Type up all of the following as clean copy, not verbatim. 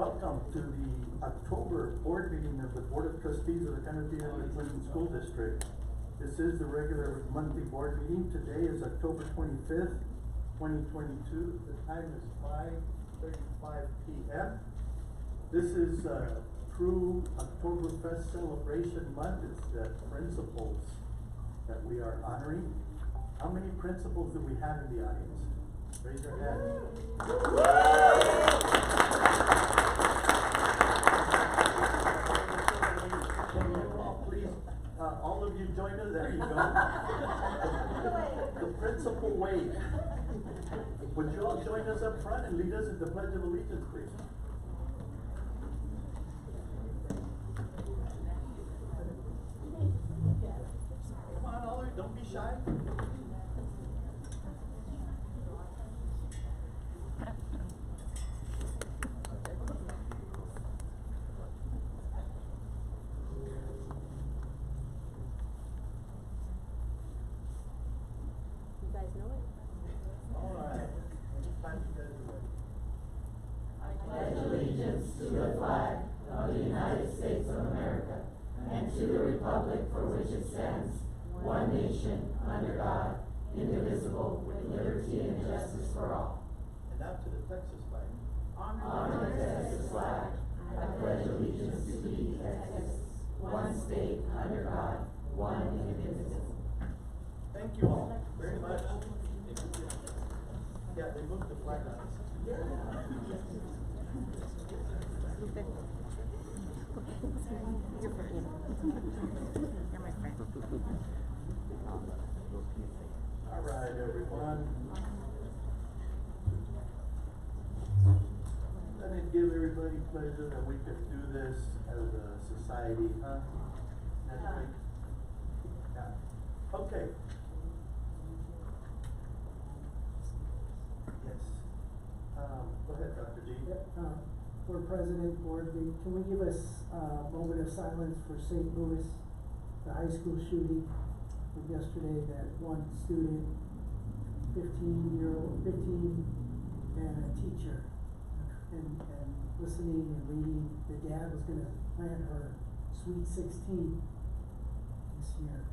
Welcome to the October board meeting of the Board of Trustees of the Canadian Richland School District. This is the regular monthly board meeting. Today is October 25th, 2022. The time is 5:35 p.m. This is true Oktoberfest celebration month. It's the principals that we are honoring. How many principals do we have in the audience? Raise your hand. Please, all of you join us. There you go. The principal wave. Would you all join us up front and lead us in the Pledge of Allegiance, please? Come on, all of you, don't be shy. One nation, under God, indivisible, with liberty and justice for all. And now to the Texas flag. Honor the Texas flag. I pledge allegiance to thee, Texas, one state, under God, one indivisible. Thank you all very much. Yeah, they moved the flag on us. You're my friend. All right, everyone. Let me give everybody pleasure that we could do this as a society, huh? Yeah. Okay. Yes. Go ahead, Dr. G. Board President, Board, can we give us a moment of silence for St. Louis, the high school shooting of yesterday, that one student, 15 and a teacher, and listening and reading. The dad was gonna plan her sweet 16 this year.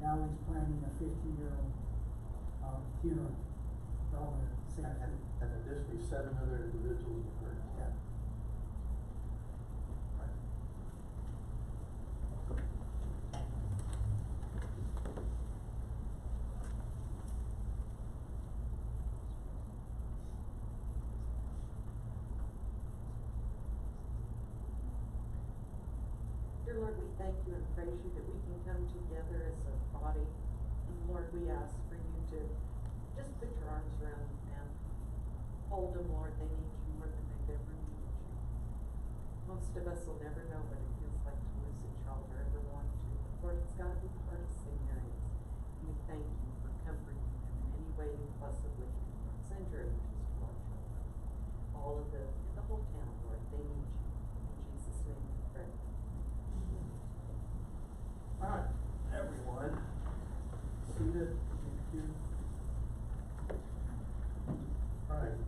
Now he's planning a 50-year-old funeral for all their safety. And additionally, 7 other individuals were hurt. Yeah. Dear Lord, we thank you and praise you that we can come together as a body. And Lord, we ask for you to just put your arms around them and hold them, Lord. They need you more than they've ever needed you. Most of us will never know what it feels like to lose a child or ever want to. Lord, it's got to be part of St. Mary's. We thank you for comforting them in any way you possibly can. Lord, send your angels to our children. All of the whole town, Lord, they need you. In Jesus' name we pray. All right, everyone, seated. Thank you. All right,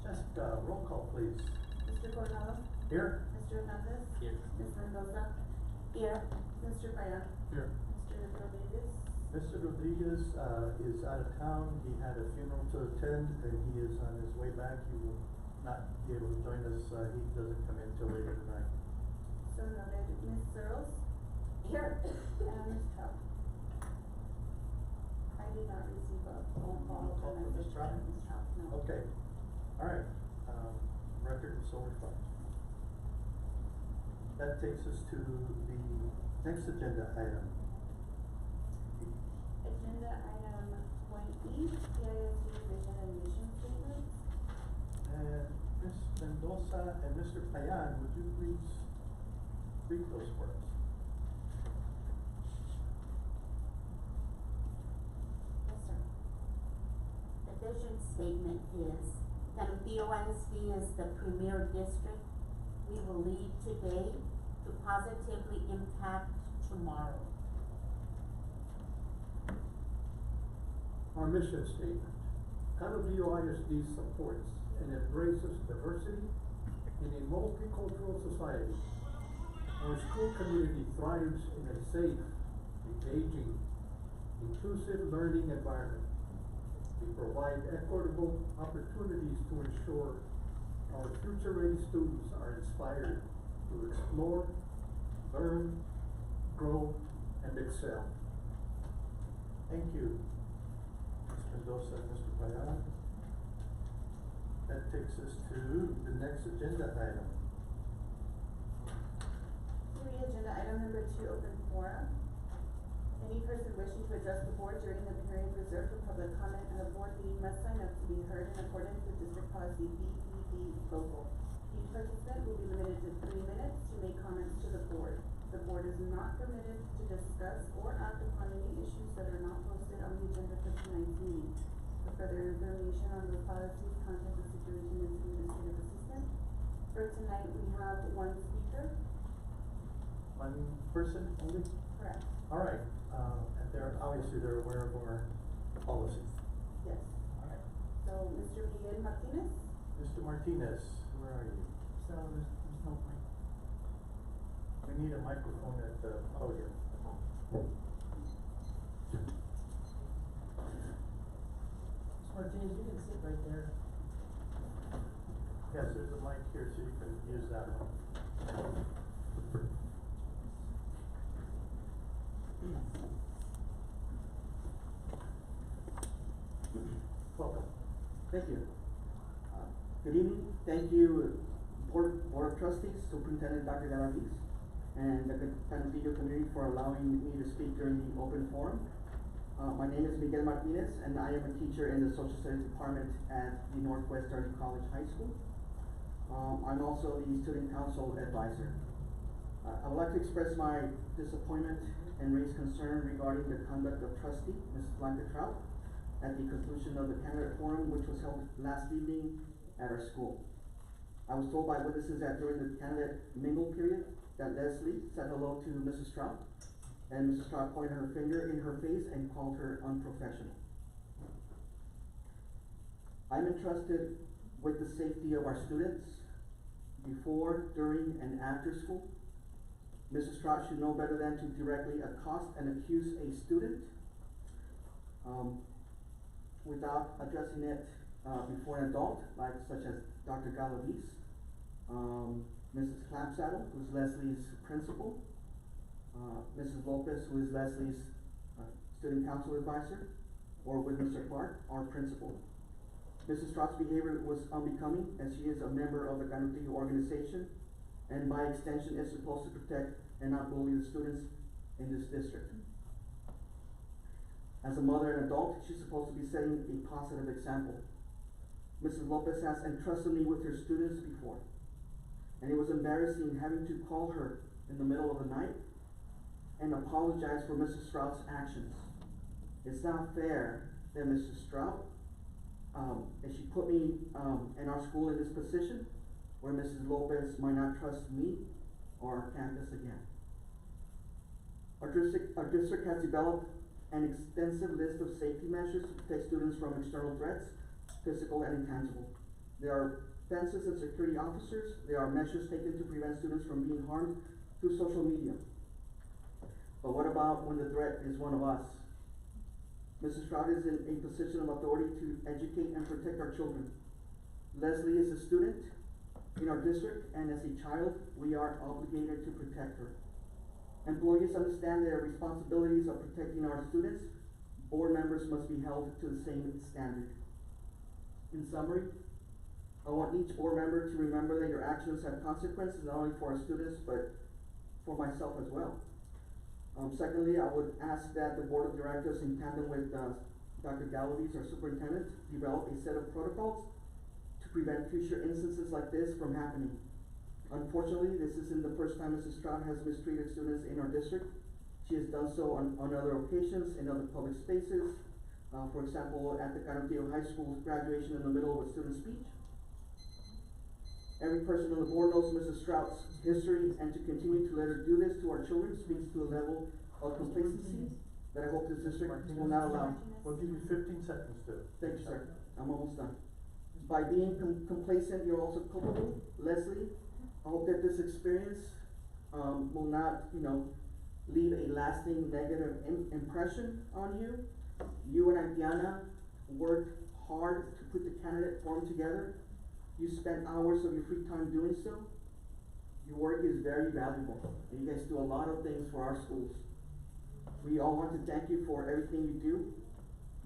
Jessica, roll call, please. Mr. Coronado? Here. Mr. Hernandez? Here. Ms. Mendoza? Here. Mr. Payan? Here. Mr. Rodriguez? Mr. Rodriguez is out of town. He had a funeral to attend, and he is on his way back. He will not be able to join us. He doesn't come in till later tonight. So noted. Ms. Searles? Here. And Ms. Trout? I did not receive a phone call Call or from Ms. message Trout? from Ms. Trout, no. Okay, all right, record so reflect. That takes us to the next agenda item. Agenda item 20E, CISD vision and mission statements. And Ms. Mendoza and Mr. Payan, would you please read those for us? Yes, sir. The vision statement is that BOISD is the premier district. We will lead today to positively impact tomorrow. Our mission statement. Canada BOISD supports and embraces diversity in a multicultural society. Our school community thrives in a safe, engaging, inclusive learning environment. We provide equitable opportunities to ensure our future-ready students are inspired to explore, learn, grow, and excel. Thank you, Ms. Mendoza and Mr. Payala. That takes us to the next agenda item. Three, agenda item number 2, open forum. Any person wishing to address the board during the period reserved for public comment at a board meeting must sign up to be heard in accordance with district policy BBB local. Each participant will be limited to 3 minutes to make comments to the board. The board is not permitted to discuss or act upon any issues that are not posted on the agenda for tonight's meeting. For further information on those policies, contact the superintendent's administrative assistant. For tonight, we have 1 speaker. One person only? Correct. All right, and they're aware of our policies. Yes. All right. So, Mr. Miguel Martinez? Mr. Martinez, where are you? So there's no point. We need a microphone at the podium. Ms. Martinez, you can sit right there. Yes, there's a mic here, so you can use that one. Welcome. Thank you. Good evening. Thank you, Board of Trustees, Superintendent Dr. Galaviz, and the Cantillo community for allowing me to speak during the open forum. My name is Miguel Martinez, and I am a teacher in the Social Studies Department at the Northwest Early College High School. I'm also the Student Council Advisor. I would like to express my disappointment and raise concern regarding the conduct of trustee, Mrs. Blanca Trout, at the conclusion of the candidate forum, which was held last evening at our school. I was told by witnesses that during the candidate mingle period that Leslie said hello to Mrs. Trout, and Mrs. Trout pointed her finger in her face and called her unprofessional. I'm entrusted with the safety of our students before, during, and after school. Mrs. Trout should know better than to directly accost and accuse a student without addressing it before an adult, like such as Dr. Galaviz, Mrs. Clapsaddle, who's Leslie's principal, Mrs. Lopez, who is Leslie's student council advisor, or with Mr. Clark, our principal. Mrs. Trout's behavior was unbecoming, as she is a member of the Cantillo organization, and by extension is supposed to protect and not bully the students in this district. As a mother and adult, she's supposed to be setting a positive example. Mrs. Lopez has entrusted me with her students before, and it was embarrassing having to call her in the middle of the night and apologize for Mrs. Strout's actions. It's not fair that Mrs. Strout, as she put me and our school in this position where Mrs. Lopez might not trust me or our campus again. Our district has developed an extensive list of safety measures to protect students from external threats, physical and intangible. There are fences and security officers. There are measures taken to prevent students from being harmed through social media. But what about when the threat is one of us? Mrs. Strout is in a position of authority to educate and protect our children. Leslie is a student in our district, and as a child, we are obligated to protect her. Employees understand their responsibilities of protecting our students. Board members must be held to the same standard. In summary, I want each board member to remember that your actions have consequences not only for our students, but for myself as well. Secondly, I would ask that the board of directors, in tandem with Dr. Galaviz, our superintendent, develop a set of protocols to prevent future instances like this from happening. Unfortunately, this isn't the first time Mrs. Strout has mistreated students in our district. She has done so on other occasions in other public spaces. For example, at the Cantillo High School's graduation in the middle of a student speech. Every person on the board knows Mrs. Strout's history, and to continue to let her do this to our children speaks to a level of complacency that I hope this district will not allow. We'll give you 15 seconds to. Thank you, sir. I'm almost done. By being complacent, you're also culpable. Leslie, I hope that this experience, will not, leave a lasting negative impression on you. You and Diana worked hard to put the candidate form together. You spent hours of your free time doing so. Your work is very valuable, and you guys do a lot of things for our schools. We all want to thank you for everything you do.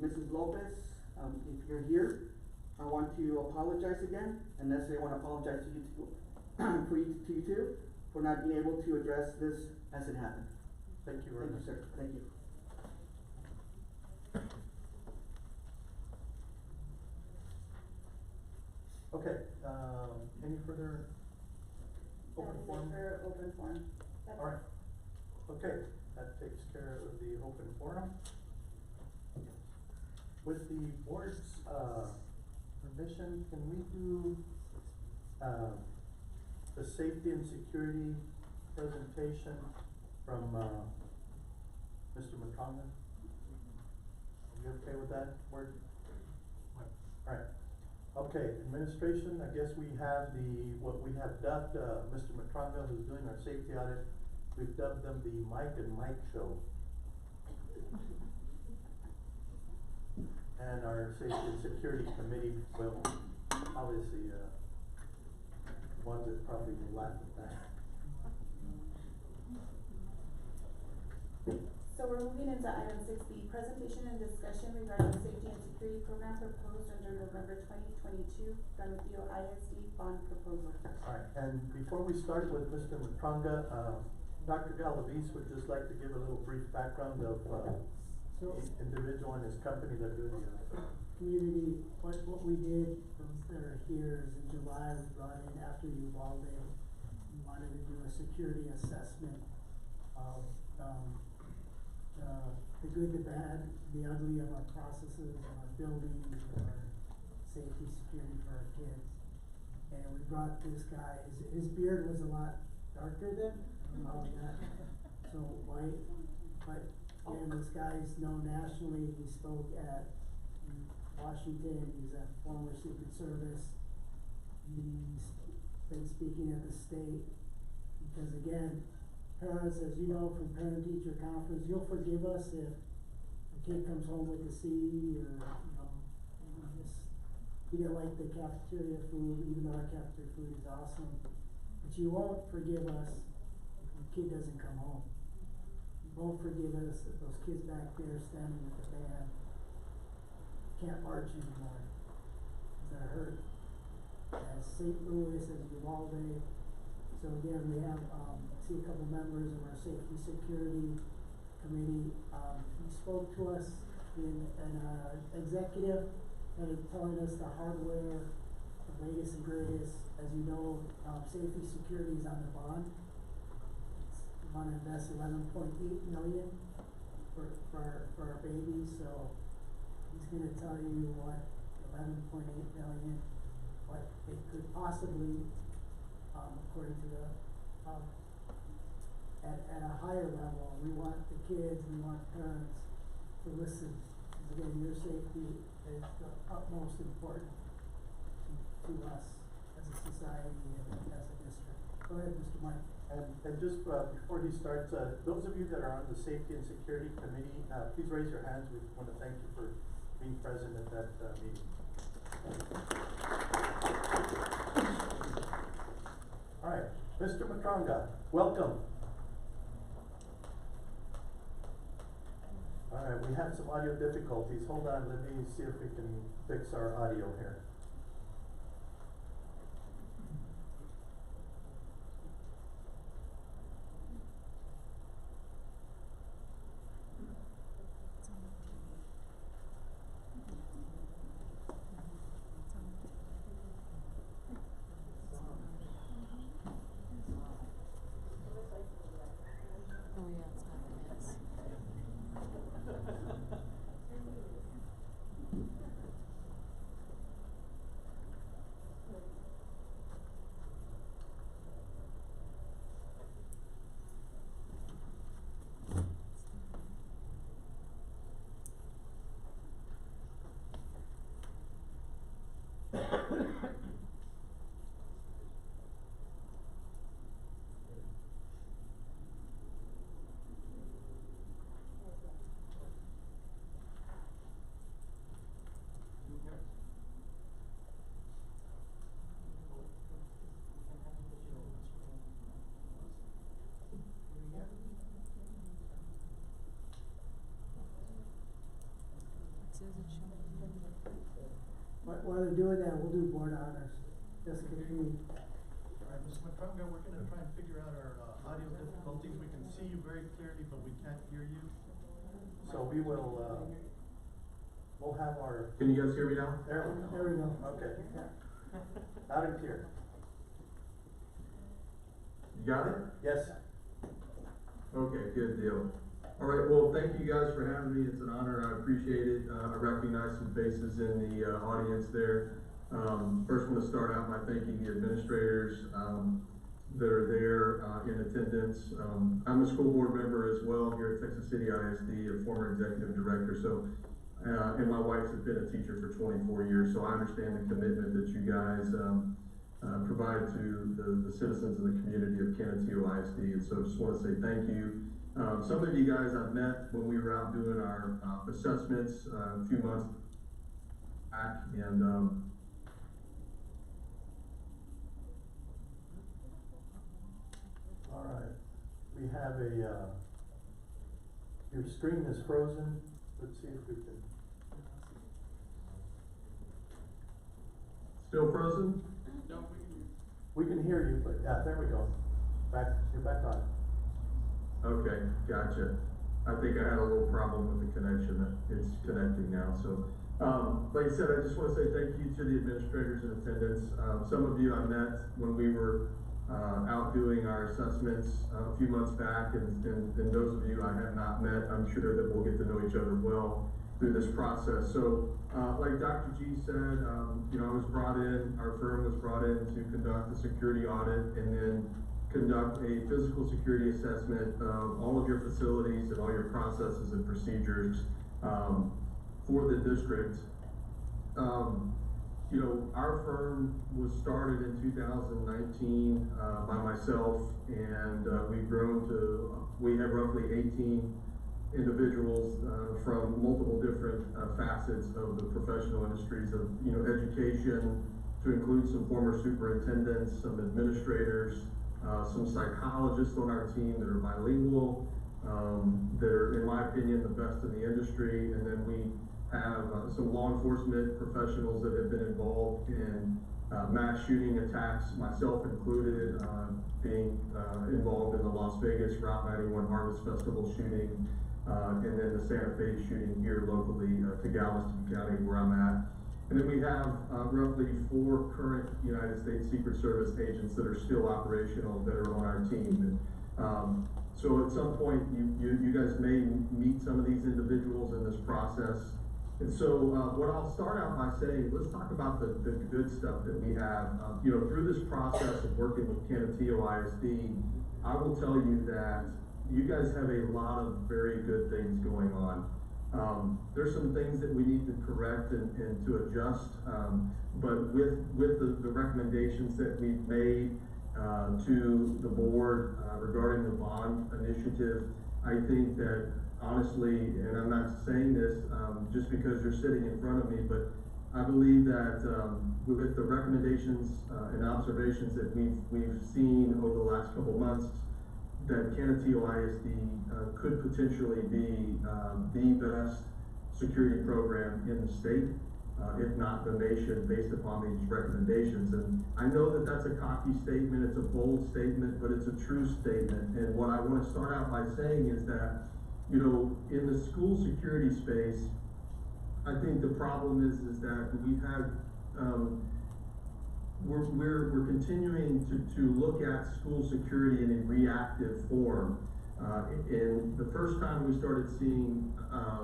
Mrs. Lopez, if you're here, I want to apologize again, and Leslie, I want to apologize to you too, to you too, for not being able to address this as it happened. Thank you very much. Thank you, sir. Thank you. Okay, any further open forum? For open forum. That's All right, okay, that takes care of the open forum. With the board's, permission, can we do, the safety and security presentation from, Mr. McConaughey? Are you okay with that, word? Alright, okay, administration, I guess we have what we have dubbed, Mr. McConaughey, who's doing our safety audit, we've dubbed them the Mike and Mike Show. And our safety and security committee will, obviously, ones that probably will laugh at that. So we're moving into item 6B, presentation and discussion regarding safety and security program proposed under November 2022 Granadillo ISD bond proposal. Alright, and before we start with Mr. Matranga, Dr. Galavis would just like to give a little brief background of, So- each individual and his company that do the, Community, what we did, those that are here, is in July, we brought in after Uvalde, we wanted to do a security assessment of, the good, the bad, the ugly of our processes, of our buildings, of our safety, security for our kids. And we brought this guy, his beard was a lot darker then, so white, but, and this guy's known nationally, he spoke at Washington, he's a former Secret Service, he's been speaking at the state, because again, parents, as you know from parent-teacher conference, you'll forgive us if a kid comes home with a C, or, just, he didn't like the cafeteria food, even though our cafeteria food is awesome, but you won't forgive us if the kid doesn't come home. You won't forgive us if those kids back there standing with the band can't march anymore, cause they're hurt. As St. Louis, as Uvalde, so again, we have, see a couple members of our safety security committee, he spoke to us in an, executive, and telling us the hardware, the latest and greatest, as you know, safety security is on the bond. We wanna invest 11.8 million for our babies, so he's gonna tell you what 11.8 million, what it could possibly, according to the, at a higher level, we want the kids, we want parents to listen. Because again, your safety is the utmost important to us as a society and as a district. Go ahead, Mr. Mike. and just, before he starts, those of you that are on the safety and security committee, please raise your hands, we wanna thank you for being present at that, meeting. Alright, Mr. Matranga, welcome. Alright, we have some audio difficulties, hold on, let me see if we can fix our audio here. while they're doing that, we'll do board honors. Jessica, can we? Alright, Mr. McCrumga, we're gonna try and figure out our audio difficulties. We can see you very clearly, but we can't hear you. So we will, we'll have our, Can you guys hear me now? there we go. There we go. Okay, Yeah. loud and clear. You got it? Yes, Okay, good deal. All right, well, thank you guys for having me. It's an honor. I appreciate it. I recognize some faces in the audience there. First, I want to start out by thanking the administrators that are there in attendance. I'm a school board member as well here at Texas City ISD, a former executive director. So, and my wife's been a teacher for 24 years, so I understand the commitment that you guys provide to the citizens of the community of Canutillo ISD, and so just want to say thank you. Some of you guys I've met when we were out doing our assessments a few months back, and all right. We have your screen is frozen. Let's see if we can. still frozen? We can hear you, but yeah, there we go. You're back on. Okay, gotcha. I think I had a little problem with the connection. It's connecting now, so. Like I said, I just want to say thank you to the administrators in attendance. Some of you I met when we were out doing our assessments a few months back, and those of you I have not met, I'm sure that we'll get to know each other well through this process. So, like Dr. G said, you know, I was brought in, our firm was brought in to conduct a security audit and then conduct a physical security assessment of all of your facilities and all your processes and procedures for the district. You know, our firm was started in 2019 by myself, and we've grown to, we have roughly 18 individuals from multiple different facets of the professional industries of, you know, education, to include some former superintendents, some administrators, some psychologists on our team that are bilingual, that are, in my opinion, the best in the industry, and then we have some law enforcement professionals that have been involved in mass shooting attacks, myself included, being involved in the Las Vegas Route 91 Harvest Festival shooting, and then the Santa Fe shooting here locally to Galveston County, where I'm at. And then we have roughly 4 current United States Secret Service agents that are still operational that are on our team. And, so at some point, you guys may meet some of these individuals in this process. And so what I'll start out by saying, let's talk about the good stuff that we have. You know, through this process of working with Canutillo ISD, I will tell you that you guys have a lot of very good things going on. There's some things that we need to correct and to adjust, but with the recommendations that we've made to the board regarding the bond initiative, I think that honestly, and I'm not saying this just because you're sitting in front of me, but I believe that with the recommendations and observations that we've seen over the last couple months, that Canutillo ISD could potentially be the best security program in the state, if not the nation, based upon these recommendations. And I know that that's a cocky statement, it's a bold statement, but it's a true statement. And what I want to start out by saying is that, you know, in the school security space, I think the problem is that we've had, we're continuing to look at school security in a reactive form. And the first time we started seeing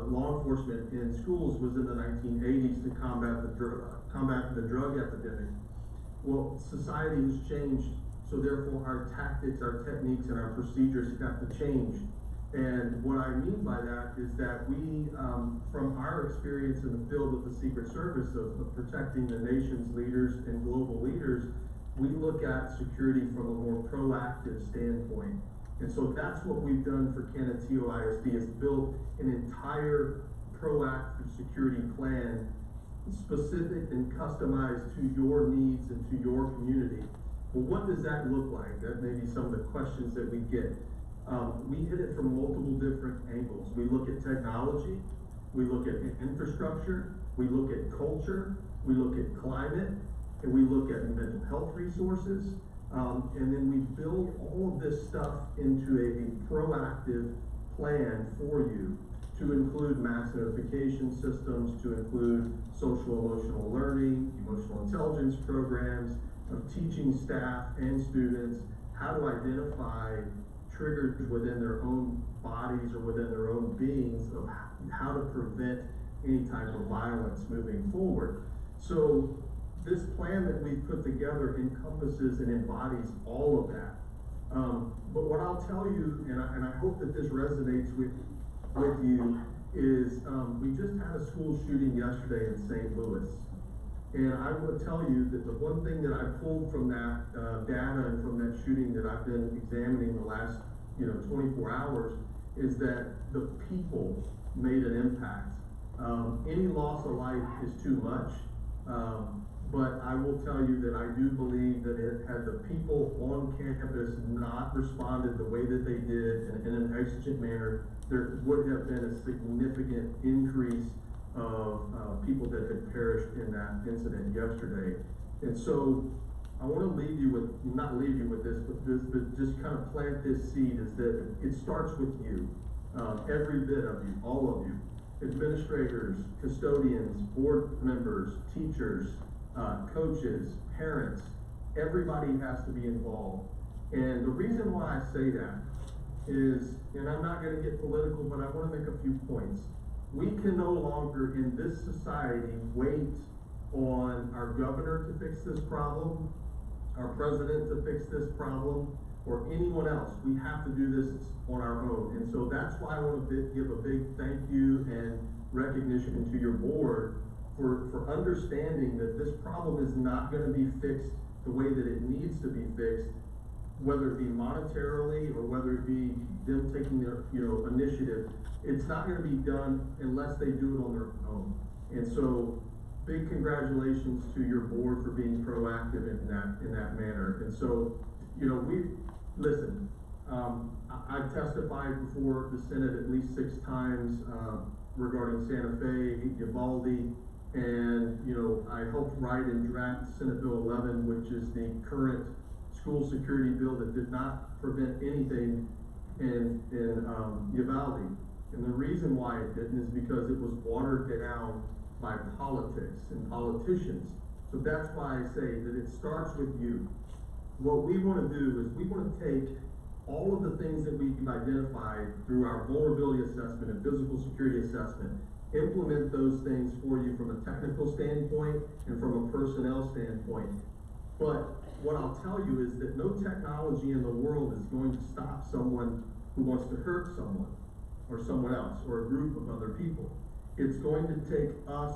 law enforcement in schools was in the 1980s to combat the drug epidemic. Well, society has changed, so therefore our tactics, our techniques, and our procedures have to change. And what I mean by that is that we, from our experience in the field with the Secret Service of protecting the nation's leaders and global leaders, we look at security from a more proactive standpoint. And so that's what we've done for Canutillo ISD, is built an entire proactive security plan, specific and customized to your needs and to your community. Well, what does that look like? That may be some of the questions that we get. We hit it from multiple different angles. We look at technology, we look at infrastructure, we look at culture, we look at climate, and we look at mental health resources, and then we build all of this stuff into a proactive plan for you to include mass notification systems, to include social emotional learning, emotional intelligence programs, of teaching staff and students how to identify triggers within their own bodies or within their own beings of how to prevent any type of violence moving forward. So this plan that we've put together encompasses and embodies all of that. But what I'll tell you, and I hope that this resonates with you, is we just had a school shooting yesterday in St. Louis. And I will tell you that the one thing that I pulled from that data and from that shooting that I've been examining the last 24 hours is that the people made an impact. Any loss of life is too much, but I will tell you that I do believe that had the people on campus not responded the way that they did in an exigent manner, there would have been a significant increase of people that had perished in that incident yesterday. And so I want to leave you with, not leave you with this, but just kind of plant this seed, is that it starts with you. Every bit of you, all of you, administrators, custodians, board members, teachers, coaches, parents, everybody has to be involved. And the reason why I say that is, and I'm not going to get political, but I want to make a few points. We can no longer in this society wait on our governor to fix this problem, our president to fix this problem, or anyone else. We have to do this on our own. And so that's why I want to give a big thank you and recognition to your board for understanding that this problem is not going to be fixed the way that it needs to be fixed, whether it be monetarily or whether it be them taking their initiative. It's not going to be done unless they do it on their own. And so big congratulations to your board for being proactive in that manner. And so, listen, I've testified before the Senate at least 6 times regarding Santa Fe, Uvalde, and I helped write and draft Senate Bill 11, which is the current school security bill that did not prevent anything in Uvalde. And the reason why it didn't is because it was watered down by politics and politicians. So that's why I say that it starts with you. What we want to do is we want to take all of the things that we've identified through our vulnerability assessment and physical security assessment, implement those things for you from a technical standpoint and from a personnel standpoint. But what I'll tell you is that no technology in the world is going to stop someone who wants to hurt someone or someone else or a group of other people. It's going to take us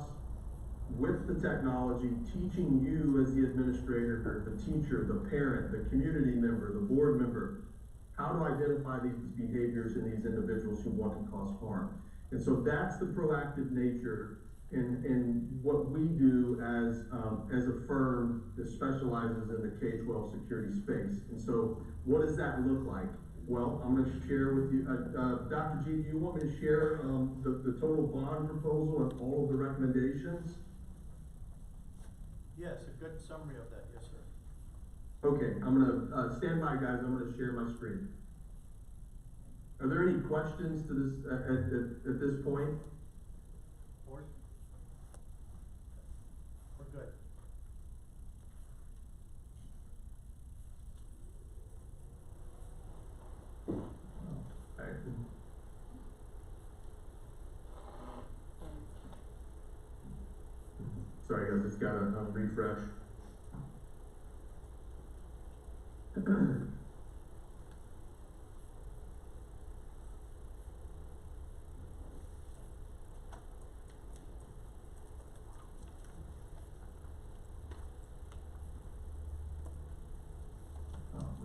with the technology, teaching you as the administrator, the teacher, the parent, the community member, the board member, how to identify these behaviors in these individuals who want to cause harm. And so that's the proactive nature in what we do as a firm that specializes in the K-12 security space. And so what does that look like? Well, I'm going to share with you, Dr. G, do you want me to share the total bond proposal and all of the recommendations? Yes, a good summary of that, yes, sir. Okay, I'm going to stand by, guys. I'm going to share my screen. Are there any questions to this at this point? Board? We're good. Sorry guys, it's got a refresh. All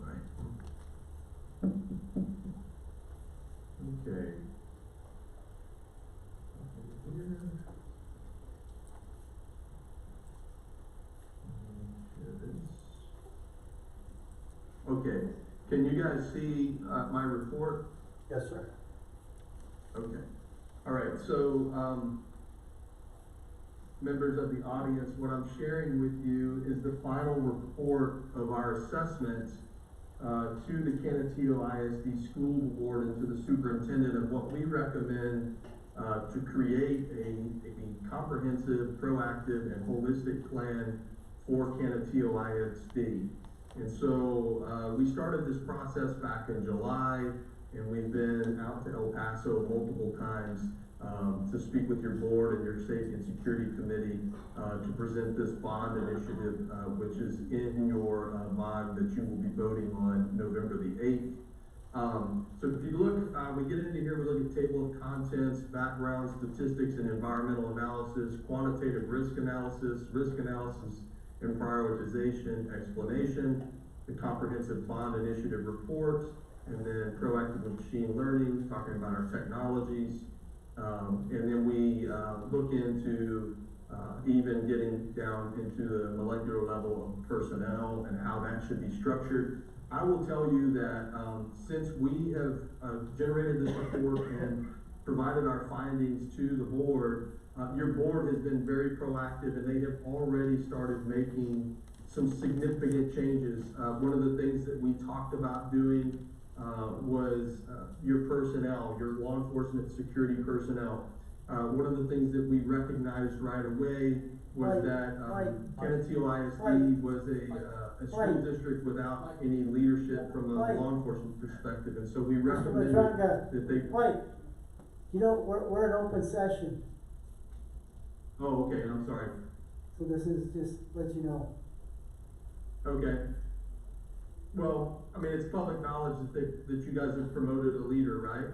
right. Okay. Okay, can you guys see my report? Yes, sir. Okay, all right, so members of the audience, what I'm sharing with you is the final report of our assessment to the Canutillo ISD School Board and to the superintendent of what we recommend to create a comprehensive, proactive, and holistic plan for Canutillo ISD. And so we started this process back in July, and we've been out to El Paso multiple times to speak with your board and your safety and security committee to present this bond initiative, which is in your bond that you will be voting on November the 8th. So if you look, we get into here, we look at table of contents, background, statistics and environmental analysis, quantitative risk analysis and prioritization, explanation, the comprehensive bond initiative report, and then proactive machine learning, talking about our technologies. And then we look into even getting down into the molecular level of personnel and how that should be structured. I will tell you that since we have generated this report and provided our findings to the board, your board has been very proactive and they have already started making some significant changes. One of the things that we talked about doing was your personnel, your law enforcement security personnel. One of the things that we recognized right away was that Canutillo ISD was a school district without any leadership from a law enforcement perspective, and so we recommended that they. You know, we're in open session, Oh, okay, I'm sorry. so this is just let you know. Okay. Well, I mean, it's public knowledge that you guys have promoted a leader, right?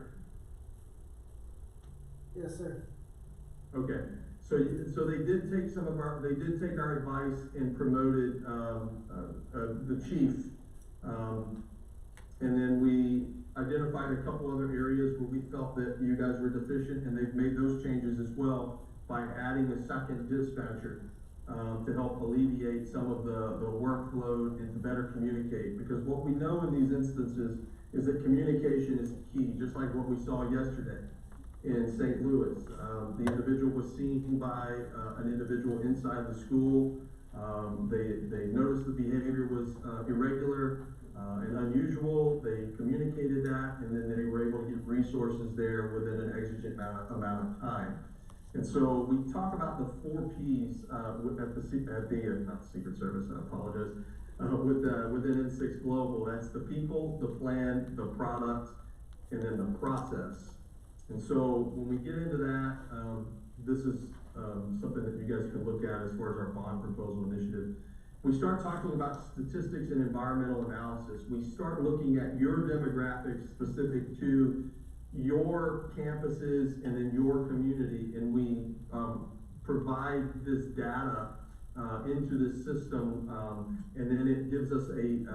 Yes, sir. Okay, so they did take our advice and promoted, the chief. And then we identified a couple other areas where we felt that you guys were deficient, and they've made those changes as well by adding a second dispatcher, to help alleviate some of the workload and to better communicate. Because what we know in these instances is that communication is key, just like what we saw yesterday in St. Louis. The individual was seen by an individual inside the school. They noticed the behavior was irregular and unusual. They communicated that, and then they were able to get resources there within an exigent amount of time. And so we talk about the 4 Ps not the Secret Service, I apologize, within N6 Global. That's the people, the plan, the product, and then the process. And so when we get into that, this is something that you guys can look at as far as our bond proposal initiative. We start talking about statistics and environmental analysis. We start looking at your demographics specific to your campuses and in your community, and we provide this data into this system, and then it gives us an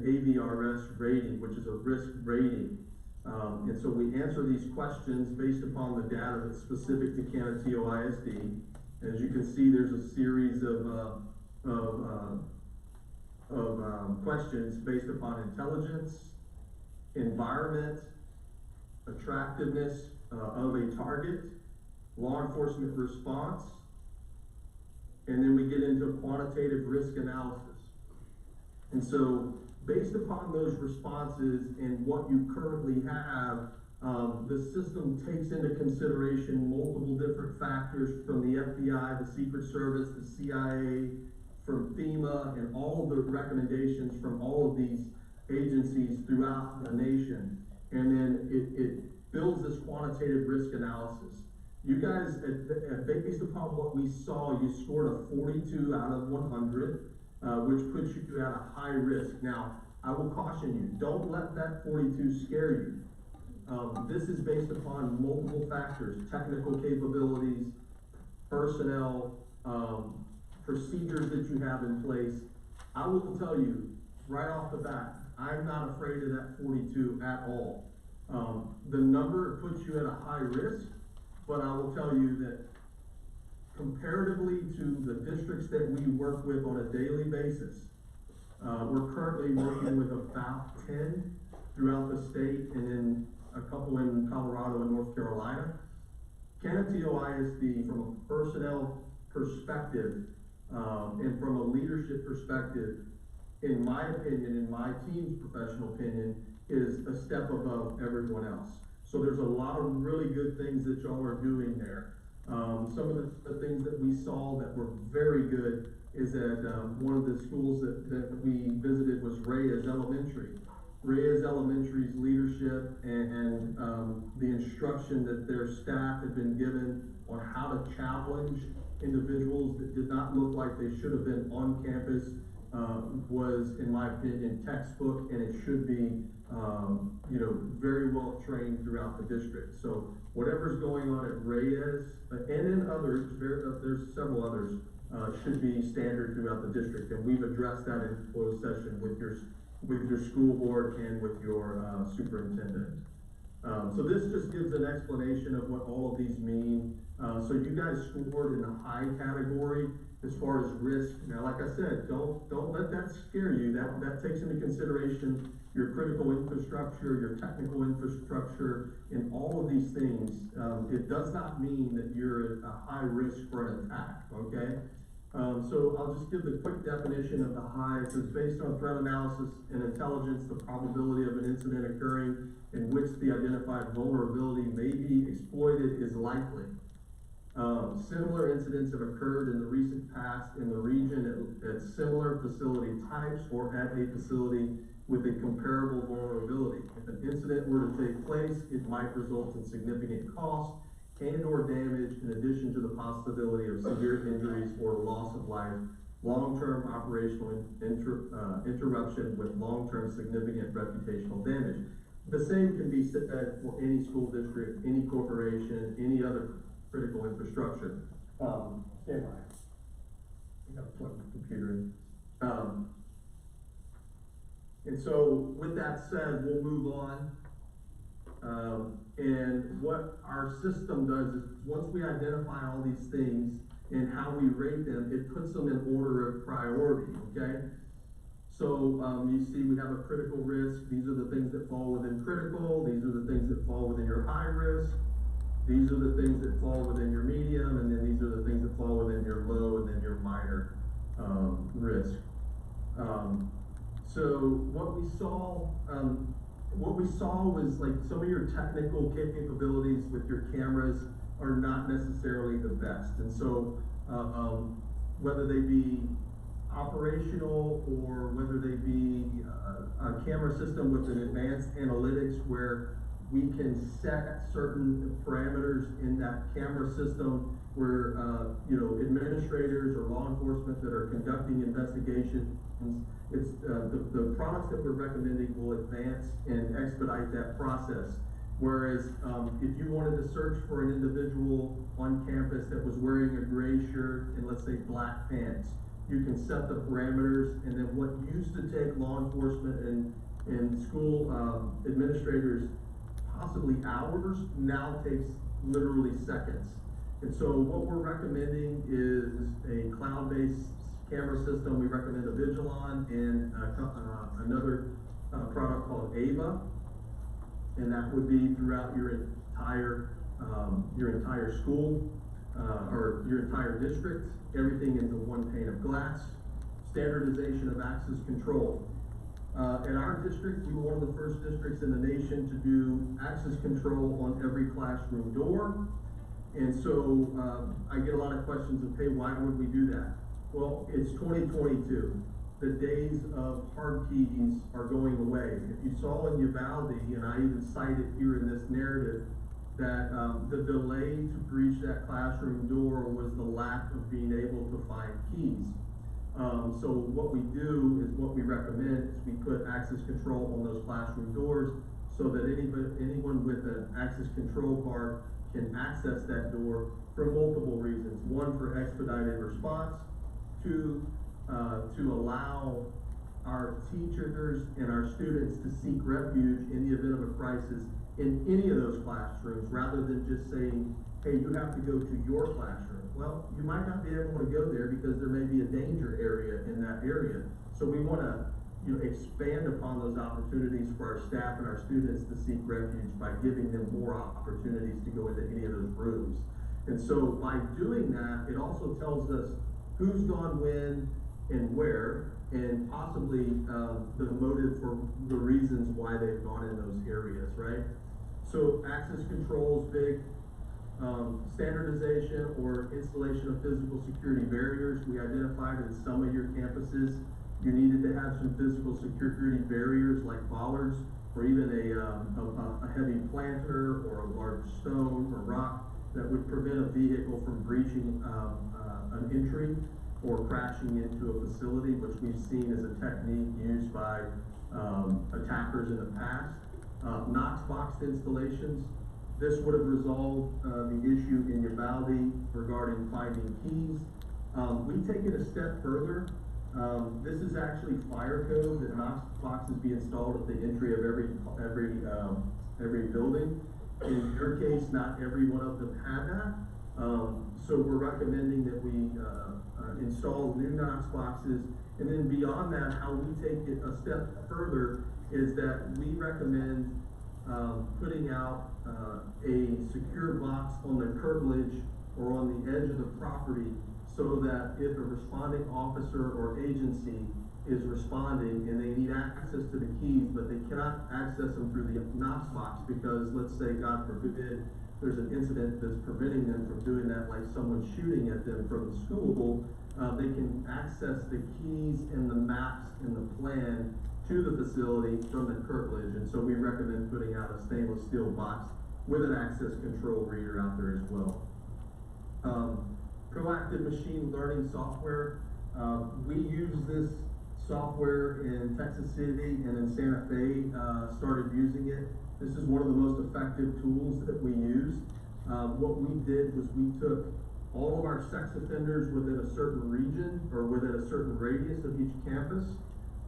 AVRS rating, which is a risk rating. And so we answer these questions based upon the data that's specific to Canutillo ISD. As you can see, there's a series of questions based upon intelligence, environment, attractiveness of a target, law enforcement response, and then we get into quantitative risk analysis. And so based upon those responses and what you currently have, the system takes into consideration multiple different factors from the FBI, the Secret Service, the CIA, from FEMA, and all of the recommendations from all of these agencies throughout the nation. And then it builds this quantitative risk analysis. You guys, based upon what we saw, you scored a 42 out of 100, which puts you at a high risk. Now, I will caution you, don't let that 42 scare you. This is based upon multiple factors: technical capabilities, personnel, procedures that you have in place. I will tell you right off the bat, I'm not afraid of that 42 at all. The number puts you at a high risk, but I will tell you that comparatively to the districts that we work with on a daily basis, we're currently working with about 10 throughout the state, and then a couple in Colorado and North Carolina. Canutillo ISD, from a personnel perspective, and from a leadership perspective, in my opinion, in my team's professional opinion, is a step above everyone else. So there's a lot of really good things that y'all are doing there. Some of the things that we saw that were very good is that one of the schools that we visited was Reyes Elementary. Reyes Elementary's leadership and the instruction that their staff had been given on how to challenge individuals that did not look like they should have been on campus was, in my opinion, textbook, and it should be, very well trained throughout the district. So whatever's going on at Reyes and in others, there's several others, should be standard throughout the district, and we've addressed that in closed session with your school board and with your superintendent. So this just gives an explanation of what all of these mean. So you guys scored in the high category as far as risk. Now, like I said, don't let that scare you. That takes into consideration your critical infrastructure, your technical infrastructure, and all of these things. It does not mean that you're at a high risk for an attack, okay? So I'll just give the quick definition of the high. It says, based on threat analysis and intelligence, the probability of an incident occurring in which the identified vulnerability may be exploited is likely. Similar incidents have occurred in the recent past in the region at similar facility types or at a facility with a comparable vulnerability. If an incident were to take place, it might result in significant cost and or damage in addition to the possibility of severe injuries or loss of life, long-term operational interruption with long-term significant reputational damage. The same can be said for any school district, any corporation, any other critical infrastructure. Stand by. I gotta plug the computer in. And so with that said, we'll move on. And what our system does is once we identify all these things and how we rate them, it puts them in order of priority, okay? So you see we have a critical risk. These are the things that fall within critical. These are the things that fall within your high risk. These are the things that fall within your medium, and then these are the things that fall within your low and then your minor risk. So what we saw was like some of your technical capabilities with your cameras are not necessarily the best. And so whether they be operational or whether they be a camera system with an advanced analytics where we can set certain parameters in that camera system where administrators or law enforcement that are conducting investigations, it's the products that we're recommending will advance and expedite that process. Whereas if you wanted to search for an individual on campus that was wearing a gray shirt and let's say black pants, you can set the parameters, and then what used to take law enforcement and school administrators possibly hours now takes literally seconds. And so what we're recommending is a cloud-based camera system. We recommend a Vigilon and another product called Ava, and that would be throughout your entire school or your entire district. Everything into one pane of glass. Standardization of access control. In our district, we were one of the first districts in the nation to do access control on every classroom door. And so I get a lot of questions of, hey, why would we do that? Well, it's 2022. The days of hard keys are going away. If you saw in Uvalde, and I even cite it here in this narrative, that the delay to breach that classroom door was the lack of being able to find keys. So what we do is what we recommend is we put access control on those classroom doors so that anyone with an access control card can access that door for multiple reasons. One, for expedited response. Two, to allow our teachers and our students to seek refuge in the event of a crisis in any of those classrooms rather than just saying, hey, you have to go to your classroom. Well, you might not be able to go there because there may be a danger area in that area. So we want to expand upon those opportunities for our staff and our students to seek refuge by giving them more opportunities to go into any of those rooms. And so by doing that, it also tells us who's gone when and where, and possibly, the motive for the reasons why they've gone in those areas, right? So access controls, big, standardization or installation of physical security barriers. We identified in some of your campuses, you needed to have some physical security barriers like bollards, or even a heavy planter or a large stone or rock that would prevent a vehicle from breaching, an entry or crashing into a facility, which we've seen as a technique used by, attackers in the past. Knox box installations. This would have resolved, the issue in Uvalde regarding finding keys. We take it a step further. This is actually fire code that Knox boxes be installed at the entry of every building. In your case, not every one of them had that. So we're recommending that we, install new Knox boxes. And then beyond that, how we take it a step further is that we recommend, putting out, a secure box on the curtilage or on the edge of the property, so that if a responding officer or agency is responding and they need access to the keys, but they cannot access them through the Knox box because, let's say, God forbid, there's an incident that's preventing them from doing that, like someone shooting at them from the school, they can access the keys and the maps and the plan to the facility from the curtilage. And so we recommend putting out a stainless steel box with an access control reader out there as well. Proactive machine learning software. We use this software in Texas City and in Santa Fe, started using it. This is one of the most effective tools that we use. What we did was we took all of our sex offenders within a certain region or within a certain radius of each campus,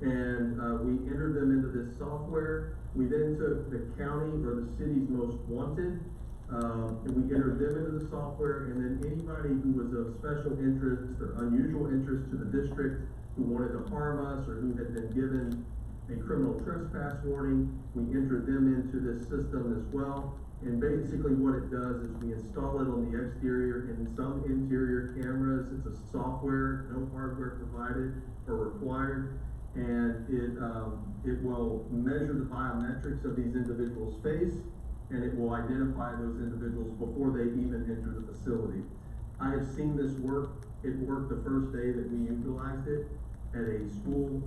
and we entered them into this software. We then took the county or the city's most wanted, and we entered them into the software, and then anybody who was of special interest or unusual interest to the district, who wanted to harm us or who had been given a criminal trespass warning, we entered them into this system as well. And basically what it does is we install it on the exterior and some interior cameras. It's a software, no hardware provided or required, and it will measure the biometrics of these individuals' face, and it will identify those individuals before they even enter the facility. I have seen this work. It worked the first day that we utilized it at a school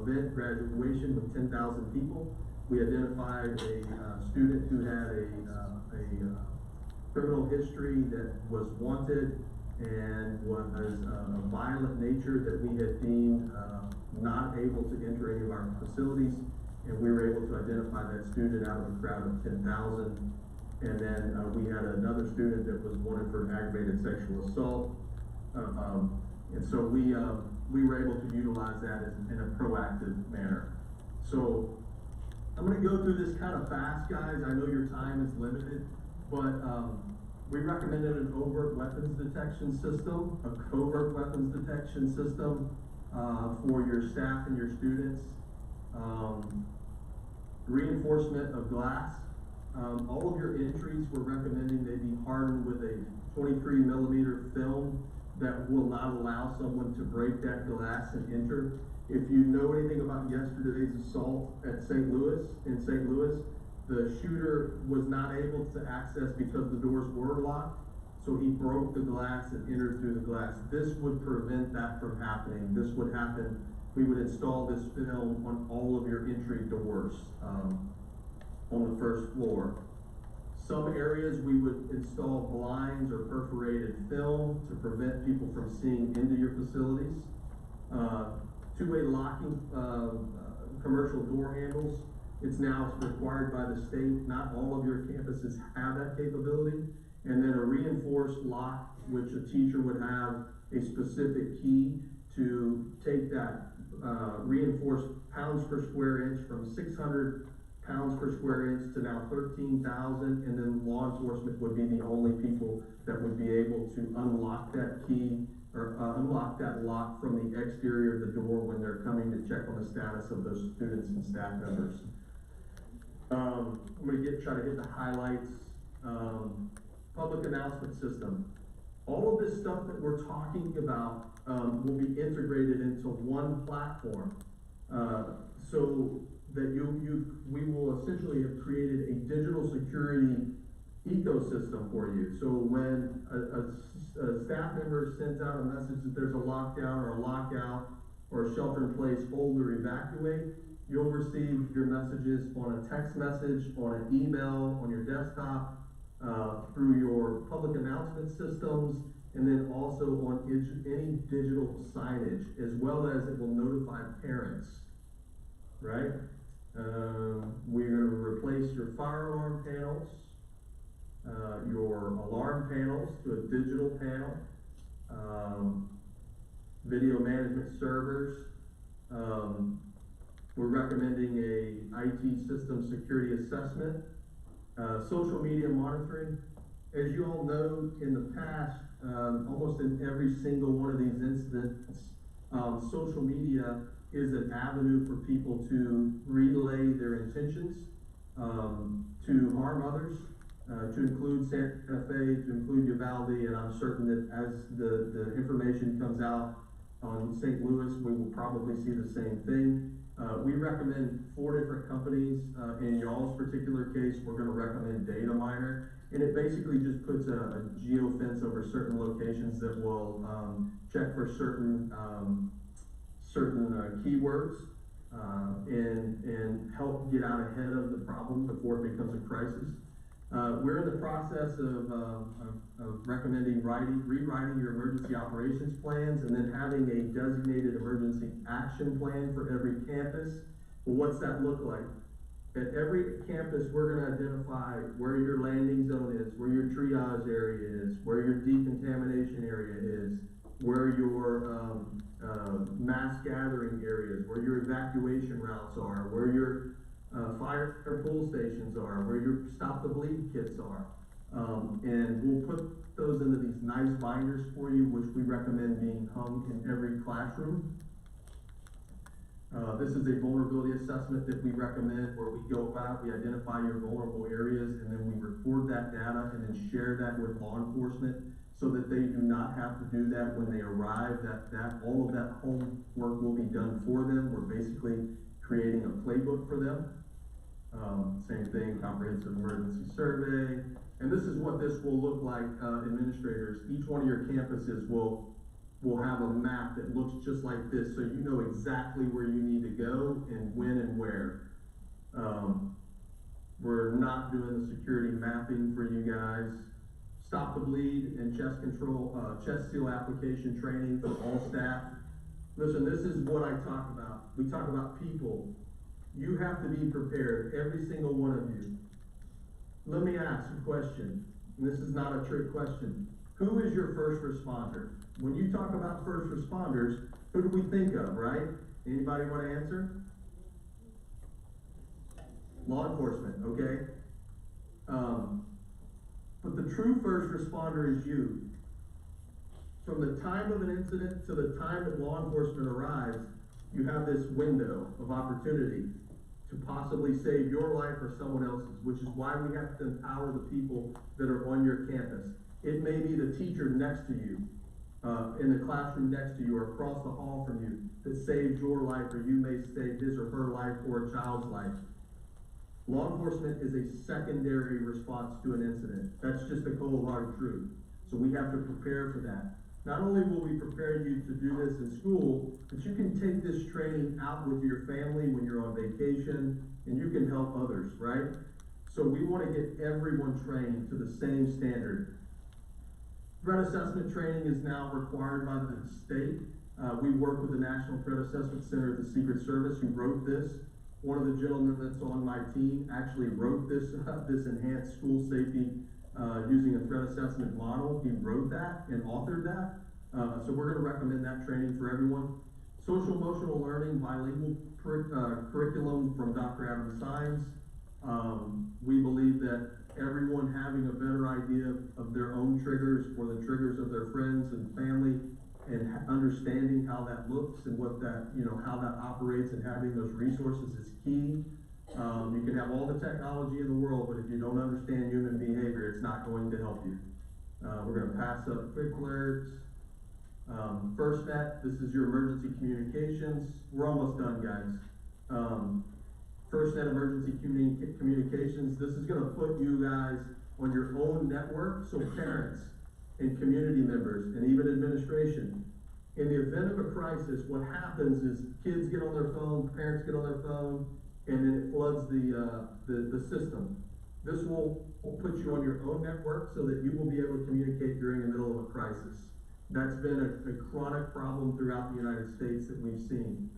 event, graduation with 10,000 people. We identified a student who had a criminal history that was wanted and was a violent nature that we had deemed not able to enter any of our facilities. And we were able to identify that student out of a crowd of 10,000. And then we had another student that was wanted for aggravated sexual assault. And so we were able to utilize that in a proactive manner. So I'm gonna go through this kind of fast, guys. I know your time is limited, but we recommended an overt weapons detection system, a covert weapons detection system for your staff and your students. Reinforcement of glass. All of your entries, we're recommending they be hardened with a 23 millimeter film that will not allow someone to break that glass and enter. If you know anything about yesterday's assault at in St. Louis, the shooter was not able to access because the doors were locked, so he broke the glass and entered through the glass. This would prevent that from happening. This would happen. We would install this film on all of your entry doors on the first floor. Some areas we would install blinds or perforated film to prevent people from seeing into your facilities. Two-way locking commercial door handles. It's now required by the state. Not all of your campuses have that capability. And then a reinforced lock, which a teacher would have a specific key to take that reinforced pounds per square inch from 600 pounds per square inch to now 13,000, and then law enforcement would be the only people that would be able to unlock that key or unlock that lock from the exterior of the door when they're coming to check on the status of those students and staff members. I'm gonna try to hit the highlights. public announcement system. All of this stuff that we're talking about, will be integrated into one platform. So that we will essentially have created a digital security ecosystem for you. So when a staff member sends out a message that there's a lockdown or a lockout or a shelter in place, hold or evacuate, you'll receive your messages on a text message, on an email, on your desktop, through your public announcement systems, and then also on any digital signage, as well as it will notify parents, right? We're gonna replace your fire alarm panels, your alarm panels to a digital panel, video management servers. We're recommending a IT system security assessment, social media monitoring. As you all know, in the past, almost in every single one of these incidents, social media is an avenue for people to relay their intentions, to harm others, to include Santa Fe, to include Uvalde, and I'm certain that as the information comes out on St. Louis, we will probably see the same thing. We recommend 4 different companies. In y'all's particular case, we're gonna recommend Data Miner, and it basically just puts a geofence over certain locations that will check for certain keywords and help get out ahead of the problem before it becomes a crisis. We're in the process of recommending rewriting your emergency operations plans and then having a designated emergency action plan for every campus. Well, what's that look like? At every campus, we're gonna identify where your landing zone is, where your triage area is, where your decontamination area is, where your mass gathering areas, where your evacuation routes are, where your fire or pull stations are, where your stop the bleed kits are. And we'll put those into these nice binders for you, which we recommend being hung in every classroom. This is a vulnerability assessment that we recommend, where we go out, we identify your vulnerable areas, and then we record that data and then share that with law enforcement so that they do not have to do that when they arrive. All of that homework will be done for them. We're basically creating a playbook for them. Same thing, comprehensive emergency survey. And this is what this will look like, administrators. Each one of your campuses will have a map that looks just like this, so you know exactly where you need to go and when and where. We're not doing the security mapping for you guys. Stop the bleed and chest control, chest seal application training for all staff. Listen, this is what I talk about. We talk about people. You have to be prepared, every single one of you. Let me ask a question, and this is not a trick question. Who is your first responder? When you talk about first responders, who do we think of, right? Anybody want to answer? Law enforcement, okay? But the true first responder is you. From the time of an incident to the time that law enforcement arrives, you have this window of opportunity to possibly save your life or someone else's, which is why we have to empower the people that are on your campus. It may be the teacher next to you, in the classroom next to you, or across the hall from you, that saved your life, or you may save his or her life or a child's life. Law enforcement is a secondary response to an incident. That's just the cold hard truth. So we have to prepare for that. Not only will we prepare you to do this in school, but you can take this training out with your family when you're on vacation, and you can help others, right? So we want to get everyone trained to the same standard. Threat assessment training is now required by the state. We work with the National Threat Assessment Center of the Secret Service, who wrote this. One of the gentlemen that's on my team actually wrote this, this enhanced school safety using a threat assessment model. He wrote that and authored that. So we're going to recommend that training for everyone. Social emotional learning, bilingual curriculum from Dr. Adam Sines. We believe that everyone having a better idea of their own triggers or the triggers of their friends and family, and understanding how that looks and what that, how that operates, and having those resources is key. You can have all the technology in the world, but if you don't understand human behavior, it's not going to help you. We're gonna pass up quick alerts. FirstNet, this is your emergency communications. We're almost done, guys. FirstNet emergency communications, this is gonna put you guys on your own network, so parents and community members and even administration. In the event of a crisis, what happens is kids get on their phone, parents get on their phone, and then it floods the system. This will put you on your own network so that you will be able to communicate during the middle of a crisis. That's been a chronic problem throughout the United States that we've seen.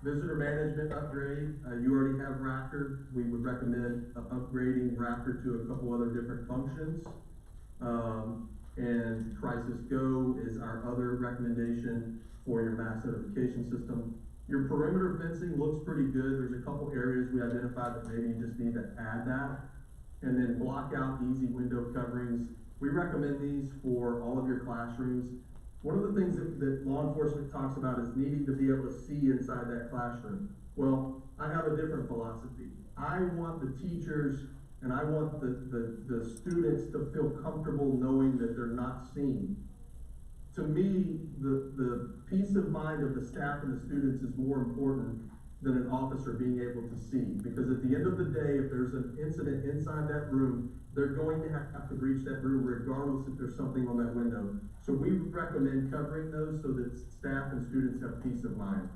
Visitor management upgrade, you already have Raptor. We would recommend upgrading Raptor to a couple other different functions. And Crisis Go is our other recommendation for your mass notification system. Your perimeter fencing looks pretty good. There's a couple areas we identified that maybe you just need to add that. And then block out easy window coverings. We recommend these for all of your classrooms. One of the things that law enforcement talks about is needing to be able to see inside that classroom. Well, I have a different philosophy. I want the teachers and I want the students to feel comfortable knowing that they're not seen. To me, the peace of mind of the staff and the students is more important than an officer being able to see. Because at the end of the day, if there's an incident inside that room, they're going to have to breach that room regardless if there's something on that window. So we recommend covering those so that staff and students have peace of mind.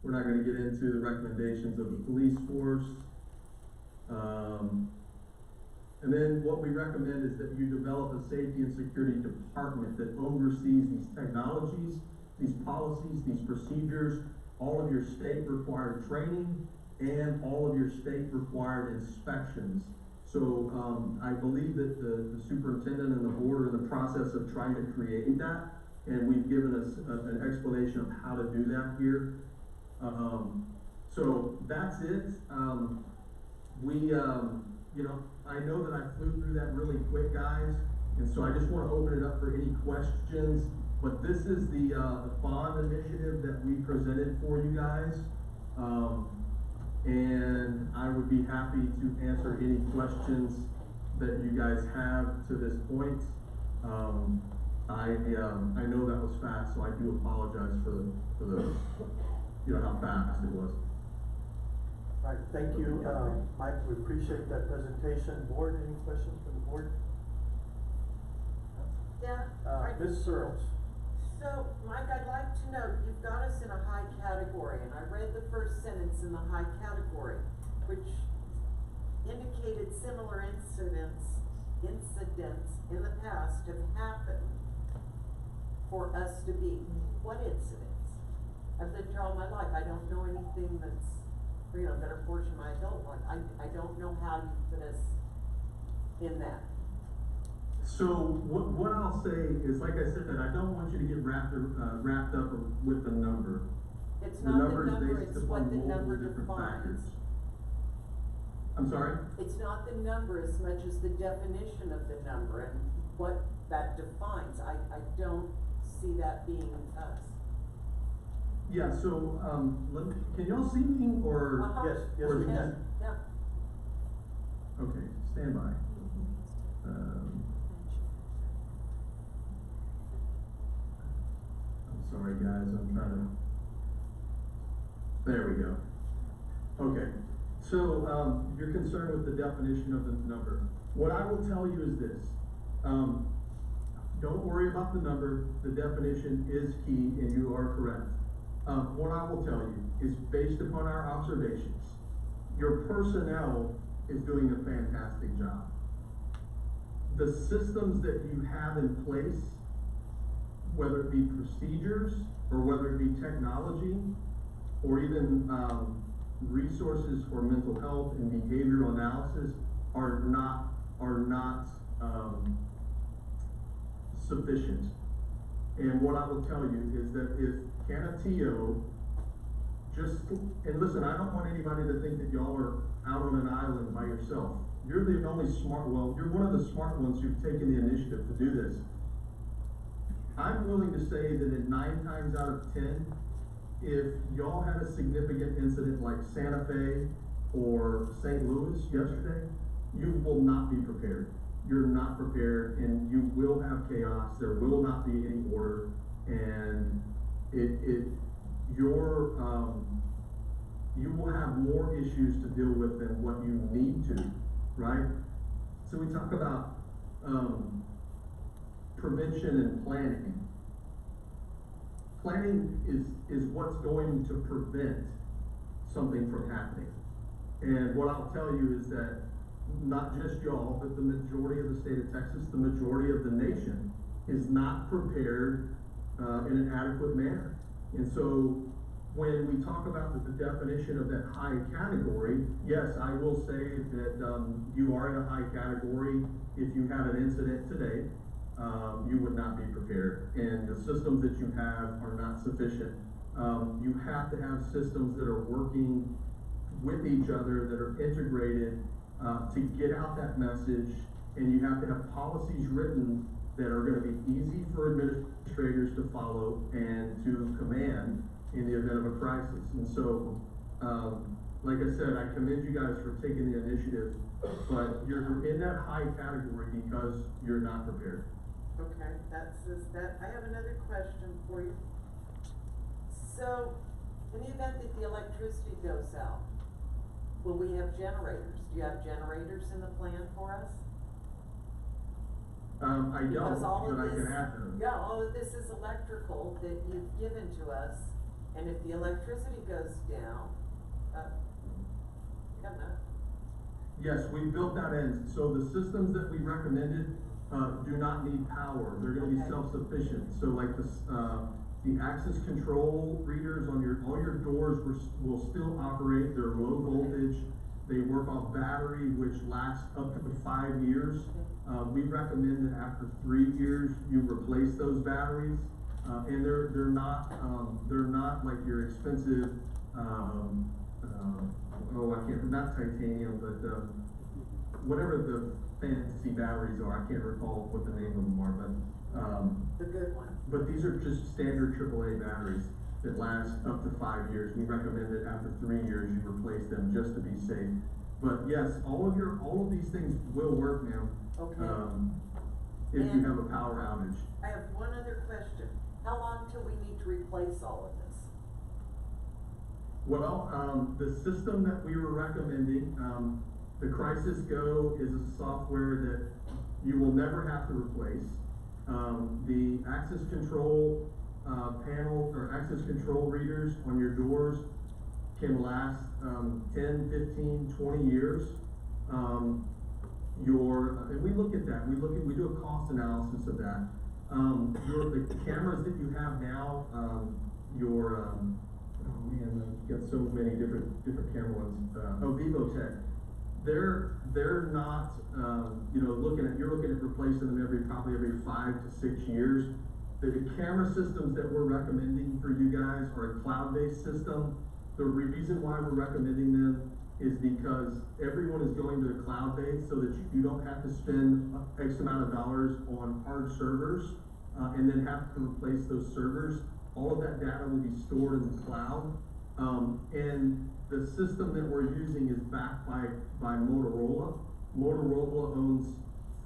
We're not going to get into the recommendations of the police force. And then what we recommend is that you develop a safety and security department that oversees these technologies, these policies, these procedures, all of your state required training, and all of your state required inspections. So I believe that the superintendent and the board are in the process of trying to create that, and we've given us an explanation of how to do that here. So that's it. You know, I know that I flew through that really quick, guys, and so I just want to open it up for any questions. But this is the bond initiative that we presented for you guys, and I would be happy to answer any questions that you guys have to this point. I know that was fast, so I do apologize for the you know how fast it was. All right, thank you, Mike, we appreciate that presentation. Board, any questions from the board? Yeah. Ms. Searles. So, Mike, I'd like to know, you've got us in a high category, and I read the first sentence in the high category, which indicated similar incidents in the past have happened for us to be. What incidents? I've lived here all my life. I don't know anything that's, you know, better portion of my adult life. I don't know how you put us in that. So what I'll say is, like I said, that I don't want you to get wrapped up with the number. It's The not the number is number, based it's upon what the multiple number different defines. factors. I'm sorry? It's not the number as much as the definition of the number and what that defines. I don't see that being us. Yeah, so, can y'all see me or? Yes, yes, or we is it can. just- Yeah. Okay, stand by. I'm sorry, guys, I'm trying to, there we go. Okay, so, you're concerned with the definition of the number. What I will tell you is this, don't worry about the number, the definition is key and you are correct. What I will tell you is based upon our observations, your personnel is doing a fantastic job. The systems that you have in place, whether it be procedures or whether it be technology or even resources for mental health and behavioral analysis are not sufficient. And what I will tell you is that if Canatio and listen, I don't want anybody to think that y'all are out on an island by yourself. You're the only you're one of the smart ones who've taken the initiative to do this. I'm willing to say that in 9 times out of 10, if y'all had a significant incident like Santa Fe or St. Louis yesterday, you will not be prepared. You're not prepared, and you will have chaos. There will not be any order, and you will have more issues to deal with than what you need to, right? So we talk about prevention and planning. Planning is what's going to prevent something from happening. And what I'll tell you is that not just y'all, but the majority of the state of Texas, the majority of the nation is not prepared in an adequate manner. And so when we talk about the definition of that high category, yes, I will say that you are in a high category. If you had an incident today, you would not be prepared, and the systems that you have are not sufficient. You have to have systems that are working with each other, that are integrated to get out that message, and you have to have policies written that are going to be easy for administrators to follow and to command in the event of a crisis. And so, like I said, I commend you guys for taking the initiative, but you're in that high category because you're not prepared. Okay, that's just that. I have another question for you. So, in the event that the electricity goes out, will we have generators? Do you have generators in the plan for us? I don't, Because all of but I this, can add them. yeah, all of this is electrical that you've given to us, and if the electricity goes down, I don't know. Yes, we built that in. So the systems that we recommended do not need power. They're going to be Okay. self-sufficient. So like the access control readers on all your doors will still operate. They're low voltage. They work off battery, which lasts up to 5 years. We recommend that after 3 years you replace those batteries, and they're not like your expensive. Not titanium, but whatever the fancy batteries are. I can't recall what the name of them are, but The good ones. but these are just standard AAA batteries that last up to 5 years. We recommend that after 3 years you replace them just to be safe. But yes, all of these things will work now. Okay. If you And- have a power outage. I have one other question. How long till we need to replace all of this? Well, the system that we were recommending, the Crisis Go is a software that you will never have to replace. The access control panel or access control readers on your doors can last 10, 15, 20 years. And we look at that. We do a cost analysis of that. The cameras that you have now, oh man, I've got so many different camera ones. VivoTech. They're not, you're looking at replacing them probably every 5 to 6 years. The camera systems that we're recommending for you guys are a cloud-based system. The reason why we're recommending them is because everyone is going to the cloud-based so that you don't have to spend X amount of dollars on hard servers and then have to replace those servers. All of that data will be stored in the cloud. And the system that we're using is backed by Motorola. Motorola owns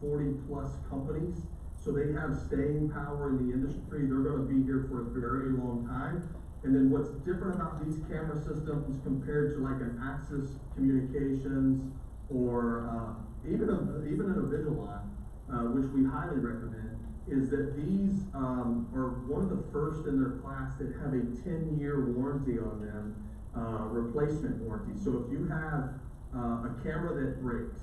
40 plus companies, so they have staying power in the industry. They're going to be here for a very long time. And then what's different about these camera systems compared to like an Axis Communications or even an Avigilon, which we highly recommend, is that these are one of the first in their class that have a 10-year warranty on them, replacement warranty. So if you have a camera that breaks,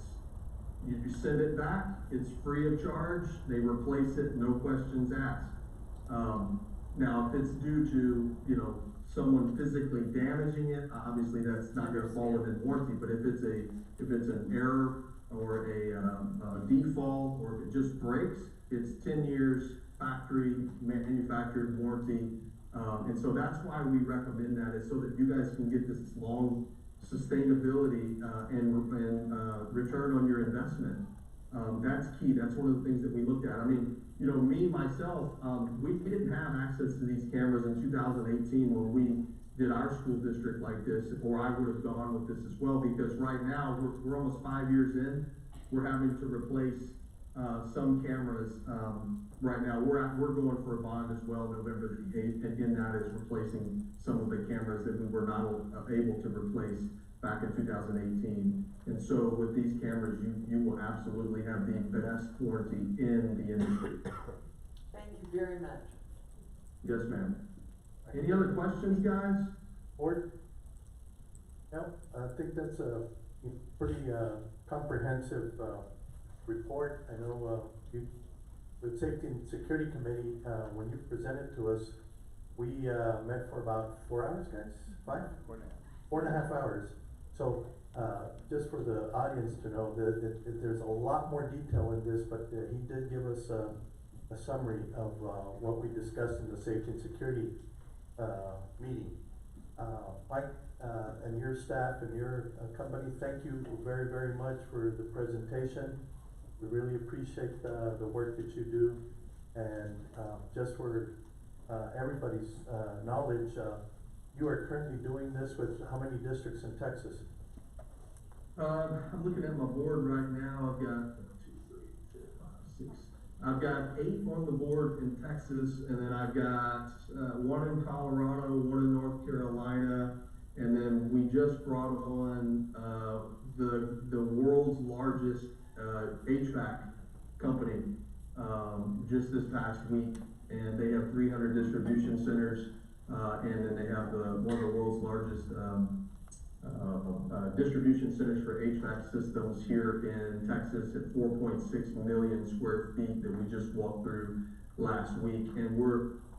you send it back, it's free of charge, they replace it, no questions asked. Now, if it's due to, someone physically damaging it, obviously that's not gonna fall within warranty, but if it's an error or a default, or if it just breaks, it's 10 years factory manufactured warranty. And so that's why we recommend that, is so that you guys can get this long sustainability and return on your investment. That's key. That's one of the things that we looked at. I mean, you know, me, myself, we didn't have access to these cameras in 2018 when we did our school district like this, or I would have gone with this as well, because right now, we're almost 5 years in, we're having to replace, some cameras, right now. We're going for a bond as well, November the 8th, and in that is replacing some of the cameras that we were not able to replace back in 2018. And so with these cameras, you will absolutely have the best warranty in the industry. Thank you very much. Yes, ma'am. Any other questions, guys? Board? No, I think that's a pretty, comprehensive, report. I know, with Safety and Security Committee, when you presented to us, we, met for about 4 hours, guys? 5? 4.5 hours. So, just for the audience to know that there's a lot more detail in this, but he did give us a summary of what we discussed in the Safety and Security meeting. Mike, and your staff and your company, thank you very, very much for the presentation. We really appreciate the work that you do, and just for everybody's knowledge, you are currently doing this with how many districts in Texas? I'm looking at my board right now. I've got 1, 2, 3, 4, 5, 6. I've got 8 on the board in Texas, and then I've got 1 in Colorado, 1 in North Carolina, and then we just brought on the world's largest HVAC company just this past week, and they have 300 distribution centers, and then they have one of the world's largest distribution centers for HVAC systems here in Texas at 4.6 million square feet that we just walked through last week. And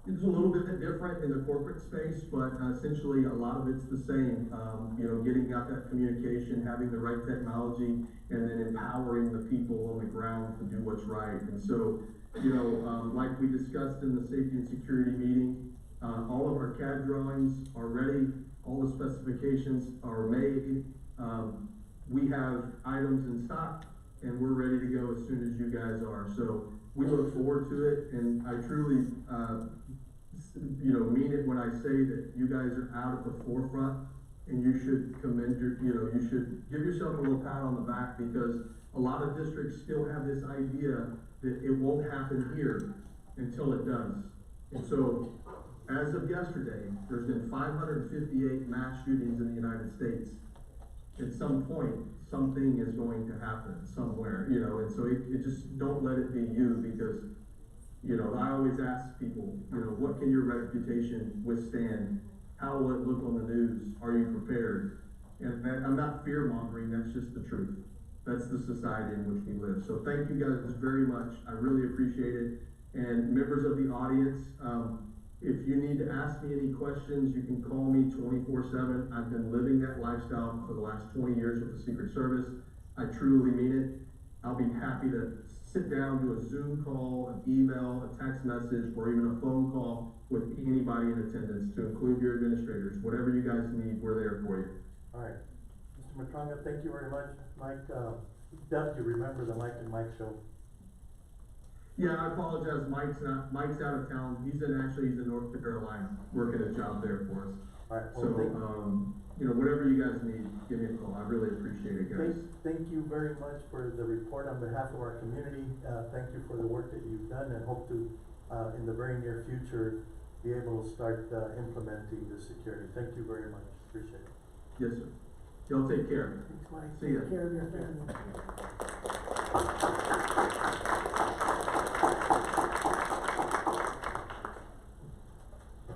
it's a little bit different in the corporate space, but essentially a lot of it's the same. You know, getting out that communication, having the right technology, and then empowering the people on the ground to do what's right. And so, you know, like we discussed in the safety and security meeting, all of our CAD drawings are ready. All the specifications are made. We have items in stock, and we're ready to go as soon as you guys are. So we look forward to it, and I truly, you know, mean it when I say that you guys are out at the forefront, and you should commend you should give yourself a little pat on the back, because a lot of districts still have this idea that it won't happen here until it does. And so, as of yesterday, there's been 558 mass shootings in the United States. At some point, something is going to happen somewhere, you know, and so it just, don't let it be you, because, you know, I always ask people, you know, what can your reputation withstand? How will it look on the news? Are you prepared? And I'm not fear-mongering, that's just the truth. That's the society in which we live. So thank you guys very much. I really appreciate it. And members of the audience, if you need to ask me any questions, you can call me 24/7. I've been living that lifestyle for the last 20 years with the Secret Service. I truly mean it. I'll be happy to sit down, do a Zoom call, an email, a text message, or even a phone call with anybody in attendance, to include your administrators. Whatever you guys need, we're there for you. All right. Mr. Matranga, thank you very much. Mike, definitely remember the Mike and Mike show. Yeah, I apologize, Mike's out of town. He's in North Carolina, working a job there for us. All right. Well, So, you know, whatever you guys need, give me a call. I really appreciate it, guys. Thank you very much for the report on behalf of our community. Thank you for the work that you've done, and hope to, in the very near future, be able to start implementing the security. Thank you very much. Appreciate it. Yes, sir. Y'all take care. Thanks, Mike. See ya. Take care of your family.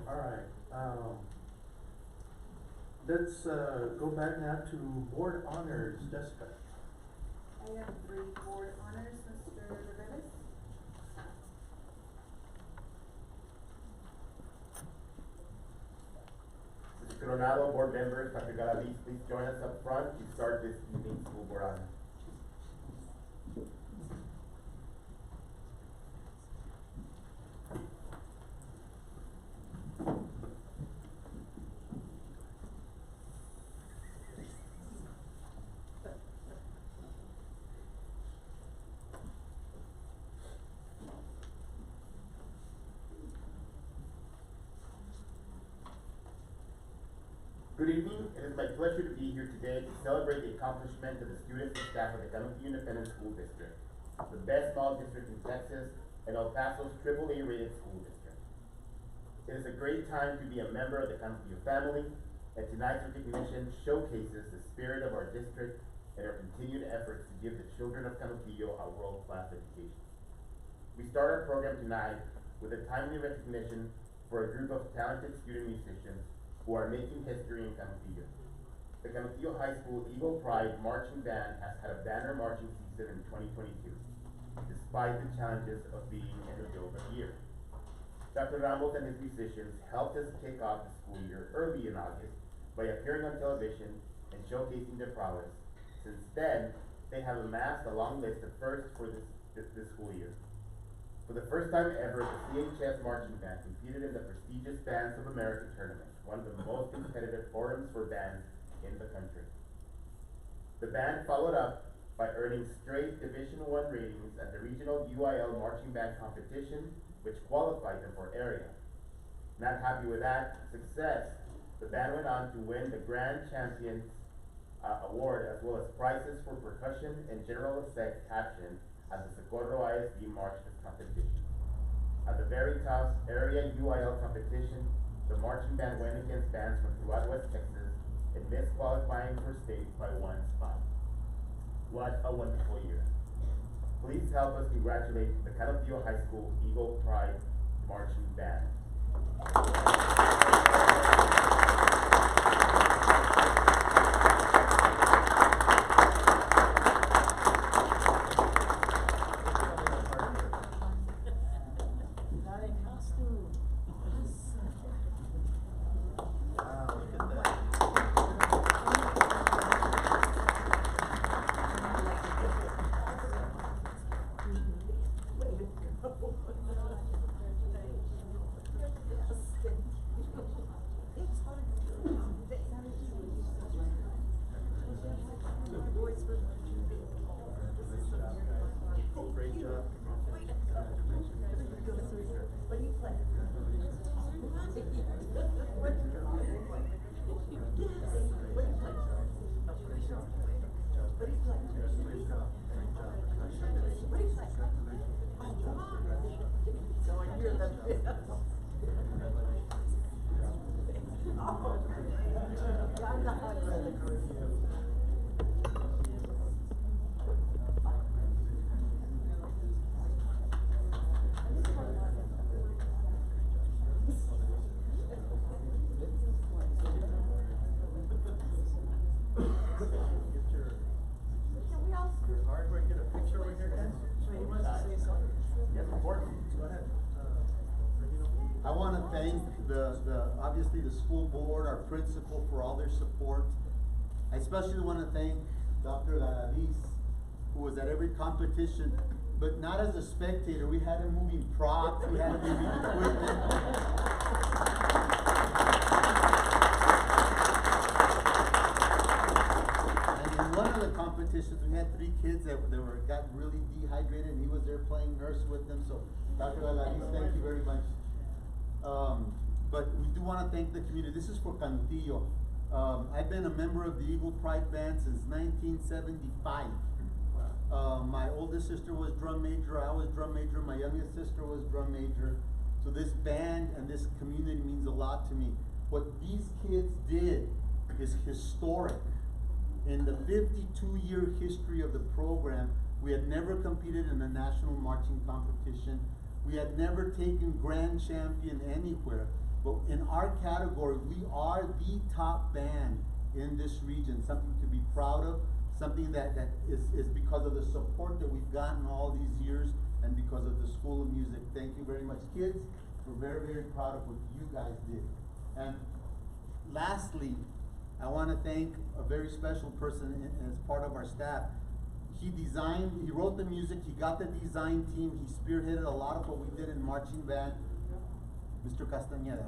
All right, let's, go back now to board honors, Jessica. I have 3 board honors, Mr. Rivas. Mr. Coronado, board members, Dr. Galaviz, please join us up front to start this evening's school board honor. Good evening, it is my pleasure to be here today to celebrate the accomplishment of the students and staff of the Canutillo Independent School District, the best small district in Texas and El Paso's AAA rated school district. It is a great time to be a member of the Canutillo family, and tonight's recognition showcases the spirit of our district and our continued efforts to give the children of Canutillo a world-class education. We start our program tonight with a timely recognition for a group of talented student musicians who are making history in Canutillo. The Canutillo High School Eagle Pride Marching Band has had a banner marching season in 2022, despite the challenges of being in the middle of the year. Dr. Ramos and his musicians helped us kick off the school year early in August by appearing on television and showcasing their prowess. Since then, they have amassed a long list of firsts for this school year. For the first time ever, the CHS Marching Band competed in the prestigious Bands of America tournament, one of the most competitive forums for bands in the country. The band followed up by earning straight Division I ratings at the regional UIL Marching Band competition, which qualified them for area. Not happy with that success, the band went on to win the Grand Champions Award, as well as prizes for percussion and general effect caption at the Socorro ISD March competition. At the very top area UIL competition, the marching band went against bands from throughout West Texas and missed qualifying for state by 1 spot. What a wonderful year. Please help us congratulate the Canutillo High School Eagle Pride Marching Band. I want to thank obviously the school board, our principal, for all their support. I especially want to thank Dr. Galaviz, who was at every competition, but not as a spectator. We had him moving props, we had him moving equipment. And in one of the competitions, we had 3 kids that got really dehydrated, and he was there playing nurse with them. So, Dr. Galaviz, thank you very much. But we do want to thank the community. This is for Canutillo. I've been a member of the Eagle Pride Band since 1975. My oldest sister was drum major, I was drum major, my youngest sister was drum major. So this band and this community means a lot to me. What these kids did is historic. In the 52-year history of the program, we had never competed in a national marching competition. We had never taken grand champion anywhere, but in our category, we are the top band in this region, something to be proud of, something that is because of the support that we've gotten all these years and because of the School of Music. Thank you very much, kids. We're very, very proud of what you guys did. And lastly, I want to thank a very special person as part of our staff. He wrote the music, he got the design team, he spearheaded a lot of what we did in marching band, Mr. Castañeda.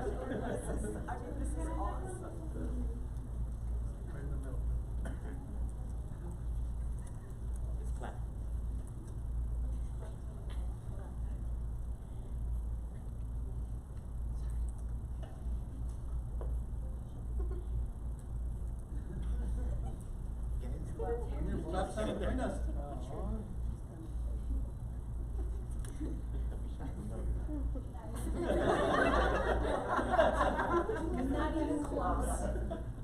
This is awesome. Right in the middle. Just clap. Clap some, join us. Not even close.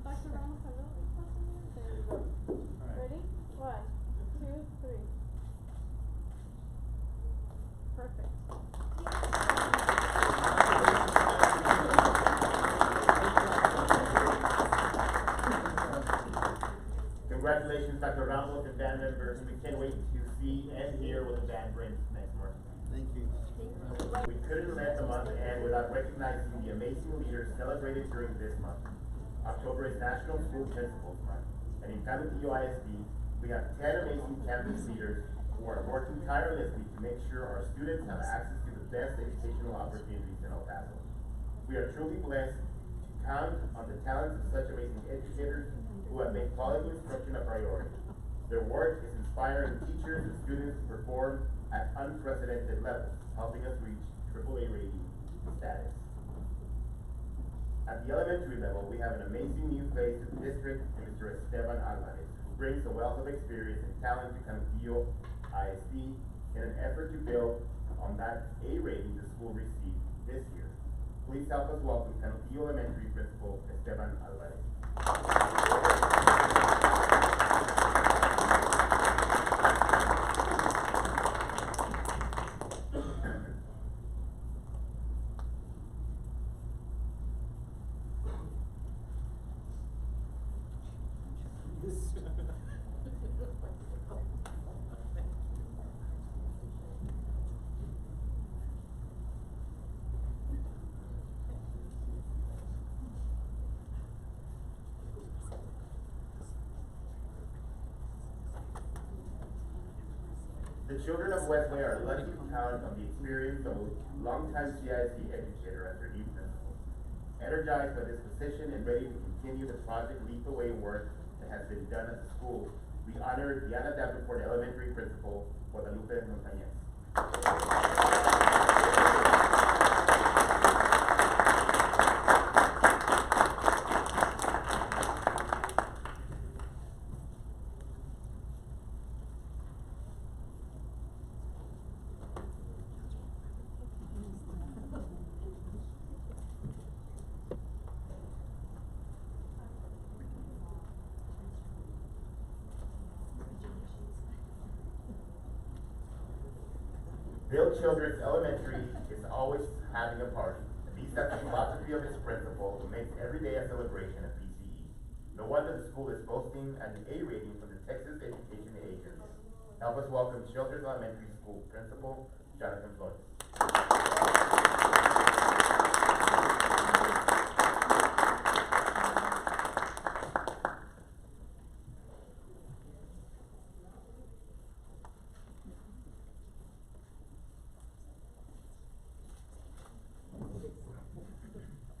Dr. Ramos, I know we cross in there. There you go. Ready? 1, 2, 3. Perfect. Congratulations, Dr. Ramos and band members. We can't wait to see and hear what the band brings next month. Thank you. We couldn't let the month end without recognizing the amazing leaders celebrated during this month. October is National School Principals Month, and in Canutillo ISD, we have 10 amazing campus leaders who are working tirelessly to make sure our students have access to the best educational opportunities in El Paso. We are truly blessed to count on the talents of such amazing educators who have made quality instruction a priority. Their work is inspiring teachers and students to perform at unprecedented levels, helping us reach AAA rating status. At the elementary level, we have an amazing new face to the district, Mr. Esteban Alvarez, who brings a wealth of experience and talent to Canutillo ISD in an effort to build on that A rating the school received this year. Please help us welcome Canutillo Elementary Principal Esteban Alvarez. The children of Westway are lucky to count on the experience of a longtime CISD educator as their new principal. Energized by this position and ready to continue the Project Lead the Way work that has been done at the school, we honor Diana Davenport Elementary Principal Guadalupe Montañez. Bill Children's Elementary is always having a party. At least that's the philosophy of its principal, who makes every day a celebration of PCE. No wonder the school is boasting an A rating from the Texas Education Agency. Help us welcome Children's Elementary School Principal Jonathan Flores.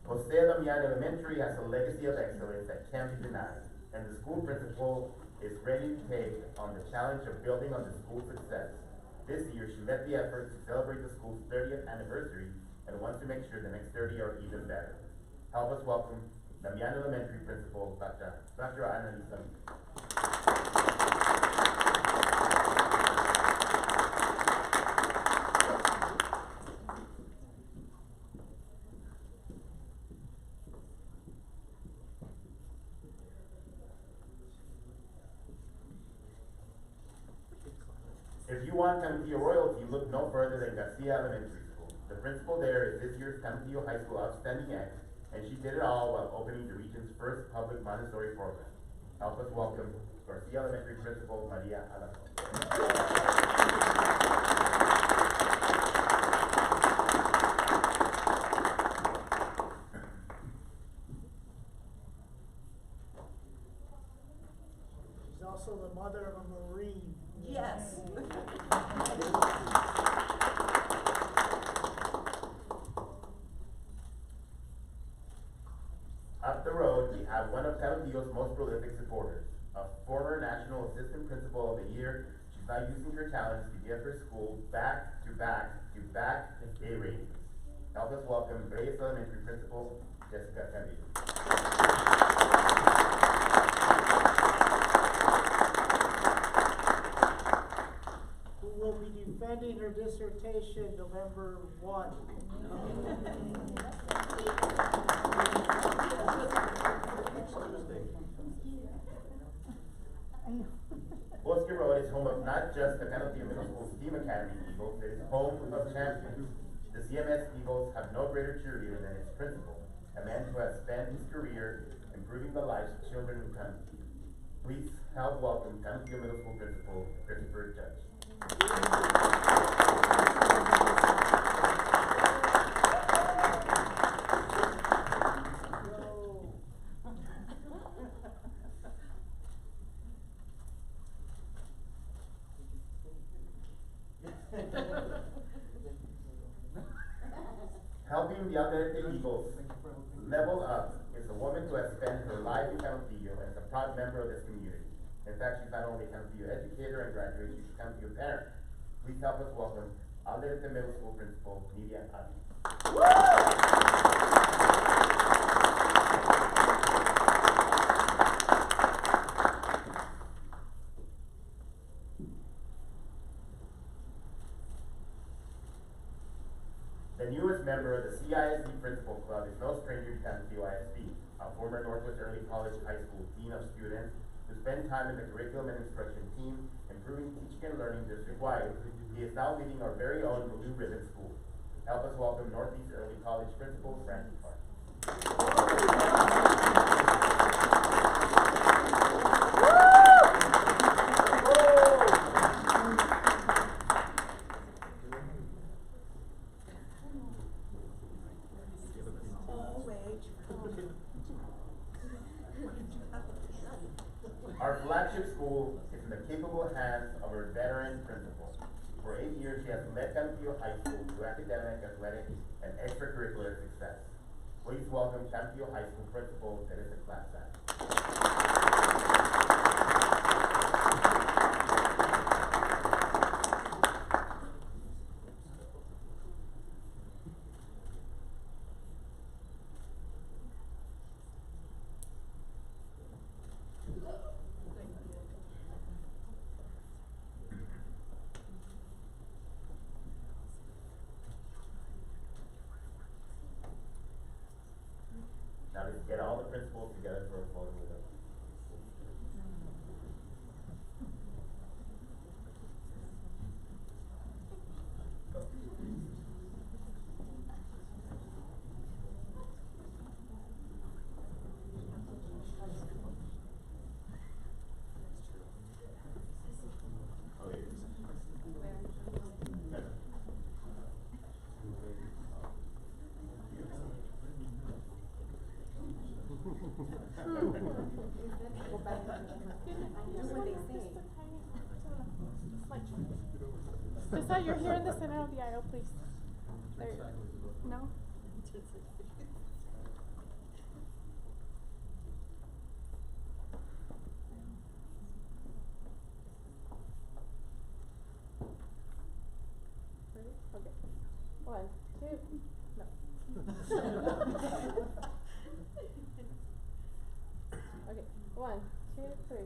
Jose Damian Elementary has a legacy of excellence that can't be denied, and the school principal is ready to take on the challenge of building on the school's success. This year, she led the effort to celebrate the school's 30th anniversary and wants to make sure the next 30 are even better. Help us welcome Damian Elementary Principal, Dr. Annalisa. If you want Canutillo royalty, look no further than Garcia Elementary School. The principal there is this year's Canutillo High School Outstanding Act, and she did it all while opening the region's first public Montessori program. Help us welcome Garcia Elementary Principal Maria Alonso. She's also the mother of a Marine. Yes. road, we have one of Canutillo's most prolific supporters, a former National Assistant Principal of the Year. She's now using her talents to give her school back-to-back A ratings. Help us welcome Reyes Elementary Principal, Jessica Candido. Who will be defending her dissertation November 1. Bosque Road is home of not just the Canutillo Middle School STEAM Academy Eagles, it is home of champions. The CMS Eagles have no greater cheerleader than its principal, a man who has spent his career improving the lives of children in Canutillo. Please help welcome Canutillo Middle School Principal, Christopher Judge. Helping the Alderete Eagles level up is a woman who has spent her life in Canutillo and is a proud member of this community. In fact, she's not only a Canutillo educator and graduate, she's a Canutillo parent. Please help us welcome Alderete Middle School Principal, Nidia Ali. The newest member of the CISD Principal Club is no stranger to Canutillo ISD, a former Northwest Early College High School dean of students who spend time in the curriculum and instruction team, improving teaching and learning district-wide. He is now leading our very own Blue Ribbon School. Help us welcome Northeast Early College Principal, Frankie Clark. Our flagship school is in the capable hands of our veteran principal. For 8 years, she has led Canutillo High School to academic, athletic, and extracurricular success. Please welcome Canutillo High School Principal, Teresa Clapsack. Now let's get all the principals together for a photo with us. Just so you're here in the center of the aisle, please. There. No? Ready? Okay. 1, 2, no. Okay, 1, 2, 3.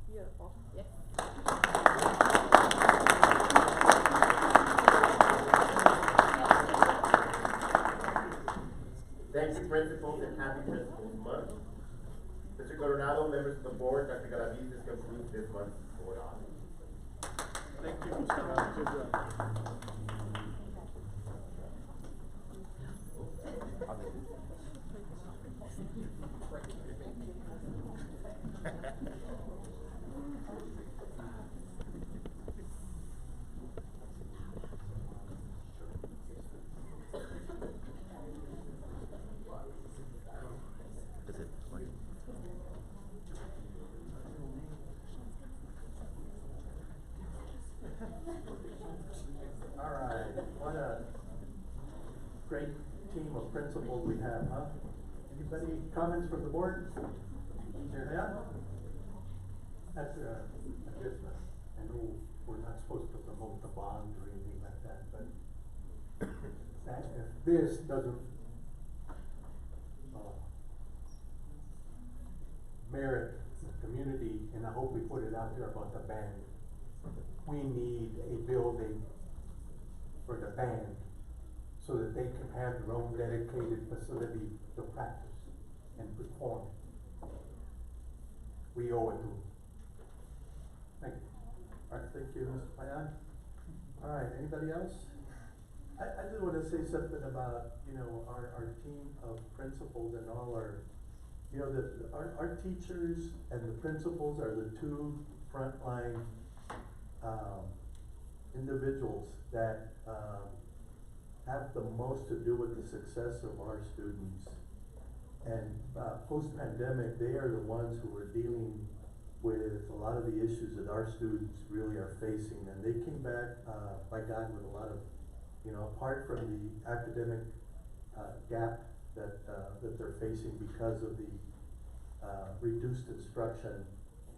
Beautiful. Yes. Thank you, principals, and happy Principals Month. Mr. Coronado, members of the board, Dr. Galaviz, this concludes this month's board audit. Thank you, Mr. Good job. All right, what a great team of principals we have, huh? Anybody, comments from the board? Yeah? That's, I guess, I know we're not supposed to promote the bond or anything like that, but that, if this doesn't, merit the community, and I hope we put it out there about the band. We need a building for the band so that they can have their own dedicated facility to practice and perform. We owe it to them. Thank you. All right, thank you, Mr. Payan. All right, anybody else? I just wanna say something about, you know, our team of principals and all our, you know, our teachers and the principals are the two frontline, individuals that, have the most to do with the success of our students. And, post-pandemic, they are the ones who are dealing with a lot of the issues that our students really are facing. And they came back, by God, with a lot of, you know, apart from the academic, gap that they're facing because of the, reduced instruction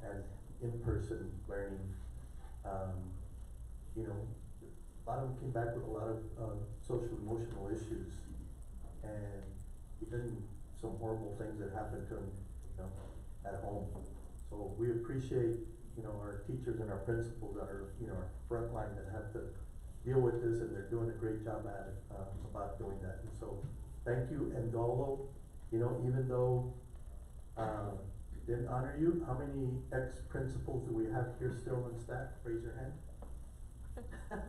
and in-person learning, you know, a lot of them came back with a lot of, social emotional issues, and even some horrible things that happened to them, you know, at home. So we appreciate, you know, our teachers and our principals that are, you know, our frontline that have to deal with this, and they're doing a great job at it, about doing that. And so, thank you. And Dolo, you know, even though, didn't honor you, how many ex-principals do we have here still on staff? Raise your hand. Thank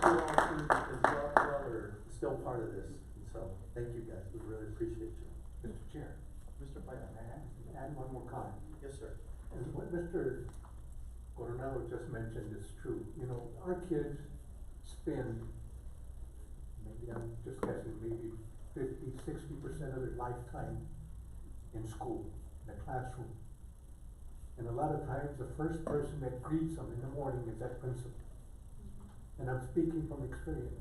you all too, because y'all are still part of this, and so, thank you guys, we really appreciate you. Mr. Chair, Mr. Payan. may I add one more comment? Yes, sir. And what Mr. Coronado just mentioned is true. You know, our kids spend, maybe I'm just guessing, maybe 50–60% of their lifetime in school, in the classroom. And a lot of times, the first person that greets them in the morning is that principal. And I'm speaking from experience.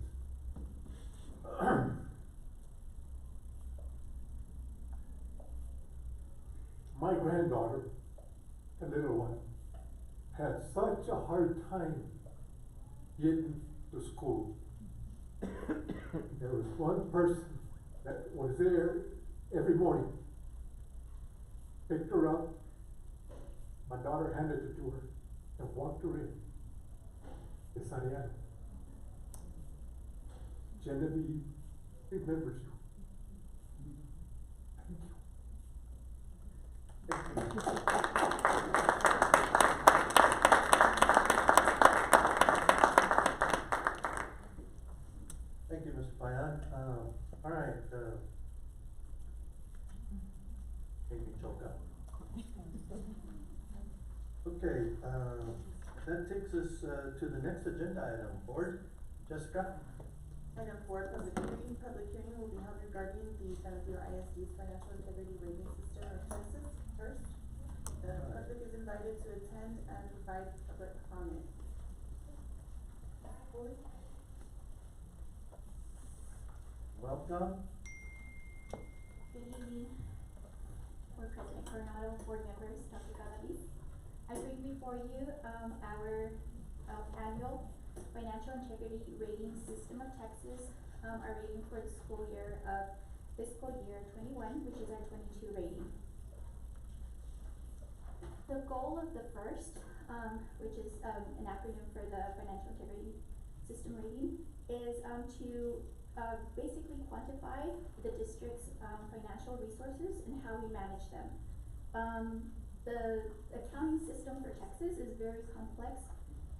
My granddaughter, the little one, had such a hard time getting to school. There was one person that was there every morning, picked her up, my daughter handed it to her, and walked her in. It's Ariana. Genevieve remembers you. Thank you. Thank you, Mr. Payan. All right, made me choke up. Okay, that takes us, to the next agenda item. Board, Jessica? Item 4, public hearing. Public hearing will be held regarding the San Diego ISD's financial integrity rating system of Texas first. The public is invited to attend and provide public comment. Board? Welcome. Good evening, Board President Coronado, board members, Dr. Galaviz. I bring before you, our, annual financial integrity rating system of Texas, our rating for the school year of fiscal year 21, which is our 22 rating. The goal of the first, which is, an acronym for the financial integrity system rating, is, to basically quantify the district's financial resources and how we manage them. The accounting system for Texas is very complex,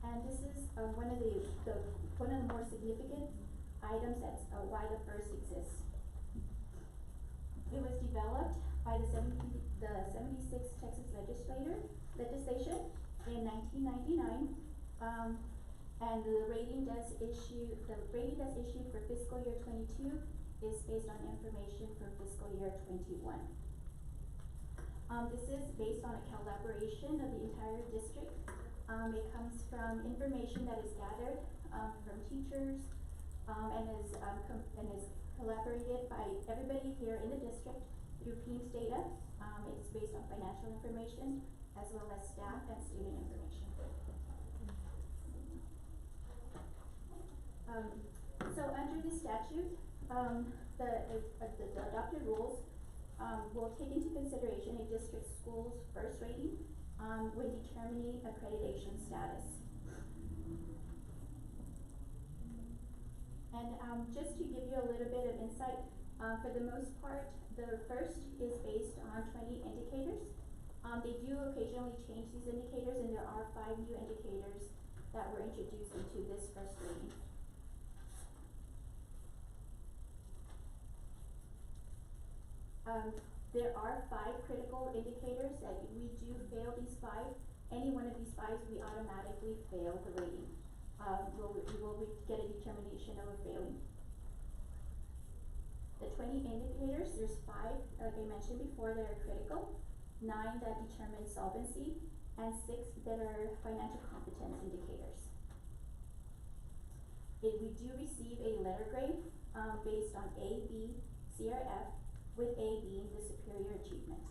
and this is one of the more significant items that's why the first exists. It was developed by the 76 Texas legislation in 1999. And the rating that's issued for fiscal year 22 is based on information for fiscal year 21. This is based on a collaboration of the entire district. It comes from information that is gathered from teachers, and is collaborated by everybody here in the district through PEAMS data. It's based on financial information as well as staff and student information. So under the statute, the adopted rules will take into consideration a district school's first rating when determining accreditation status. And just to give you a little bit of insight, for the most part, the first is based on 20 indicators. They do occasionally change these indicators, and there are 5 new indicators that were introduced into this first rating. There are 5 critical indicators that we do fail these 5. Any one of these 5, we automatically fail the rating. We will get a determination of a failing. The 20 indicators, there's 5, like I mentioned before, that are critical, 9 that determine solvency, and 6 that are financial competence indicators. We do receive a letter grade based on A, B, C, or F, with A being the superior achievement.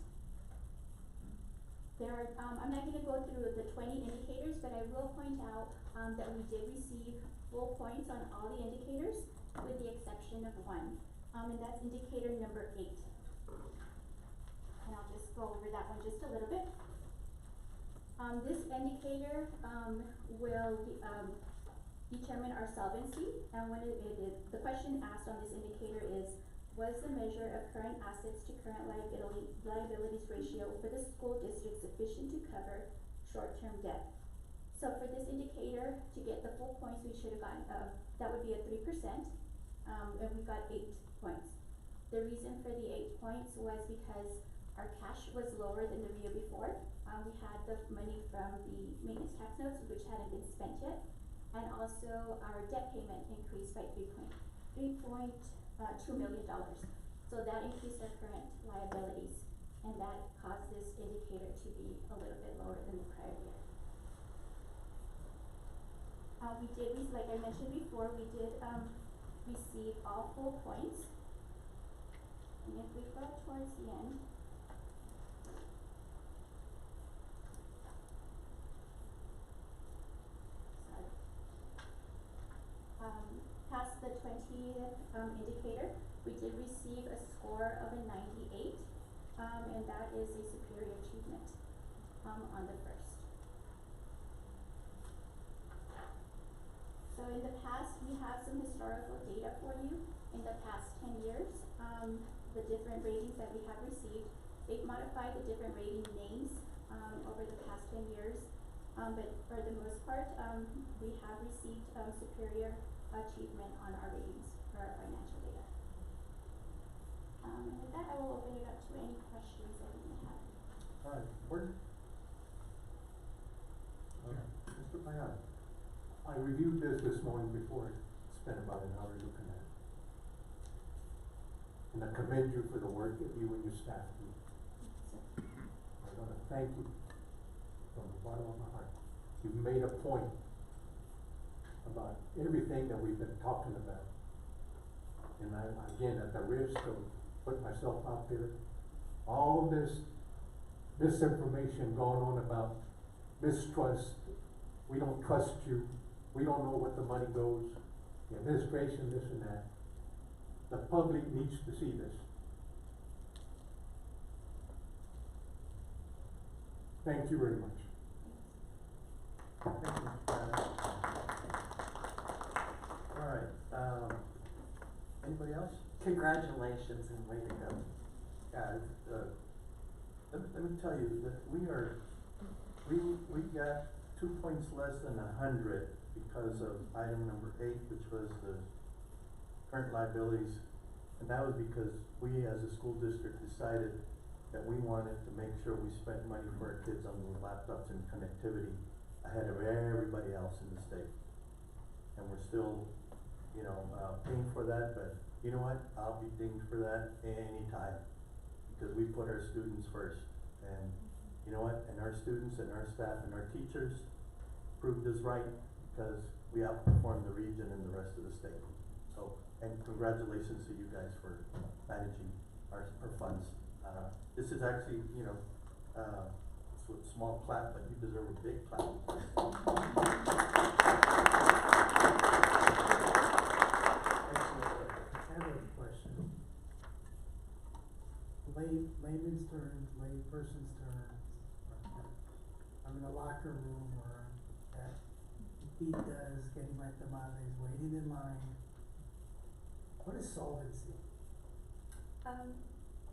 There are, I'm not going to go through the 20 indicators, but I will point out that we did receive full points on all the indicators, with the exception of 1, and that's indicator number 8. And I'll just go over that one just a little bit. This indicator will determine our solvency, and when the question asked on this indicator is, was the measure of current assets to current liabilities ratio for the school district sufficient to cover short-term debt? So for this indicator, to get the full points, we should have gotten, that would be a 3%, and we got 8 points. The reason for the 8 points was because our cash was lower than the year before. We had the money from the maintenance tax notes, which hadn't been spent yet, and also our debt payment increased by $3.2 million. So that increased our current liabilities, and that caused this indicator to be a little bit lower than the prior year. We did, like I mentioned before, we did receive all full points. And if we go towards the end, past the 20th indicator, we did receive a score of a 98, and that is a superior achievement on the first. So in the past, we have some historical data for you. In the past 10 years, the different ratings that we have received, they've modified the different rating names over the past 10 years, but for the most part, we have received superior achievement on our ratings for our financial data. And with that, I will open it up to any questions that you may have. All right, Gordon? Mr. Payan, I reviewed this morning before I spent about an hour looking at it. And I commend you for the work that you and your staff do. I want to thank you from the bottom of my heart. You've made a point about everything that we've been talking about. And I, again, at the risk of putting myself out there, all this misinformation going on about mistrust, we don't trust you, we don't know what the money goes, the administration, this and that. The public needs to see this. Thank you very much. Thank you, Mr. President. All right, anybody else? Congratulations and way to go. Yeah, let me tell you that we got 2 points less than 100 because of item number 8, which was the current liabilities. And that was because we as a school district decided that we wanted to make sure we spent money for our kids on the laptops and connectivity ahead of everybody else in the state. And we're still, you know, paying for that, but you know what? I'll be dinged for that anytime, because we put our students first. And you know what? And our students and our staff and our teachers proved us right, because we outperformed the region and the rest of the state. So, and congratulations to you guys for managing our funds. This is actually, you know, it's a small clap, but you deserve a big clap. I have a question. Layman's terms, layperson's terms. I'm in a locker room or at beat does, getting my tamales, waiting in line. What is solvency?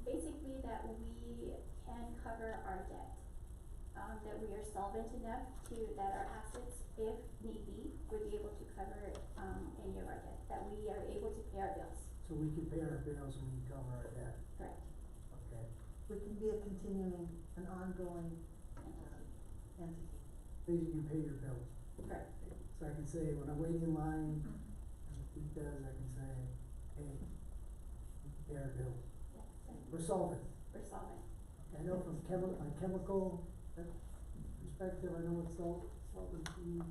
Basically that we can cover our debt. That we are solvent enough that our assets, if need be, would be able to cover, any of our debt, that we are able to pay our bills. So we can pay our bills when we cover our debt. Correct. Okay. We can be a continuing, an ongoing, entity. So you can pay your bills. Correct. So I can say, when I'm waiting in line, and the beat does, I can say, hey, we can pay our bills. Yes, sir. We're solvent. We're solvent. I know from chemical perspective, I know what solvent means.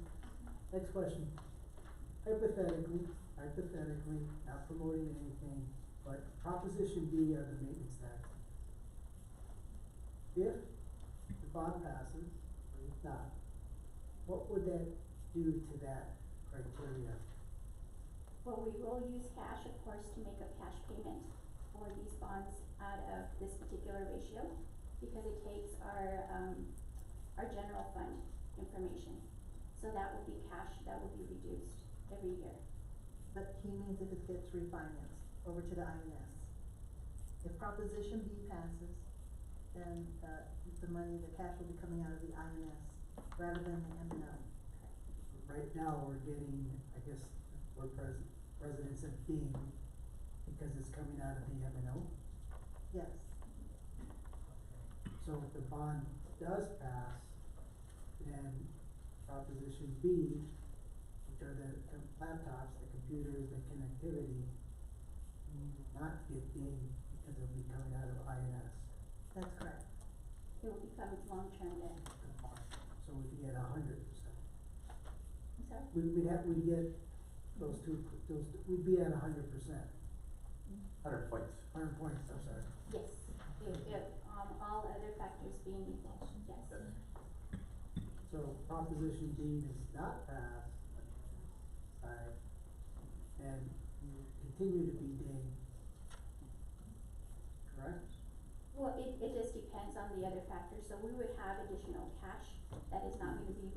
Next question. Hypothetically, not promoting anything, but Proposition B of the maintenance tax. If the bond passes, or if not, what would that do to that criteria? Well, we will use cash, of course, to make a cash payment for these bonds out of this particular ratio, because it takes our general fund information. So that will be cash, that will be reduced every year. But he means if it gets refinanced over to the INS. If Proposition B passes, then, the money, the cash will be coming out of the INS rather than the M&O. Right now, we're getting, I guess, we're residents of Dean, because it's coming out of the M&O. Yes. So if the bond does pass, then Proposition B, which are the laptops, the computers, the connectivity, we will not get dinged because it'll be coming out of INS. That's correct. It will become long-term debt. So we could get 100%. I'm sorry? We'd get we'd be at 100%. 100 points. 100 points, I'm sorry. Yes, if, all other factors being equal, yes. So Proposition D does not pass, and you continue to be dinged, correct? Well, it just depends on the other factors, so we would have additional cash that is not gonna be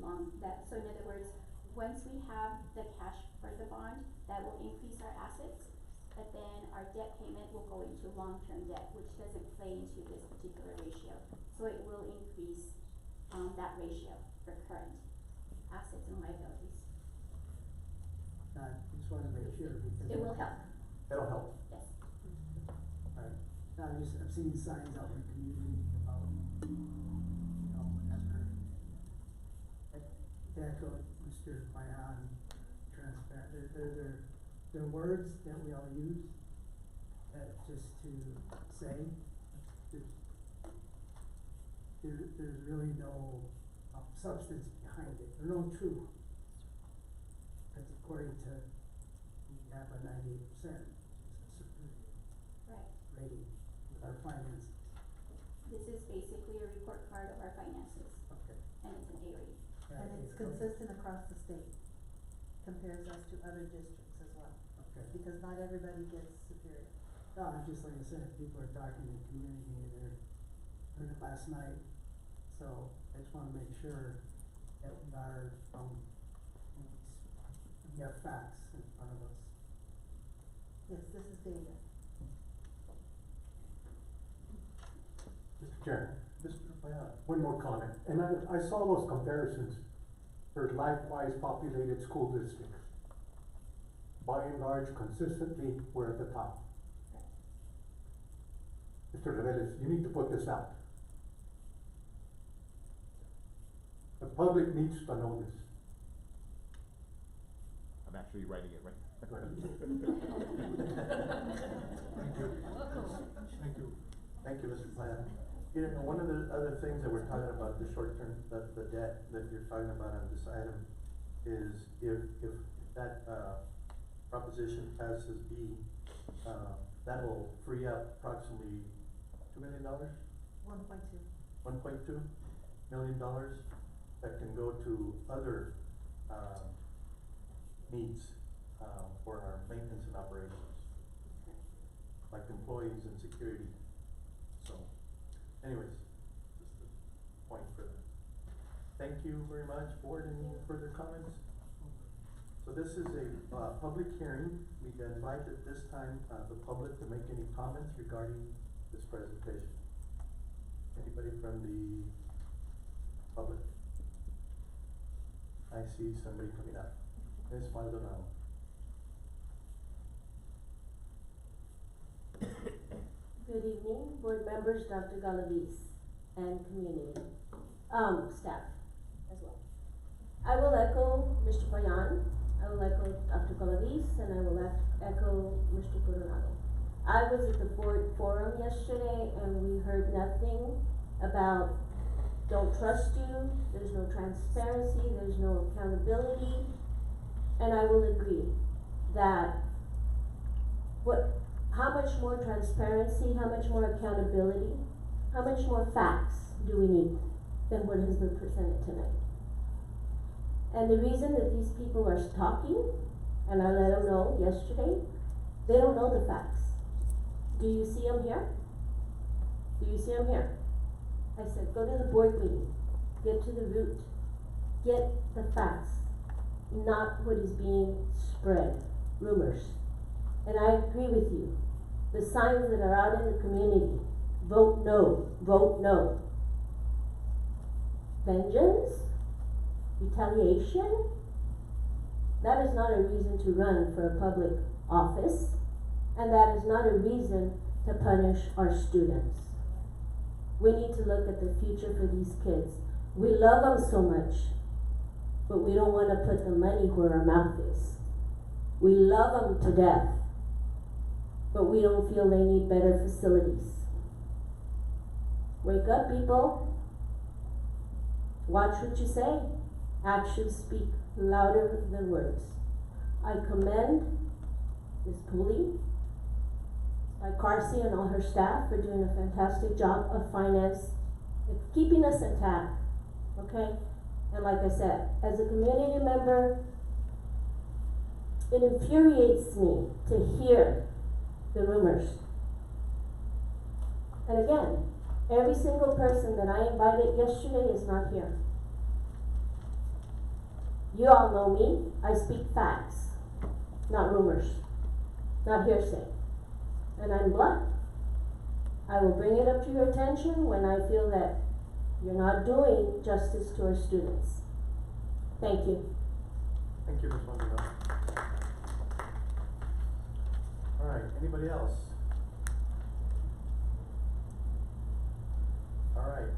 so in other words, once we have the cash for the bond, that will increase our assets, but then our debt payment will go into long-term debt, which doesn't play into this particular ratio. So it will increase, that ratio for current assets and liabilities. I just wanna make sure because. It will help, It'll help. yes. Right, now I've seen signs out in the community about, after, to echo Mr. Mayan, transparent, they're words that we all use, that just to say, there's really no substance behind it, there's no truth. That's according to, we have a 98%, which is a superior Right. rating with our finances. This is basically a report card of our finances, Okay. and it's an A rating. And it's consistent across the state, compares us to other districts as well, Okay. because not everybody gets superior. No, just like I said, people are talking in the community and they're heard it last night, so I just wanna make sure that we are, we have facts in front of us. Yes, this is data. Mr. Chair, one more comment, and I saw those comparisons for likewise populated school districts. By and large, consistently, we're at the top. Mr. Reveles, you need to put this out. The public needs to know this. I'm actually writing it right. Go ahead. Thank you. Thank you, Mr. Playa. You know, one of the other things that we're talking about, the short term, the debt that you're talking about on this item, is if that, proposition passes B, that will free up approximately $2 million? $1.2 million that can go to other, needs, for our maintenance and operations, like employees and security. So, anyways, just a point for that. Thank you very much, board. Any further comments? So this is a, public hearing. We invite at this time, the public to make any comments regarding this presentation. Anybody from the public? I see somebody coming up. Ms. Maldonado. Good evening, board members, Dr. Galaviz, and community, staff as well. I will echo Mr. Payan, I will echo Dr. Galaviz, and I will echo Mr. Coronado. I was at the board forum yesterday and we heard nothing about don't trust you, there's no transparency, there's no accountability, and I will agree that how much more transparency, how much more accountability, how much more facts do we need than what has been presented tonight? And the reason that these people are talking, and I let them know yesterday, they don't know the facts. Do you see them here? Do you see them here? I said, go to the board meeting, get to the root, get the facts, not what is being spread, rumors. And I agree with you. The signs that are out in the community, vote no, vote no. Vengeance, retaliation, that is not a reason to run for a public office, and that is not a reason to punish our students. We need to look at the future for these kids. We love them so much, but we don't want to put the money where our mouth is. We love them to death, but we don't feel they need better facilities. Wake up, people. Watch what you say. Actions speak louder than words. I commend Ms. Pooley, Carcy and all her staff for doing a fantastic job of finance, keeping us intact, okay? And like I said, as a community member, it infuriates me to hear the rumors. And again, every single person that I invited yesterday is not here. You all know me. I speak facts, not rumors, not hearsay. And I'm blunt. I will bring it up to your attention when I feel that you're not doing justice to our students. Thank you. Thank you, Ms. Maldonado. All right, anybody else? All right,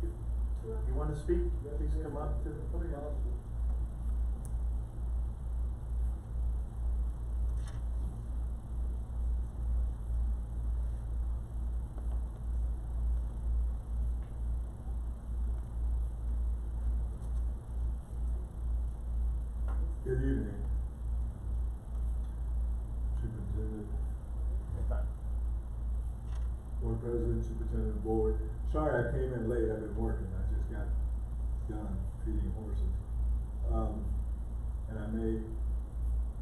if you want to speak, please come up to the podium. Good evening, Superintendent, Board President, Superintendent, Board. Sorry I came in late, I've been working, I just got done feeding horses. And I may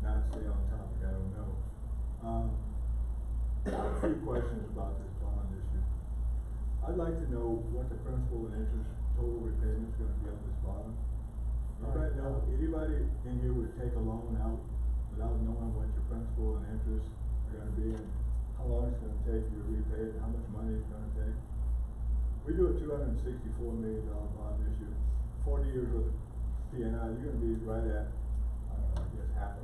not stay on topic, I don't know. I have a few questions about this bond issue. I'd like to know what the principal and interest total repayment is gonna be on this bond. Anybody know, anybody in here would take a loan out without knowing what your principal and interest are gonna be and how long it's gonna take you to repay it, how much money it's gonna take? We do a $264 million bond issue, 40 years with P&I, you're gonna be right at, I guess, $500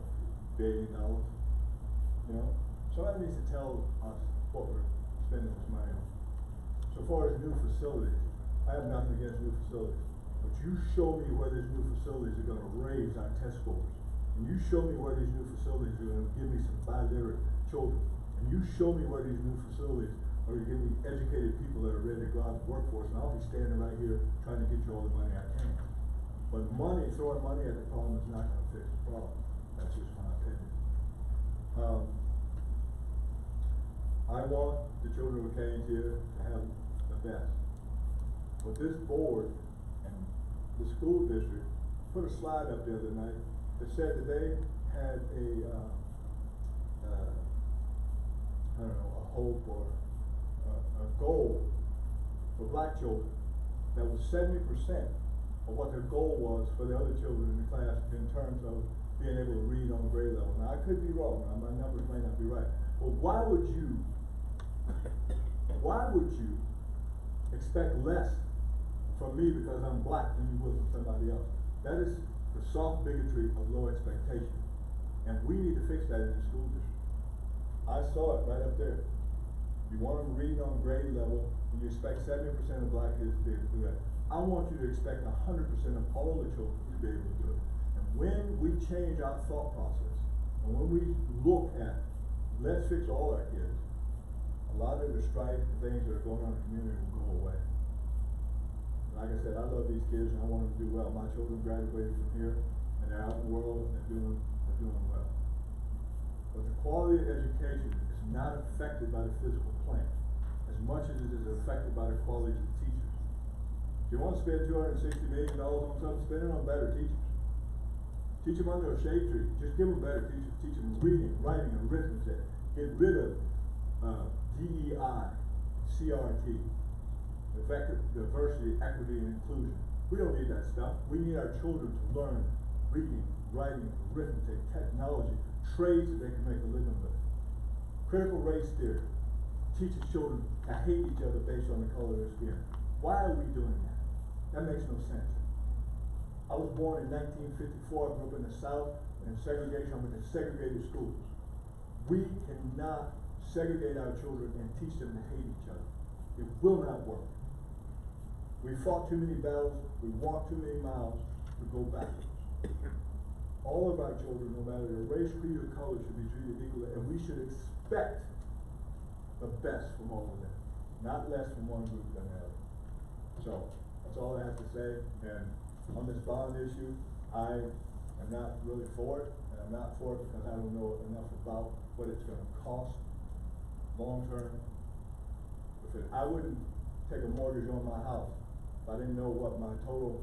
million, you know? Somebody needs to tell us what we're spending this money on. So far as new facilities, I have nothing against new facilities. But you show me where these new facilities are gonna raise our test scores. And you show me where these new facilities are gonna give me some biliterate children. And you show me where these new facilities are gonna give me educated people that are ready to go out and work for us, and I'll be standing right here trying to get you all the money I can. But throwing money at the problem is not gonna fix the problem. That's just my opinion. I want the children of Canes here to have the best. But this board and the school district put a slide up the other night that said that they had I don't know, a hope or a goal for black children that was 70% of what their goal was for the other children in the class in terms of being able to read on grade level. Now, I could be wrong, my numbers may not be right, but why would you expect less from me because I'm black than you would from somebody else? That is the soft bigotry of low expectation, and we need to fix that in the school district. I saw it right up there. You want them reading on grade level, and you expect 70% of black kids to be able to do that. I want you to expect 100% of all the children to be able to do it. And when we change our thought process, and when we look at, let's fix all our kids, a lot of the strife and things that are going on in the community will go away. Like I said, I love these kids and I want them to do well. My children graduated from here, and they're out in the world and they're doing well. But the quality of education is not affected by the physical plant as much as it is affected by the quality of the teachers. If you want to spend $260 million on something, spend it on better teachers. Teach them under a shade tree. Just give them better teachers. Teach them reading, writing, and arithmetic. Get rid of DEI, CRT, effective diversity, equity, and inclusion. We don't need that stuff. We need our children to learn reading, writing, arithmetic, technology, trades that they can make a living with. Critical race theory teaches children to hate each other based on the color of their skin. Why are we doing that? That makes no sense. I was born in 1954, I grew up in the South, and in segregation, I went to segregated schools. We cannot segregate our children and teach them to hate each other. It will not work. We fought too many battles, we walked too many miles to go backwards. All of our children, no matter their race, creed, or color, should be treated equally, and we should expect the best from all of them, not less from one group than the other. So, that's all I have to say, and on this bond issue, I am not really for it, and I'm not for it because I don't know enough about what it's gonna cost long term. I wouldn't take a mortgage on my house if I didn't know what my total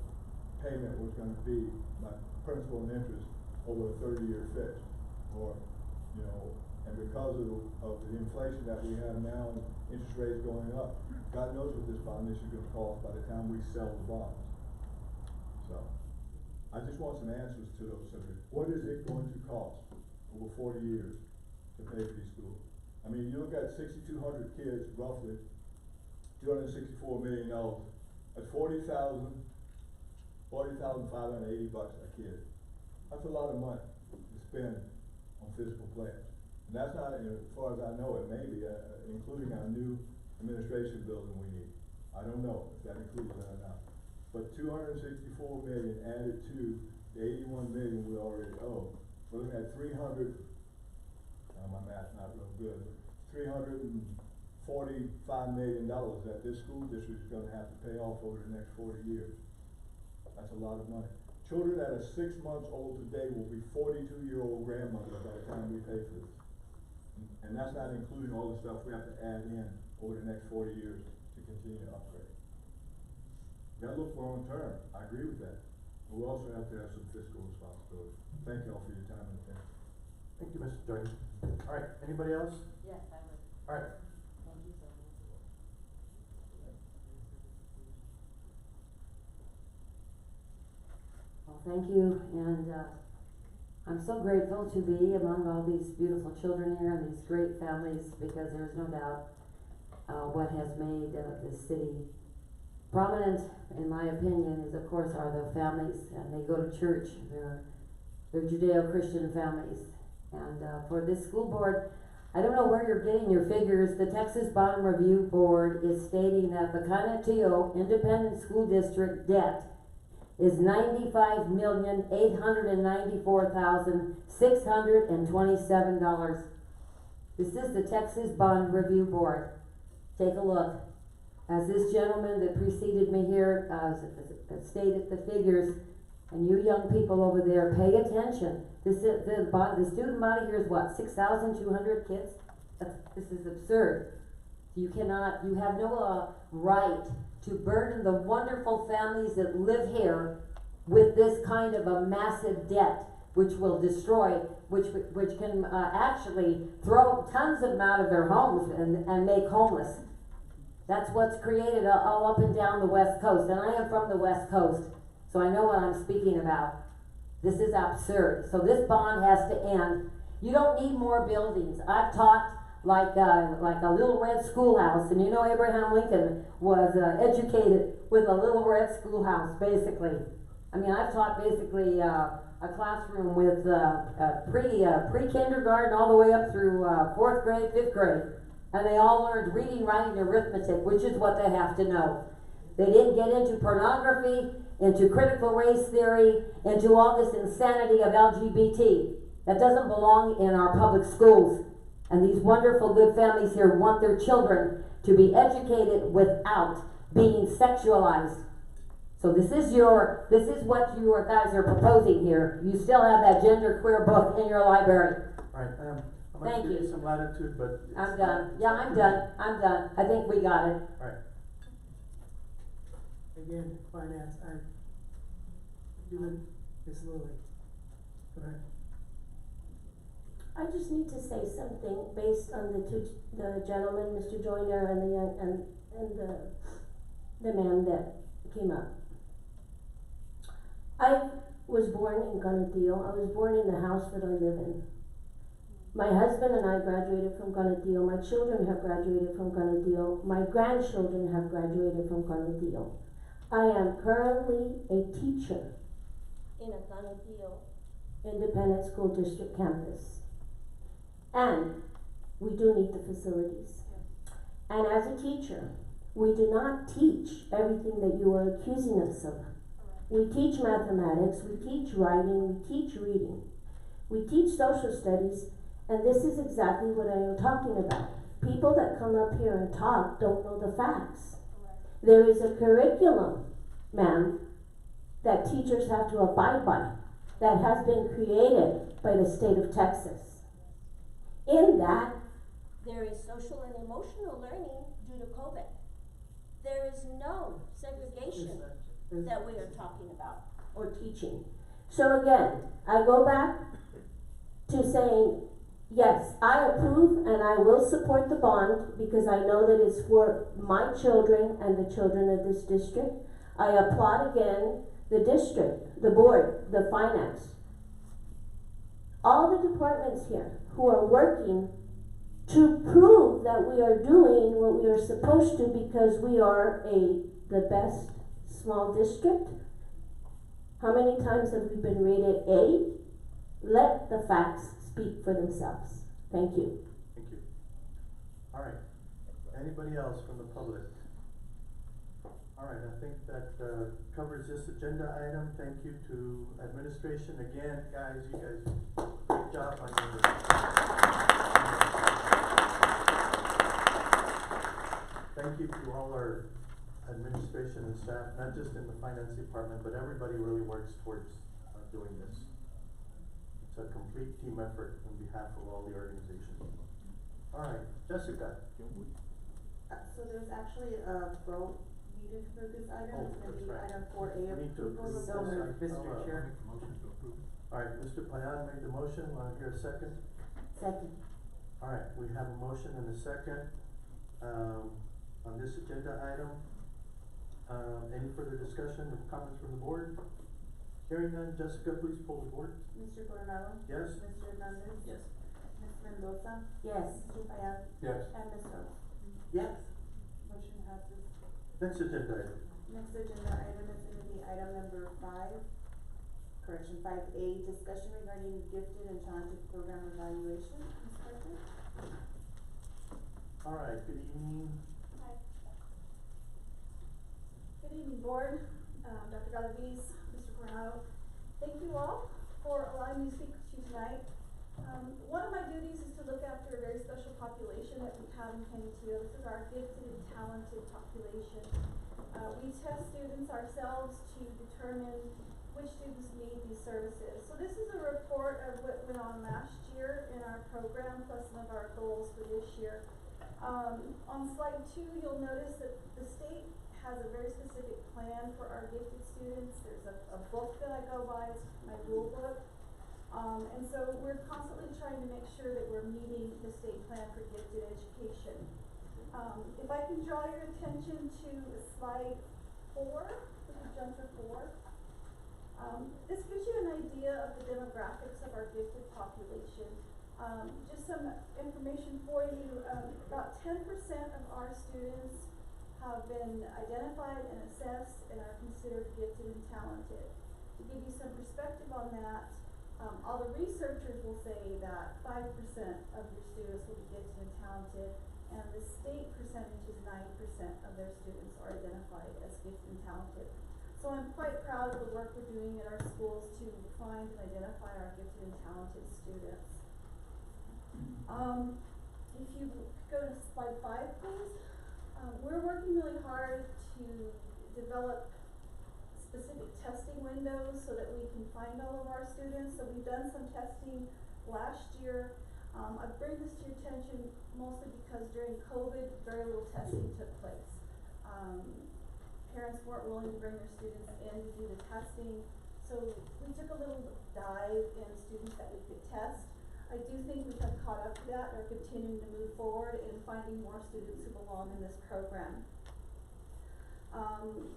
payment was gonna be, my principal and interest over a 30-year fix, or, you know, and because of the inflation that we have now and interest rates going up, God knows what this bond issue is gonna cost by the time we sell the bonds. So, I just want some answers to those subjects. What is it going to cost over 40 years to pay for these schools? I mean, you look at 6,200 kids, roughly, $264 million, that's $40,580 a kid. That's a lot of money to spend on physical plants. And that's not, as far as I know, it may be, including our new administration building we need. I don't know if that includes that or not. But $264 million added to the $81 million we already owe. We're looking at my math's not real good, but $345 million that this school district is gonna have to pay off over the next 40 years. That's a lot of money. Children that are 6 months old today will be 42-year-old grandmothers by the time we pay for this. And that's not including all the stuff we have to add in over the next 40 years to continue to upgrade. You gotta look long term, I agree with that. But we also have to have some fiscal responsibility. Thank you all for your time and attention. Thank you, Mr. Jordan. All right, anybody else? Yes, I would. All right. Thank you so much. Well, thank you, and I'm so grateful to be among all these beautiful children here and these great families, because there's no doubt what has made this city prominent, in my opinion, is of course are the families, and they go to church. They're Judeo-Christian families, and for this school board, I don't know where you're getting your figures. The Texas Bond Review Board is stating that the Canutillo Independent School District debt is $95,894,627. This is the Texas Bond Review Board. Take a look. As this gentleman that preceded me here stated the figures, And you young people over there, pay attention. The student body here is what, 6,200 kids? This is absurd. You have no right to burden the wonderful families that live here with this kind of a massive debt, which will destroy, which can actually throw tons of them out of their homes and make homeless. That's what's created all up and down the West Coast, and I am from the West Coast, so I know what I'm speaking about. This is absurd. So this bond has to end. You don't need more buildings. I've talked like a little red schoolhouse, and you know Abraham Lincoln was educated with a little red schoolhouse, basically. I mean, I've taught basically a classroom with pre-kindergarten all the way up through 4th grade, 5th grade. And they all learned reading, writing, and arithmetic, which is what they have to know. They didn't get into pornography, into critical race theory, into all this insanity of LGBT. That doesn't belong in our public schools. And these wonderful good families here want their children to be educated without being sexualized. So this is what you guys are proposing here. You still have that gender queer book in your library. All right, I'm Thank gonna give you. you some latitude, but. I'm done. Yeah, I'm done. I'm done. I think we got it. All right. Again, finance, Ms. Lilly. Go ahead. I just need to say something based on the gentleman, Mr. Joyner, and the young, and the man that came up. I was born in Ganadillo. I was born in the house that I live in. My husband and I graduated from Ganadillo. My children have graduated from Ganadillo. My grandchildren have graduated from Ganadillo. I am currently a teacher in a Ganadillo Independent School District campus. And we do need the facilities. And as a teacher, we do not teach everything that you are accusing us of. We teach mathematics, we teach writing, we teach reading. We teach social studies, and this is exactly what I am talking about. People that come up here and talk don't know the facts. There is a curriculum, ma'am, that teachers have to abide by, that has been created by the state of Texas. In that, there is social and emotional learning due to COVID. There is no segregation that we are talking about or teaching. So again, I go back to saying, yes, I approve and I will support the bond because I know that it's for my children and the children of this district. I applaud again the district, the board, the finance, all the departments here who are working to prove that we are doing what we are supposed to because we are the best small district. How many times have we been rated A? Let the facts speak for themselves. Thank you. Thank you. All right. Anybody else from the public? All right, I think that covers this agenda item. Thank you to administration. Again, guys, you guys, great job on your thank you to all our administration and staff, not just in the finance department, but everybody really works towards doing this. It's a complete team effort on behalf of all the organizations. All right, Jessica. So there's actually a vote needed for this item. It's gonna be that's right. item 4A. We need to approve this. So moved, Mr. Chair. All right, Mr. Payan made the motion. Want to hear a second? Second. All right, we have a motion and a second, on this agenda item. Any further discussion or comments from the board? Hearing none, Jessica, please pull the board. Mr. Coronado? Yes. Mr. Hernandez? Yes. Ms. Mendoza? Yes. Mr. Payan? Yes. And Ms. Rose? Yes. Motion passes. Next agenda item. Next agenda item is gonna be item number 5A, discussion regarding gifted and talented program evaluation. Ms. Parker? All right, good evening. Hi. Good evening, board, Dr. Galaviz, Mr. Coronado. Thank you all for allowing me to speak to you tonight. One of my duties is to look after a very special population that we have in Canutillo. This is our gifted and talented population. We test students ourselves to determine which students need these services. So this is a report of what went on last year in our program, plus some of our goals for this year. On slide 2, you'll notice that the state has a very specific plan for our gifted students. There's a book that I go by, it's my rule book. And so we're constantly trying to make sure that we're meeting the state plan for gifted education. If I can draw your attention to slide 4, if we jump to 4. This gives you an idea of the demographics of our gifted population. Just some information for you, about 10% of our students have been identified and assessed and are considered gifted and talented. To give you some perspective on that, all the researchers will say that 5% of your students will be gifted and talented, and the state percentage is 9% of their students are identified as gifted and talented. So I'm quite proud of the work we're doing at our schools to find and identify our gifted and talented students. If you go to slide 5, please. We're working really hard to develop specific testing windows so that we can find all of our students. So we've done some testing last year. I bring this to your attention mostly because during COVID, very little testing took place. Parents weren't willing to bring their students in to do the testing, so we took a little dive in students that we could test. I do think we have caught up to that and are continuing to move forward in finding more students who belong in this program.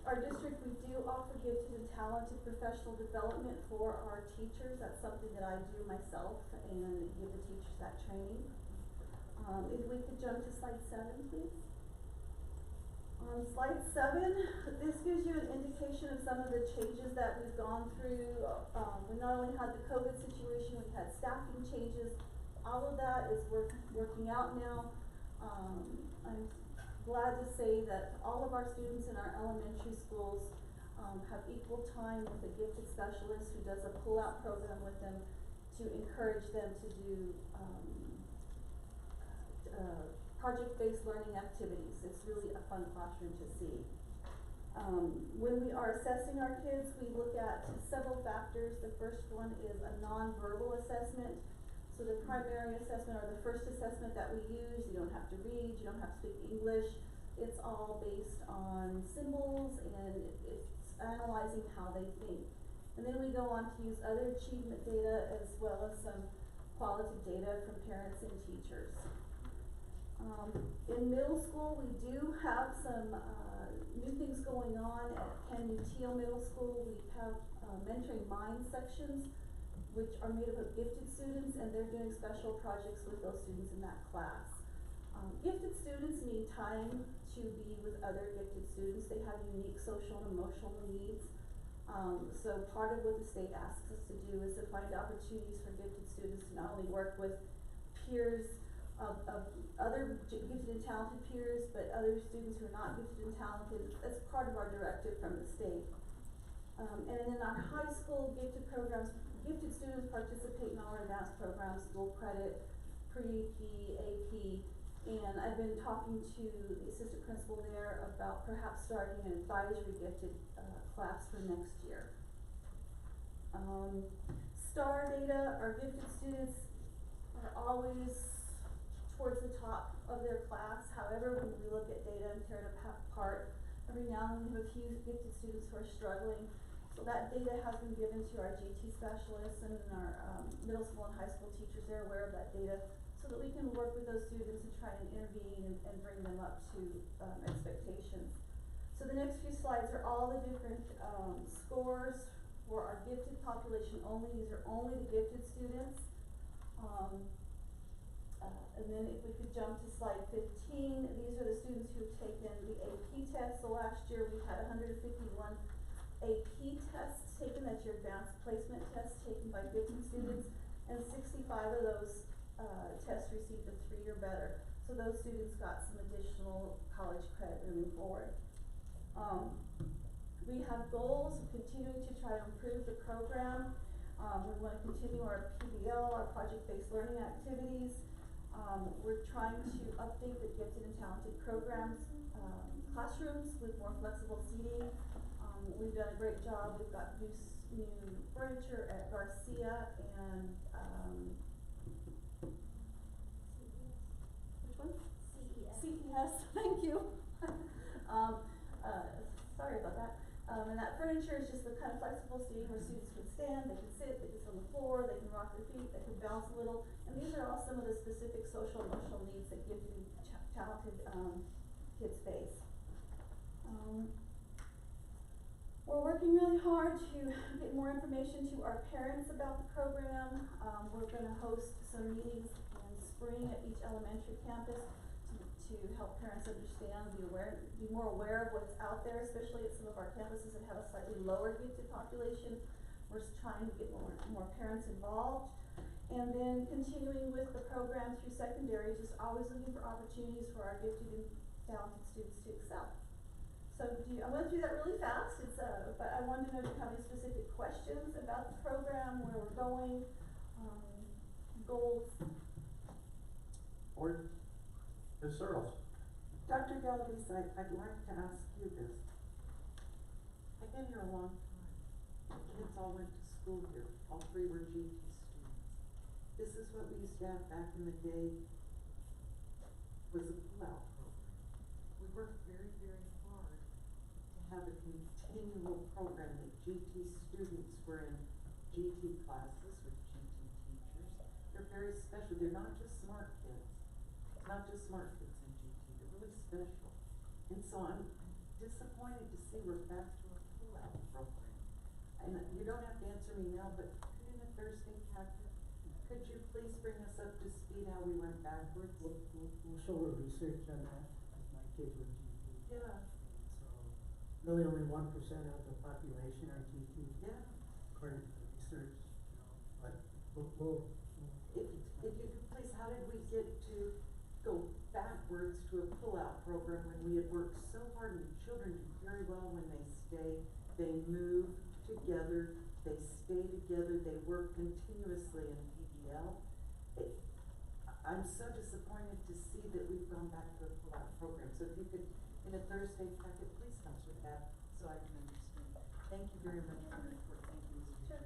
Our district, we do offer gifted and talented professional development for our teachers. That's something that I do myself and give the teachers that training. If we could jump to slide 7, please. On slide 7, this gives you an indication of some of the changes that we've gone through. We not only had the COVID situation, we've had staffing changes. All of that is working out now. I'm glad to say that all of our students in our elementary schools have equal time with a gifted specialist who does a pull-out program with them to encourage them to do project-based learning activities. It's really a fun classroom to see. When we are assessing our kids, we look at several factors. The first one is a non-verbal assessment. So the primary assessment, or the first assessment that we use, you don't have to read, you don't have to speak English. It's all based on symbols and it's analyzing how they think. And then we go on to use other achievement data as well as some qualitative data from parents and teachers. In middle school, we do have some new things going on at Kenny Teal Middle School. We have mentoring mind sections, which are made up of gifted students, and they're doing special projects with those students in that class. Gifted students need time to be with other gifted students. They have unique social and emotional needs. So part of what the state asks us to do is to find opportunities for gifted students to not only work with peers of other gifted and talented peers, but other students who are not gifted and talented. That's part of our directive from the state. And in our high school gifted programs, gifted students participate in all our advanced programs, dual credit, pre-AP, AP, and I've been talking to the assistant principal there about perhaps starting an advisory gifted class for next year. STAR data, our gifted students are always towards the top of their class. However, when we look at data and tear it apart, every now and then we have a few gifted students who are struggling. So that data has been given to our GT specialists and our middle school and high school teachers. They're aware of that data so that we can work with those students and try and intervene and bring them up to expectations. So the next few slides are all the different scores for our gifted population only. These are only the gifted students. And then if we could jump to slide 15, these are the students who have taken the AP test. So last year we had 151 AP tests taken, that's your advanced placement test taken by gifted students, and 65 of those tests received a 3 or better. So those students got some additional college credit moving forward. We have goals of continuing to try to improve the program. We want to continue our PBL, our project-based learning activities. We're trying to update the gifted and talented programs, classrooms with more flexible seating. we've done a great job, we've got new furniture at Garcia and, which one? CES, thank you. Sorry about that. And that furniture is just the kind of flexible seating where students can stand, they can sit, they can sit on the floor, they can rock their feet, they can bounce a little. And these are all some of the specific social emotional needs that gifted and talented, kids face. We're working really hard to get more information to our parents about the program. We're gonna host some meetings in spring at each elementary campus to help parents understand, be more aware of what's out there, especially at some of our campuses that have a slightly lower gifted population. We're trying to get more parents involved. And then continuing with the program through secondary, just always looking for opportunities for our gifted and talented students to excel. So I went through that really fast, but I wanted to know if you have any specific questions about the program, where we're going, goals. Or, Ms. Searles? Dr. Galvez, I'd like to ask you this. I've been here a long time. My kids all went to school here. All three were GT students. This is what we used to have back in the day, was a pull-out program. We worked very, very hard to have a continual program that GT students were in GT classes with GT teachers. They're very special. They're not just smart kids. It's not just smart kids in GT. They're really special. And so I'm disappointed to see we're back to a pull-out program. And you don't have to answer me now, but in a Thursday packet, could you please bring us up to speed how we went backwards? We'll show her research on that, because my kids were GT. Yeah. So, really only 1% of the population are GT. Yeah. According to the research, but If you could please, how did we get to go backwards to a pull-out program when we had worked so hard and the children do very well when they stay, they move together, they stay together, they work continuously in PDL. I'm so disappointed to see that we've gone back to a pull-out program. So if you could, in a Thursday packet, please come with that so I can understand. Thank you very much for your report. Thank you, Mr. Chair.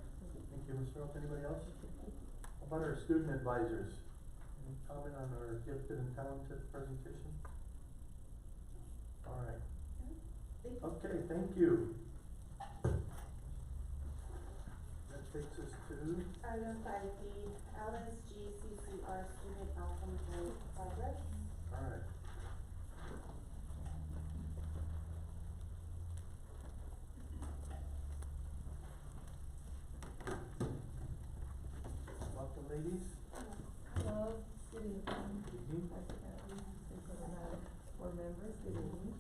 Thank you, Ms. Searles. Anybody else? How about our student advisors? Any comment on our gifted and talented presentation? All right. Okay, thank you. That takes us to Item 5D, LSGCCR Student Outcome Grade Progress. all right. Welcome, ladies. Hello, good evening. Evening. Board members, good evening.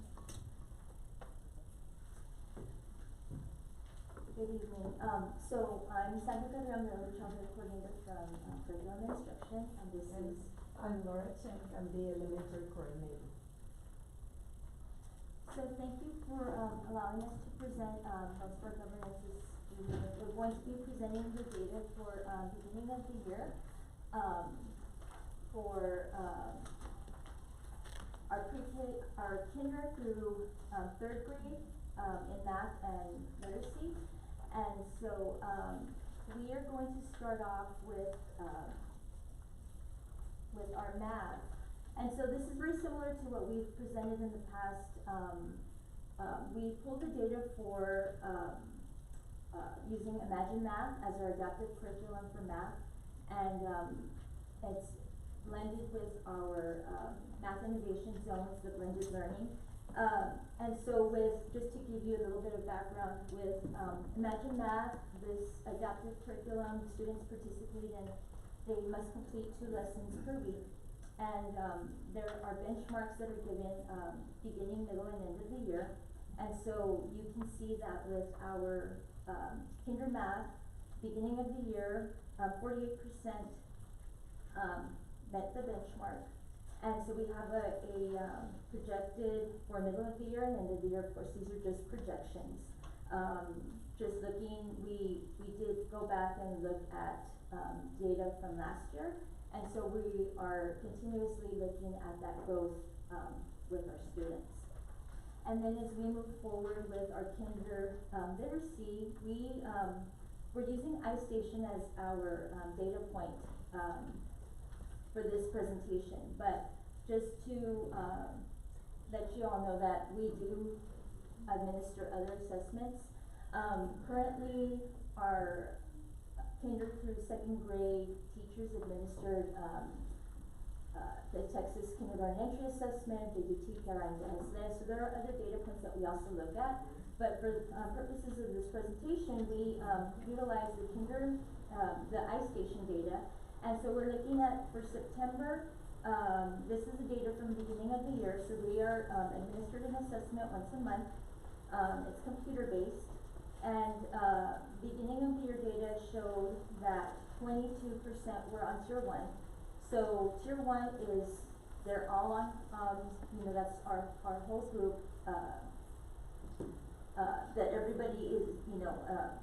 Good evening. So I'm Sandra Cadre, I'm the early childhood coordinator from Curriculum and Instruction, and this is. I'm Laura Cheng, I'm the elementary coordinator. So thank you for allowing us to present Health Board Governance this evening. We're going to be presenting the data for beginning of the year for our kinder through third grade in math and literacy. And so we are going to start off with our math. And so this is very similar to what we've presented in the past. We pulled the data for using Imagine Math as our adaptive curriculum for math, and it's blended with our math innovation zones, the blended learning. And so just to give you a little bit of background with Imagine Math, this adaptive curriculum, students participate in, they must complete 2 lessons per week. And there are benchmarks that are given beginning, middle, and end of the year. And so you can see that with our kinder math, beginning of the year, 48% met the benchmark. And so we have a projected for middle of the year and end of the year. Of course, these are just projections. Just looking, we did go back and look at data from last year. And so we are continuously looking at that growth with our students. And then as we move forward with our kinder, literacy, we're using iStation as our, data point, for this presentation, but just to, let you all know that we do administer other assessments. Currently, our kinder through second grade teachers administered, the Texas Kindergarten Entry Assessment, they do TCAR and SLS, so there are other data points that we also look at. But for, purposes of this presentation, we, utilize the the iStation data. And so we're looking at, for September, this is the data from the beginning of the year, so we are, administered an assessment once a month. It's computer-based, and, beginning of the year data showed that 22% were on tier 1. So tier 1 is, they're all on, that's our whole group, that everybody is,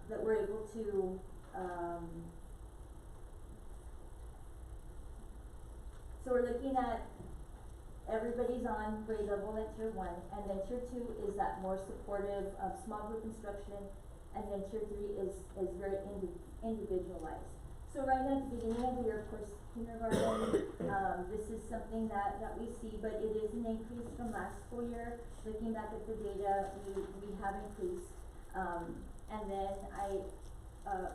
that we're able to, so we're looking at everybody's on grade level at tier 1, and then tier 2 is that more supportive of small group instruction, and then tier 3 is very individualized. So right at the beginning of the year, of course, kindergarten, this is something that we see, but it is an increase from last school year. Looking back at the data, we have increased. And then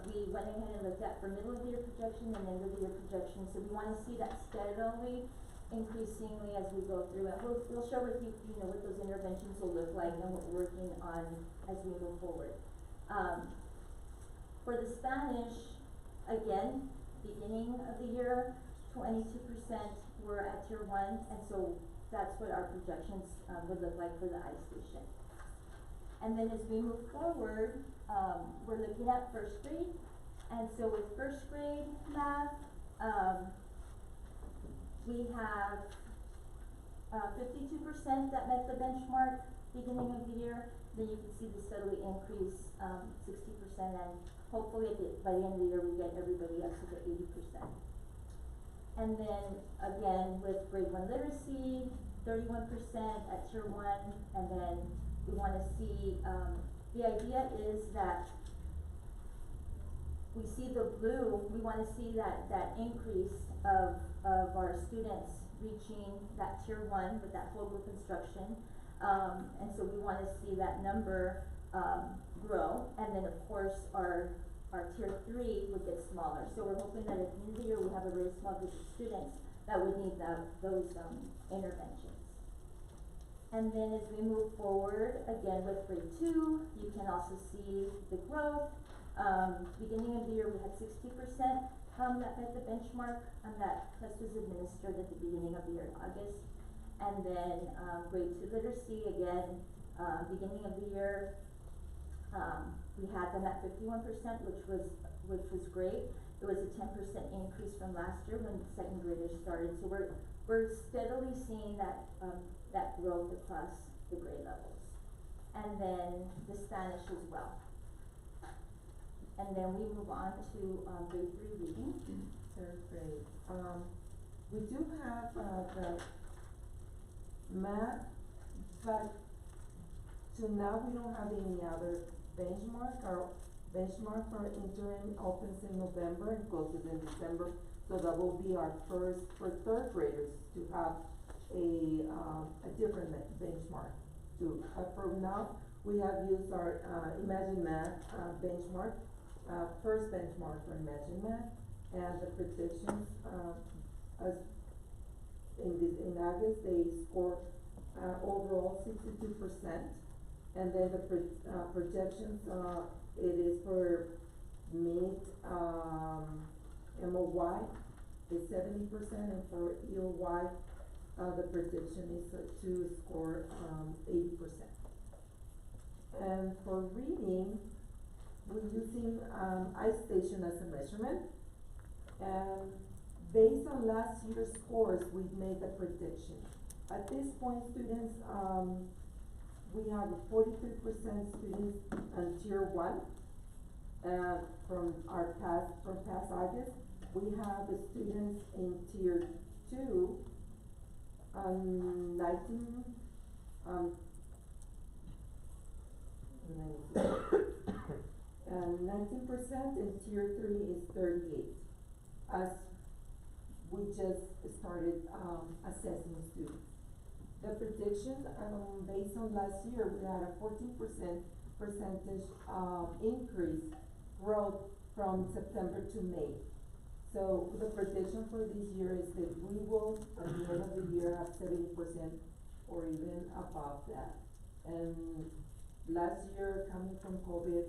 we went ahead and looked at for middle of the year projection and end of the year projection. So we wanna see that steadily increasingly as we go through. And we'll share with you, what those interventions will look like and what we're working on as we move forward. For the Spanish, again, beginning of the year, 22% were at tier 1, and so that's what our projections would look like for the iStation. And then as we move forward, we're looking at first grade, and so with first grade math, we have 52% that met the benchmark beginning of the year. Then you can see the steadily increase, 60%, and hopefully by the end of the year we get everybody up to the 80%. And then again with grade 1 literacy, 31% at tier 1, and then we wanna see, the idea is that we see the blue, we wanna see that increase of our students reaching that tier 1 with that whole group instruction. And so we wanna see that number, grow, and then of course our tier 3 would get smaller. So we're hoping that at the end of the year we have a very small group of students that would need those interventions. And then as we move forward, again with grade 2, you can also see the growth. Beginning of the year we had 60% that met the benchmark, and that test was administered at the beginning of the year in August. And then grade 2 literacy, again, beginning of the year, we had them at 51%, which was great. It was a 10% increase from last year when the second graders started. So we're steadily seeing that growth across the grade levels. And then the Spanish as well. And then we move on to grade 3 reading. Third grade. We do have the math, but so now we don't have any other benchmark. Our benchmark for interim opens in November and closes in December. So that will be our first for third graders to have a different benchmark. For now, we have used our Imagine Math benchmark, first benchmark for Imagine Math, and the predictions as in August they scored overall 62%, and then the projections it is for mid MOY is 70%, and for EOY the prediction is to score 80%. And for reading, we're using iStation as a measurement, and based on last year's scores, we've made the prediction. At this point, students, we have 43% students on tier 1, from past August. We have the students in tier 2, 19, And 19% in tier 3 is 38. As we just started, assessing students. The prediction, based on last year, we had a 14% percentage, increase growth from September to May. So the prediction for this year is that we will, at the end of the year, have 70% or even above that. And last year, coming from COVID,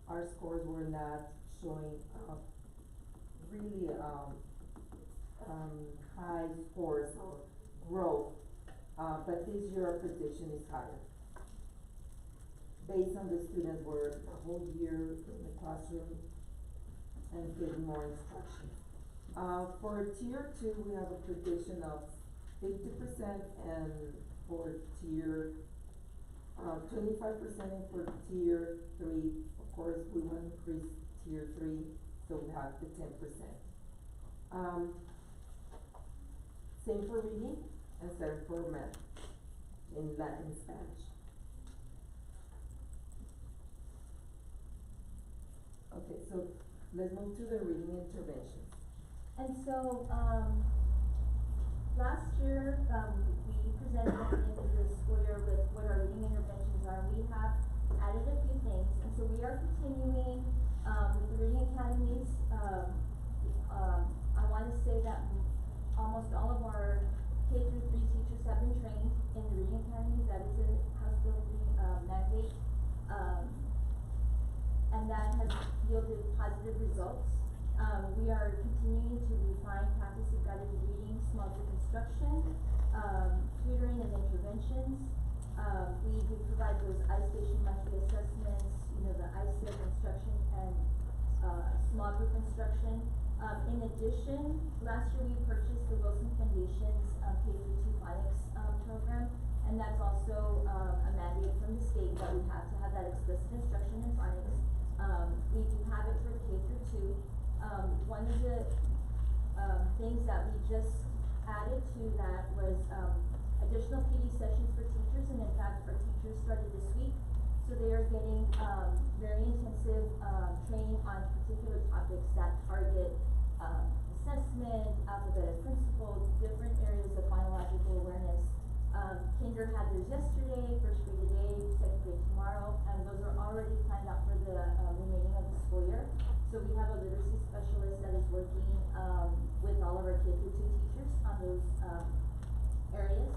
our scores were not showing, really, high scores or growth, but this year our prediction is higher. Based on the students were a whole year in the classroom and getting more instruction. For tier 2, we have a prediction of 50%, and for tier, 25% for tier 3. Of course, we want to increase tier 3, so we have the 10%. Same for reading and same for math in Latin and Spanish. Okay, so let's move to the reading interventions. And so, last year, we presented at the end of the school year with what our reading interventions are. We have added a few things, and so we are continuing, with the reading academies. I wanna say that almost all of our K through 3 teachers have been trained in the reading academies. That is a House Bill 3, mandate. And that has yielded positive results. We are continuing to refine practice of guided reading, small group instruction, tutoring and interventions. We do provide those iStation monthly assessments, the ISIP instruction and small group instruction. In addition, last year we purchased the Wilson Foundation's K through 2 phonics program, and that's also a mandate from the state that we have to have that explicit instruction in phonics. We do have it for K through 2. One of the things that we just added to that was additional PD sessions for teachers, and in fact our teachers started this week. So they are getting very intensive training on particular topics that target assessment, alphabetic principles, different areas of phonological awareness. Kinder had theirs yesterday, first grade today, second grade tomorrow, and those are already planned out for the remaining of the school year. So we have a literacy specialist that is working with all of our K through 2 teachers on those areas.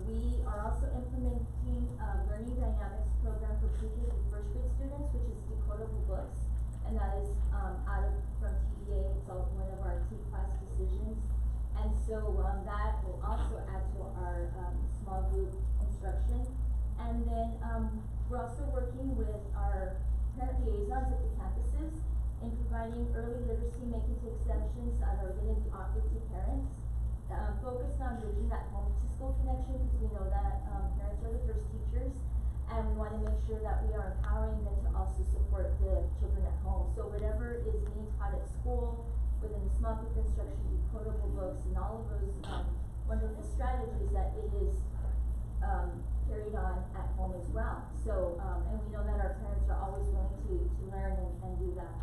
We are also implementing learning dynamics program for pre-K through first grade students, which is decodable books, and that is from TEA. It's one of our T-class decisions, and so that will also add to our small group instruction. And then we're also working with our parent liaisons at the campuses in providing early literacy make-it-take sessions that are going to be offered to parents. Focused on bridging that home-to-school connection, because we know that parents are the first teachers, and we want to make sure that we are empowering them to also support the children at home. So whatever is being taught at school, within the small group instruction, decodable books, and all of those wonderful strategies, that it is carried on at home as well. So, and we know that our parents are always willing to learn and do that.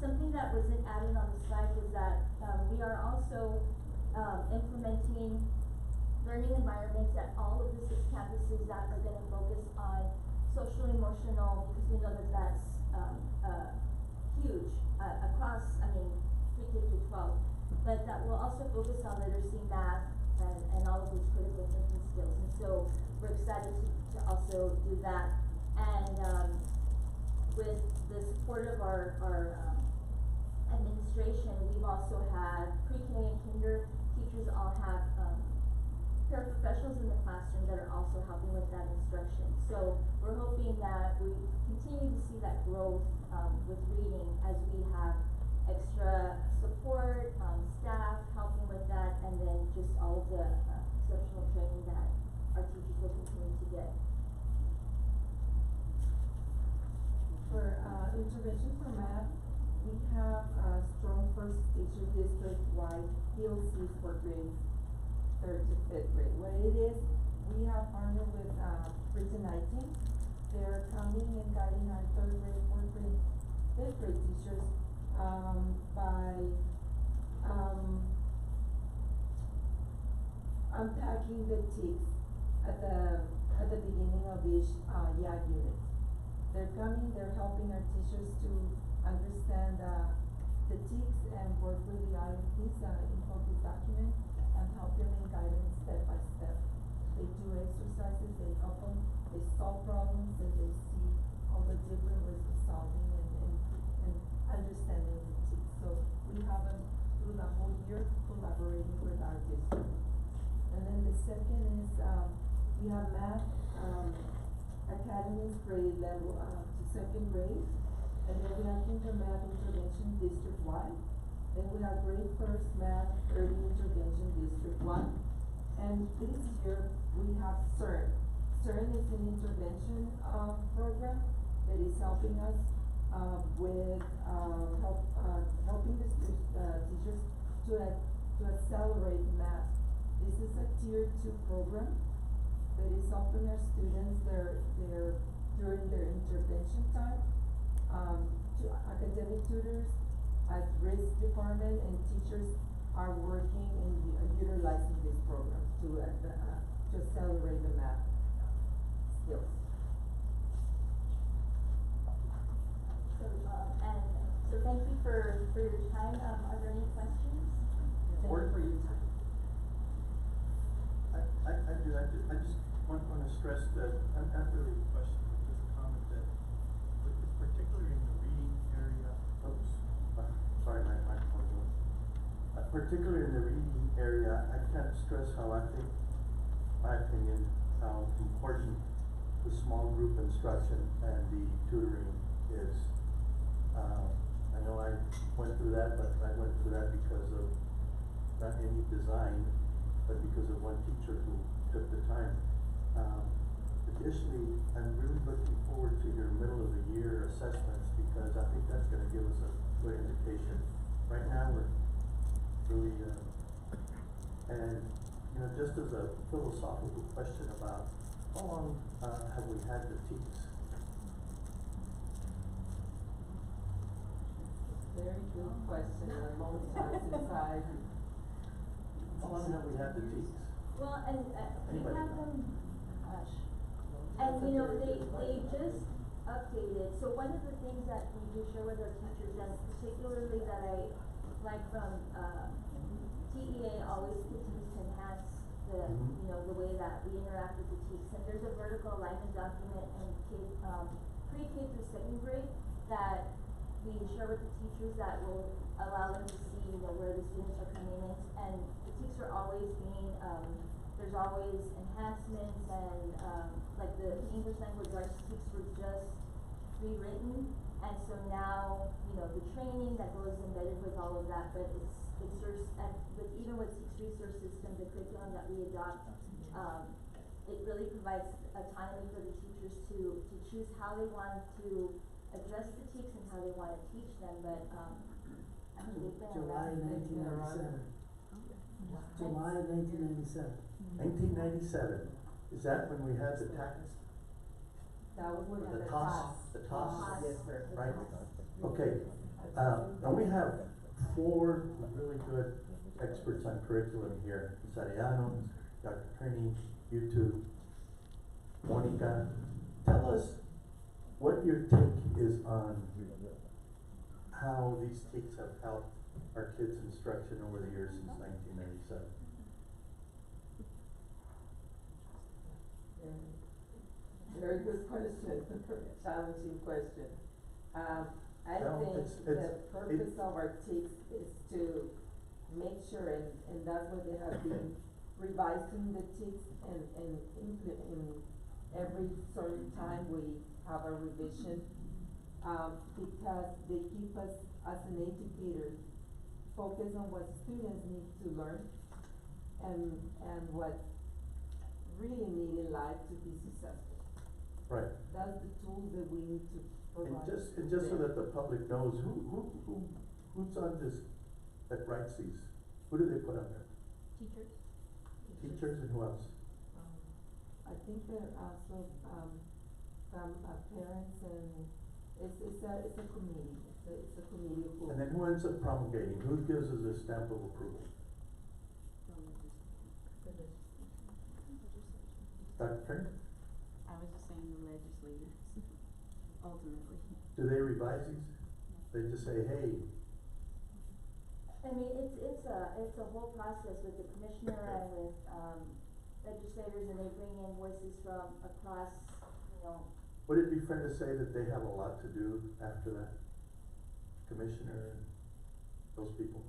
Something that wasn't added on the slide was that we are also implementing learning environments at all of the 6 campuses that are going to focus on social emotional, because we know that that's huge across, pre-K through 12, but that will also focus on literacy, math, and all of these critical thinking skills. And so we're excited to also do that. And with the support of our administration, we've also had pre-K and kinder teachers all have paraprofessionals in the classroom that are also helping with that instruction. So we're hoping that we continue to see that growth with reading as we have extra support, staff helping with that, and then just all of the exceptional training that our teachers will continue to get. For intervention for math, we have a strong first teacher district-wide PLCs for grades 3rd to 5th grade. What it is, we have partnered with Prison 19 they're coming and guiding our third grade, fourth grade, fifth grade teachers, by, unpacking the ticks at the beginning of each, YAG unit. They're coming, they're helping our teachers to understand, the ticks and work with the IEPs, in focus document, and help them in guidance step by step. They do exercises, they help them, they solve problems, and they see all the different ways of solving and understanding the ticks. So we have them through the whole year collaborating with our district. And then the second is, we have math, academies grade level, to second grade. And then we have math intervention district-wide. Then we have grade first math early intervention district-wide. And this year, we have CERN. CERN is an intervention, program that is helping us, with, helping the teachers to accelerate math. This is a tier 2 program that is helping our students during their intervention time. To academic tutors, at-risk department, and teachers are working and utilizing this program to accelerate the math skills. So thank you for your time. Are there any questions? Thank you for your time. I just want to stress that, I'm not really a question, but just a comment that, particularly in the reading area, sorry, my microphone was on. Particularly in the reading area, I can't stress how my opinion, how important the small group instruction and the tutoring is. I know I went through that, but I went through that because of not any design, but because of one teacher who took the time. Additionally, I'm really looking forward to your middle of the year assessments, because I think that's gonna give us a good indication. Right now, we're really, and, you know, just as a philosophical question about how long, have we had the TEKS? Very good question, a long time since How long have we had the TEKS? Well, and, we Anybody? have them, and you know, they just updated, so one of the things that we do share with our teachers, and particularly that I like from, TEA always continues to enhance the, you know, the way that we interact with the TEKS, and there's a vertical alignment document in pre-K through second grade that we share with the teachers that will allow them to see, you know, where the students are coming in, and the TEKS are always being, there's always enhancements, and, like the English language arts TEKS were just rewritten, and so now, you know, the training that goes embedded with all of that, but even with TEKS resource system, the curriculum that we adopt, it really provides autonomy for the teachers to choose how they want to address the TEKS and how they want to teach them, but, I mean, they've been July around. 1997. July 1997. 1997, is that when we had the tax? That was when The the toss, toss. the toss? Yes, sir. Right, okay, and we have 4 really good experts on curriculum here, Sariano, Dr. Trini, you two, Monica. Tell us what your take is on how these TEKS have helped our kids' instruction over the years since 1997. Very good question, challenging question. I No, think it's- the purpose of our TEKS is to make sure, and that's what they have been revising the TEKS and in every certain time we have a revision, because they keep us as an educator focused on what students need to learn and what really need in life to be successful. Right. That's the tools that we need to provide. And just so that the public knows, who's on this, that writes these? Who do they put on there? Teachers. Teachers and who else? I think they're also, parents and it's a committee, it's a committee who. And then who ends up promulgating? Who gives us a stamp of approval? Dr. Turner? I was just saying the legislators, ultimately. Do they revise these? They just say, hey, I mean, it's a whole process with the commissioner and with, legislators, and they bring in voices from across, you know. would it be fair to say that they have a lot to do after that? Commissioner and those people?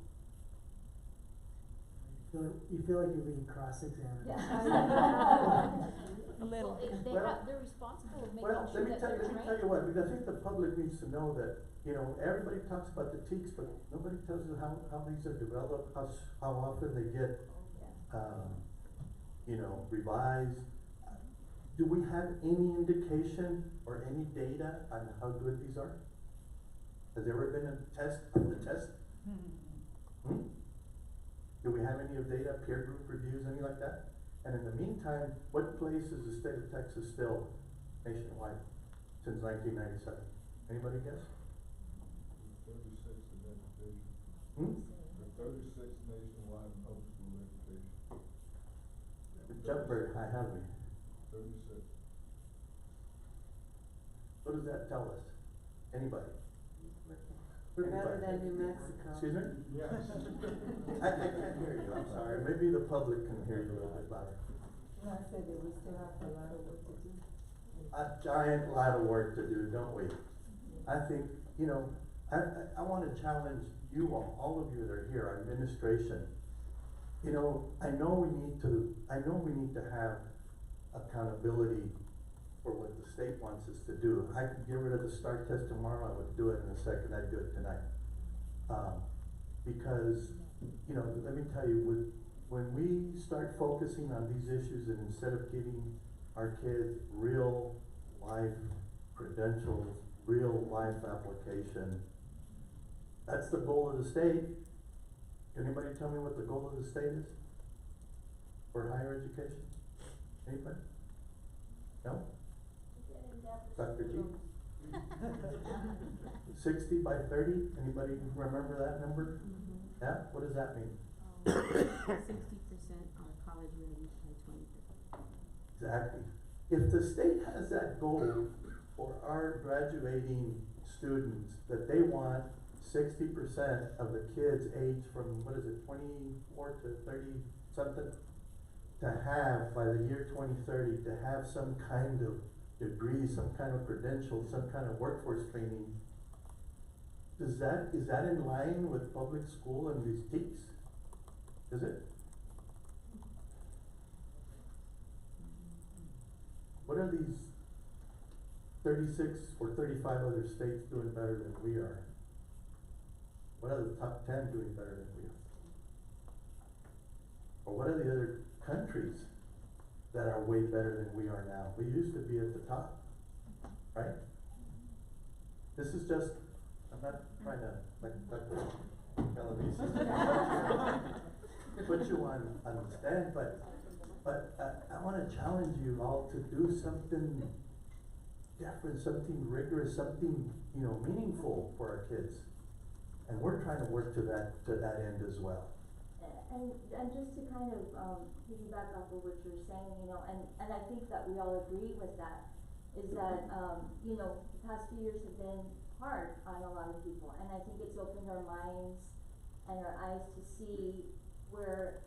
You feel like you're being cross-examined. Yeah. A little. Well, They're responsible of making Well, sure that they're let me tell you what, because I think the public needs to know that, you know, everybody talks about the teaks, but nobody tells you how these are developed, how often they get, you know, revised. Do we have any indication or any data on how good these are? Has there ever been a test of the test? Hmm? Do we have any of data, peer group reviews, anything like that? And in the meantime, what place is the state of Texas still nationwide since 1997? Anybody guess? 36 in education. Hmm? The 36 nationwide in public school education. We jumped very high, haven't we? 36. What does that tell us? Anybody? We're better Anybody? than New Mexico. Excuse me? Yes. I can't hear you, I'm sorry. Maybe the public can hear you a little bit louder. No, I said that we still have a lot of work to do. A giant lot of work to do, don't we? I think, you know, I wanna challenge you all of you that are here, our administration. You know, I know we need to have accountability for what the state wants us to do. I could get rid of the STAR test tomorrow, I would do it in a second, I'd do it tonight. Because, you know, let me tell you, when we start focusing on these issues and instead of giving our kids real life credentials, real life application, that's the goal of the state. Anybody tell me what the goal of the state is for higher education? Anybody? No? Dr. G? 60 by 30, anybody remember that number? Yeah, what does that mean? 60% are college ready by 2030. Exactly. If the state has that goal for our graduating students, that they want 60% of the kids aged from, 24 to 30 something, to have, by the year 2030, to have some kind of degree, some kind of credential, some kind of workforce training, is that in line with public school and these TEKS? Is it? What are these 36 or 35 other states doing better than we are? What are the top 10 doing better than we are? Or what are the other countries that are way better than we are now? We used to be at the top, right? This is just, I'm not trying to, like Dr. Galavisi, put you on the stand, but I wanna challenge you all to do something different, something rigorous, something, you know, meaningful for our kids. And we're trying to work to that end as well. And just to kind of, piggyback off of what you're saying, you know, and I think that we all agree with that, is that, you know, the past few years have been hard on a lot of people, and I think it's opened our minds and our eyes to see where,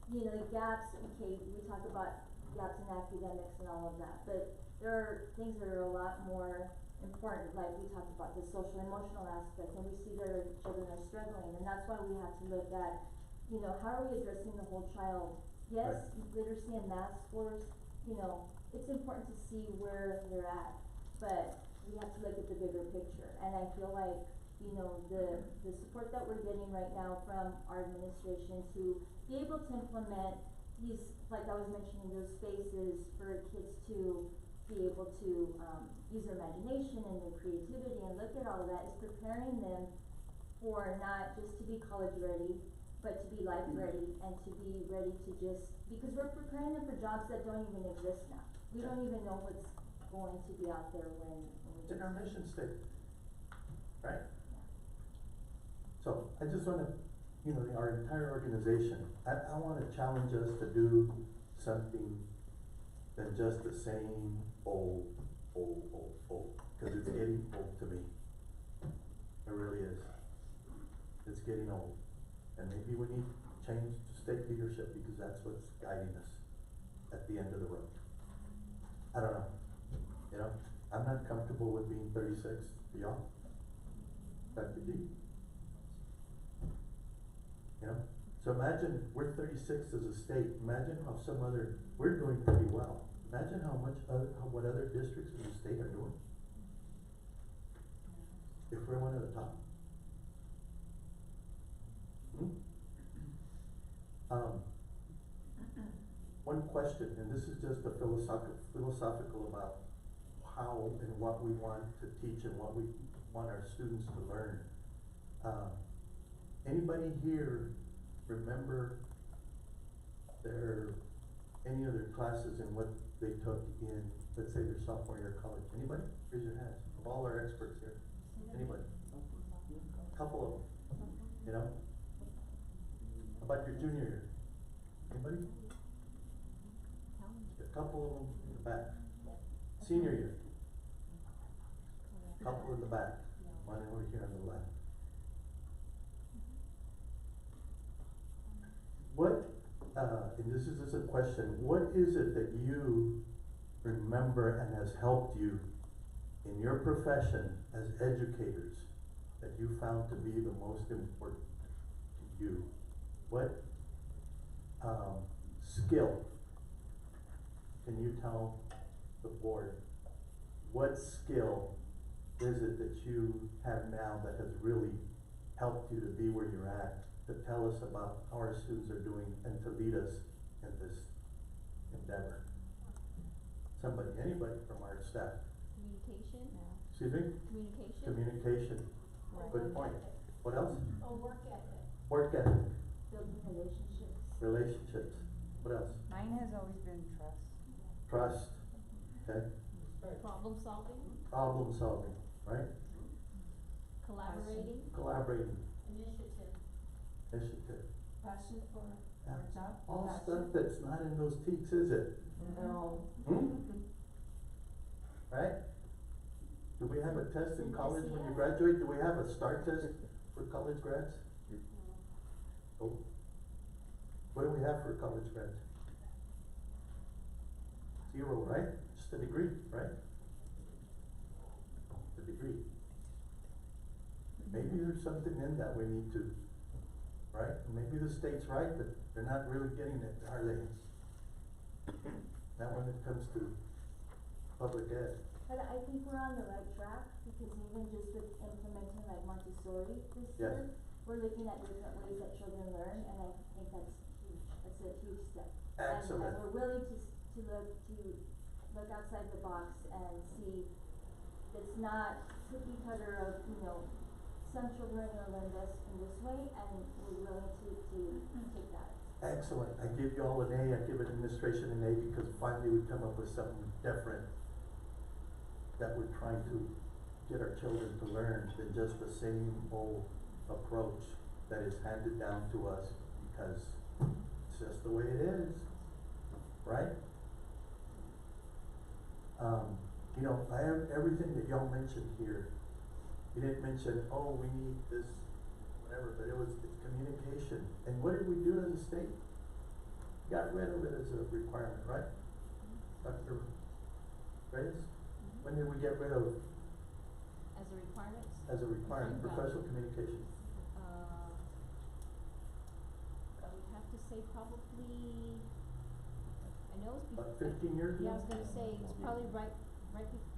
you know, the gaps, okay, we talk about gaps in academics and all of that, but there are things that are a lot more important, like we talked about the social emotional aspect, and we see that our children are struggling, and that's why we have to look at, you know, how are we addressing the whole child? Yes, literacy and math scores, you know, it's important to see where they're at, but we have to look at the bigger picture, and I feel like, you know, the support that we're getting right now from our administration to be able to implement these, like I was mentioning, those spaces for kids to be able to, use their imagination and their creativity and look at all of that, is preparing them for not just to be college ready, but to be life ready and to be ready to just, because we're preparing them for jobs that don't even exist now. We don't even know what's going to be out there when we It's get in our to- mission statement, right? So I just wanna, our entire organization, I wanna challenge us to do something than just the same old, cause it's getting old to me. It really is. It's getting old. And maybe we need to change to state leadership because that's what's guiding us at the end of the road. I don't know, I'm not comfortable with being 36, y'all? Dr. G? So imagine we're 36 as a state, imagine how we're doing pretty well. Imagine what other districts in the state are doing. If we're one of the top. One question, and this is just a philosophical about how and what we want to teach and what we want our students to learn. Anybody here remember any of their classes and what they took in, let's say, their sophomore year of college? Anybody? Raise your hands. Of all our experts here. Anybody? A couple of them, How about your junior year? Anybody? A couple of them in the back. Senior year? Couple in the back. One over here on the left. And this is just a question, what is it that you remember and has helped you in your profession as educators that you found to be the most important to you? What skill can you tell the board? What skill is it that you have now that has really helped you to be where you're at, to tell us about how our students are doing and to lead us in this endeavor? Anybody from our staff? Communication. Excuse me? Communication. Communication. Good point. What else? Oh, work ethic. Work ethic. Building relationships. Relationships. What else? Mine has always been trust. Trust. Okay. Problem solving. Problem solving, right? Collaborating. Collaborating. Initiative. Initiative. Passion for our job. All Passion. stuff that's not in those teaks, is it? No. Right? Do we have a test in college when you graduate? Do we have a STAR test for college grads? Oh. What do we have for college grads? 0, right? Just a degree, right? A degree. Maybe there's something in that we need to, right? Maybe the state's right, but they're not really getting it, are they? Not when it comes to public ed. But I think we're on the right track, because even just with implementing like Montessori this year, we're looking at different ways that children learn, and I think that's huge, that's a huge step. Excellent. And we're willing to look outside the box and see, it's not cookie cutter of, some children are gonna learn this in this way, and we're willing to take that. Excellent. I give you all an A, I give administration an A, because finally we come up with something different that we're trying to get our children to learn than just the same old approach that is handed down to us because it's just the way it is, right? I have everything that y'all mentioned here. You didn't mention, we need this, whatever, but it's communication. And what did we do as a state? Got rid of it as a requirement, right? Dr. Reyes? When did we get rid of? As a requirement? As a requirement, professional communication. I would have to say probably, I know it's About 15 years ago? Yeah, I was gonna say, it's probably right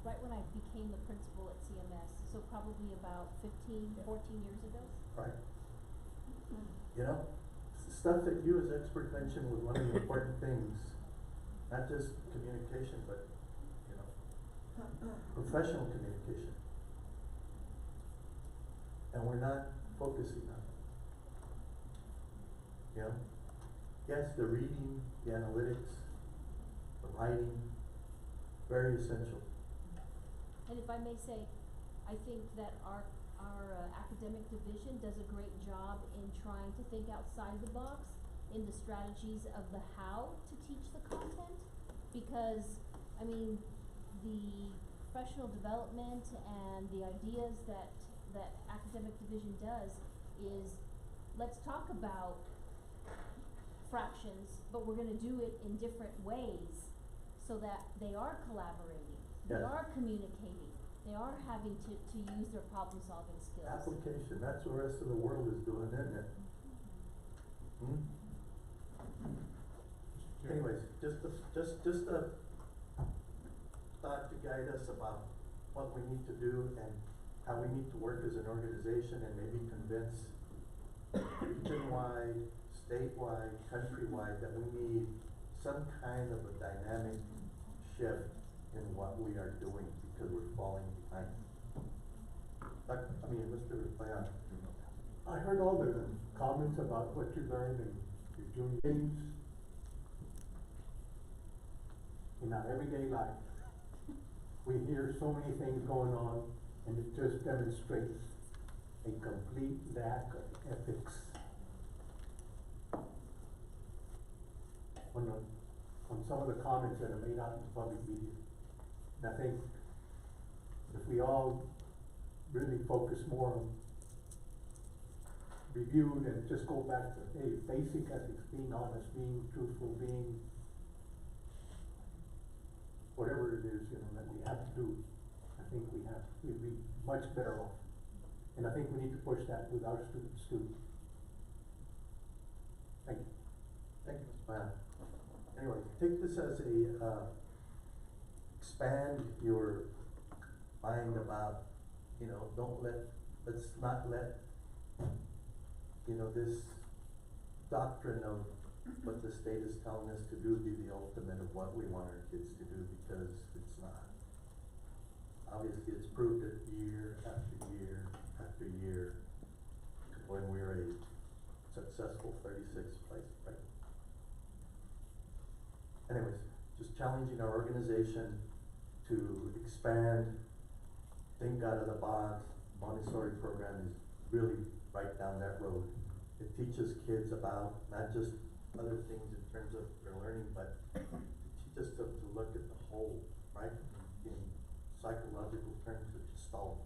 when I became the principal at CMS, so probably about 15, 14 years ago. Right. Stuff that you as expert mentioned was one of the important things, not just communication, but, professional communication. And we're not focusing on it. Yes, the reading, the analytics, the writing, very essential. And if I may say, I think that our academic division does a great job in trying to think outside the box in the strategies of the how to teach the content. Because, I mean, the professional development and the ideas that academic division does is, let's talk about fractions, but we're gonna do it in different ways so that they are collaborating, they Yes. are communicating, they are having to use their problem solving skills. Application, that's what the rest of the world is doing, isn't it? Hmm? Anyways, just a thought to guide us about what we need to do and how we need to work as an organization and maybe convince region-wide, statewide, countrywide, that we need some kind of a dynamic shift in what we are doing because we're falling behind. Mr. Bayan. I heard all the comments about what you learned and your junior games. In our everyday life, we hear so many things going on, and it just demonstrates a complete lack of ethics on some of the comments that are made out in public media. And I think if we all really focus more on reviewed and just go back to, hey, basic ethics, being honest, being truthful, being whatever it is, that we have to do, I think we'd be much better off. And I think we need to push that with our students too. Thank you. Thank you, Mr. Bayan. Anyway, take this as a, expand your mind about, let's not let, this doctrine of what the state is telling us to do be the ultimate of what we want our kids to do, because it's not. Obviously, it's proved it year after year after year when we're a successful 36th place, right? Anyways, just challenging our organization to expand, think out of the box. Montessori program is really right down that road. It teaches kids about not just other things in terms of their learning, but it teaches them to look at the whole, right? In psychological terms, to solve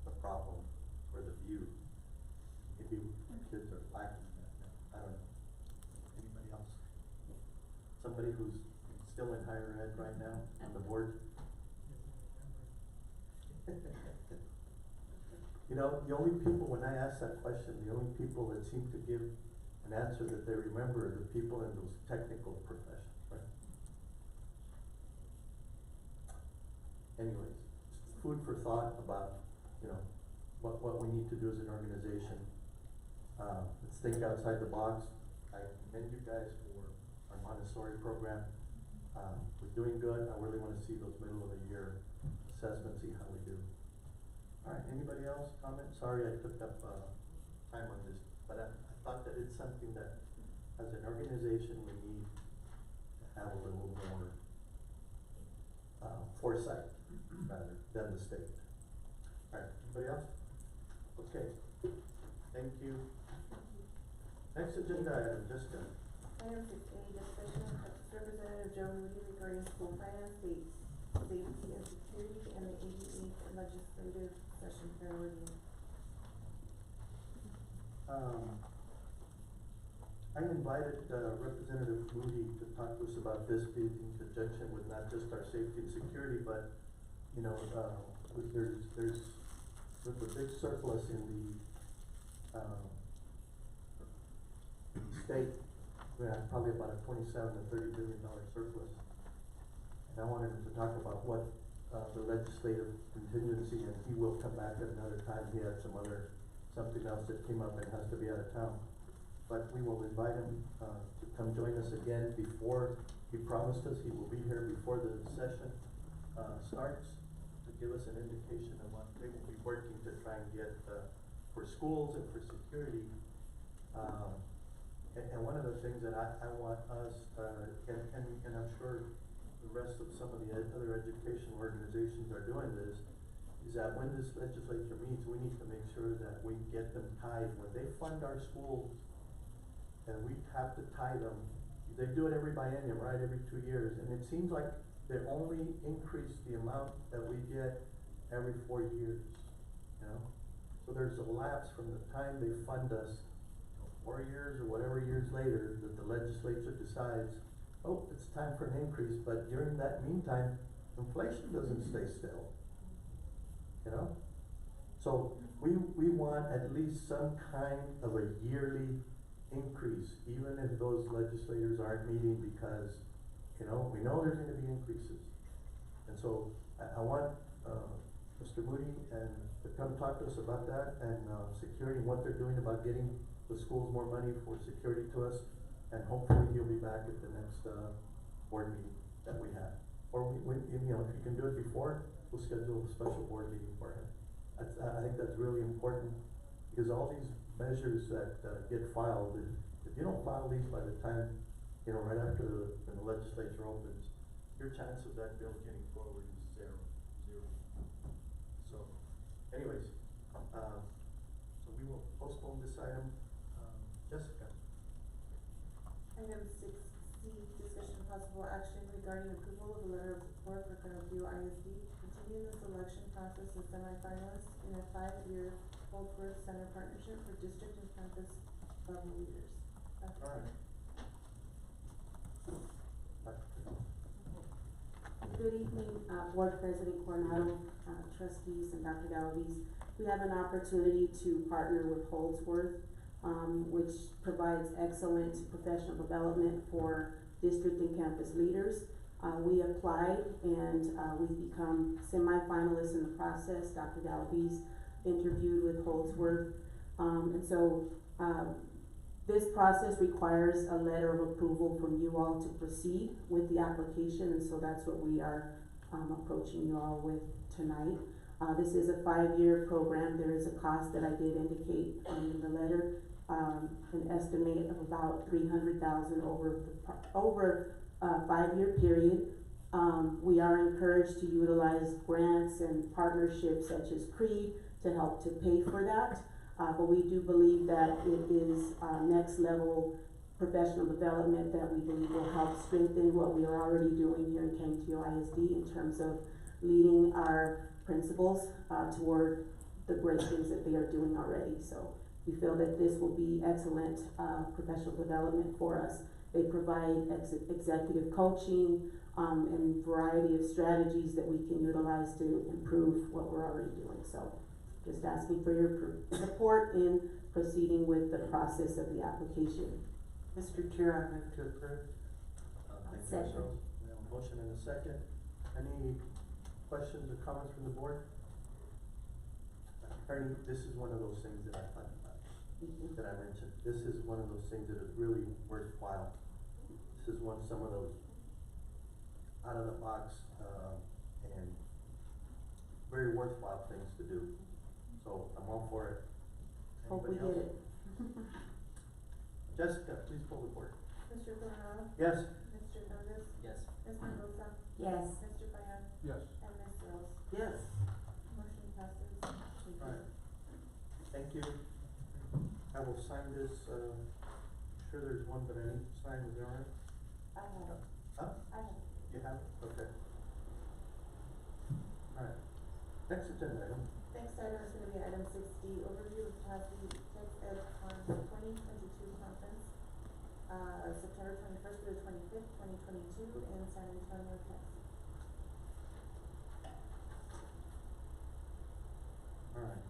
the problem or the view. Maybe kids are lacking that now. I don't know. Anybody else? Somebody who's still in higher ed right now on the board? The only people, when I ask that question, the only people that seem to give an answer that they remember are the people in those technical professions, right? Anyways, food for thought about, what we need to do as an organization. Let's think outside the box. I commend you guys for our Montessori program. We're doing good. I really wanna see those middle of the year assessments, see how we do. All right, anybody else comment? Sorry I took up, time on this, but I thought that it's something that, as an organization, we need to have a little more, foresight, rather, than the state. All right, anybody else? Okay, thank you. Next agenda item, Jessica. Item 6A, discussion of Representative Joe Moody regarding school finance, safety and security, and the 88th legislative session priority. I invited Representative Moody to talk to us about this in conjunction with not just our safety and security, but, there's a big surplus in the, state. We have probably about a $27 to $30 billion surplus. And I wanted him to talk about what, the legislative contingency, and he will come back at another time. He had something else that came up and has to be out of town. But we will invite him, to come join us again before, he promised us he will be here before the session, starts, to give us an indication of what they will be working to try and get, for schools and for security. And one of the things that I want us, and I'm sure the rest of some of the other educational organizations are doing this, is that when this legislature meets, we need to make sure that we get them tied. When they fund our schools, and we have to tie them, they do it every biennium, right, every 2 years, and it seems like they only increase the amount that we get every 4 years, you know? So there's a lapse from the time they fund us, 4 years or whatever years later, that the legislature decides, oh, it's time for an increase, but during that meantime, inflation doesn't stay still, you know? So we want at least some kind of a yearly increase, even if those legislators aren't meeting, because, you know, we know there's gonna be increases. And so I want, Mr. Moody and to come talk to us about that, and, security, what they're doing about getting the schools more money for security to us, and hopefully he'll be back at the next, board meeting that we have. Or we, you know, if you can do it before, we'll schedule a special board meeting for him. I think that's really important, because all these measures that, get filed, if you don't file these by the time, you know, right after when the legislature opens, your chance of that bill getting forward is zero. So, anyways, so we will postpone this item. Jessica? Item 6C, discussion of possible action regarding approval of a letter of support for Canapio ISD, continue the selection process of semifinalists in a 5-year Holdsworth Center partnership for district and campus level leaders. Alright. Good evening, Board President Coronado, trustees, and Dr. Galaviz. We have an opportunity to partner with Holdsworth, which provides excellent professional development for district and campus leaders. We applied and we've become semifinalists in the process. Dr. Galaviz interviewed with Holdsworth. And so this process requires a letter of approval from you all to proceed with the application, and so that's what we are approaching you all with tonight. This is a 5-year program. There is a cost that I did indicate in the letter, an estimate of about $300,000 over a 5-year period. We are encouraged to utilize grants and partnerships such as CREED to help to pay for that. But we do believe that it is next level professional development that we believe will help strengthen what we are already doing here in Canapio ISD in terms of leading our principals toward the great things that they are doing already. So we feel that this will be excellent professional development for us. They provide executive coaching and variety of strategies that we can utilize to improve what we're already doing. So just asking for your support in proceeding with the process of the application. Mr. Chair, I move to approve. Thank you, Second. Cheryl. We have a motion and a second. Any questions or comments from the board? Ernie, this is one of those things that I thought about, that I mentioned. This is one of those things that is really worthwhile. This is some of those out of the box, and very worthwhile things to do. So I'm all for it. Hope we Anybody get else? it. Jessica, please pull the board. Mr. Coronado? Yes. Mr. Douglas? Yes. Ms. Mendoza? Yes. Mr. Payan? Yes. And Ms. Rose? Yes. Motion passes. Thank you. Alright. Thank you. I will sign this, sure there's one that I need to sign, is that all right? I have it. Huh? I have it. You have it? Okay. Alright. Next agenda item. Next item is gonna be item 6D, overview of CISD Text Ed Con 2022 conference, September 21st through the 25th, 2022 in San Antonio, Texas. Alright.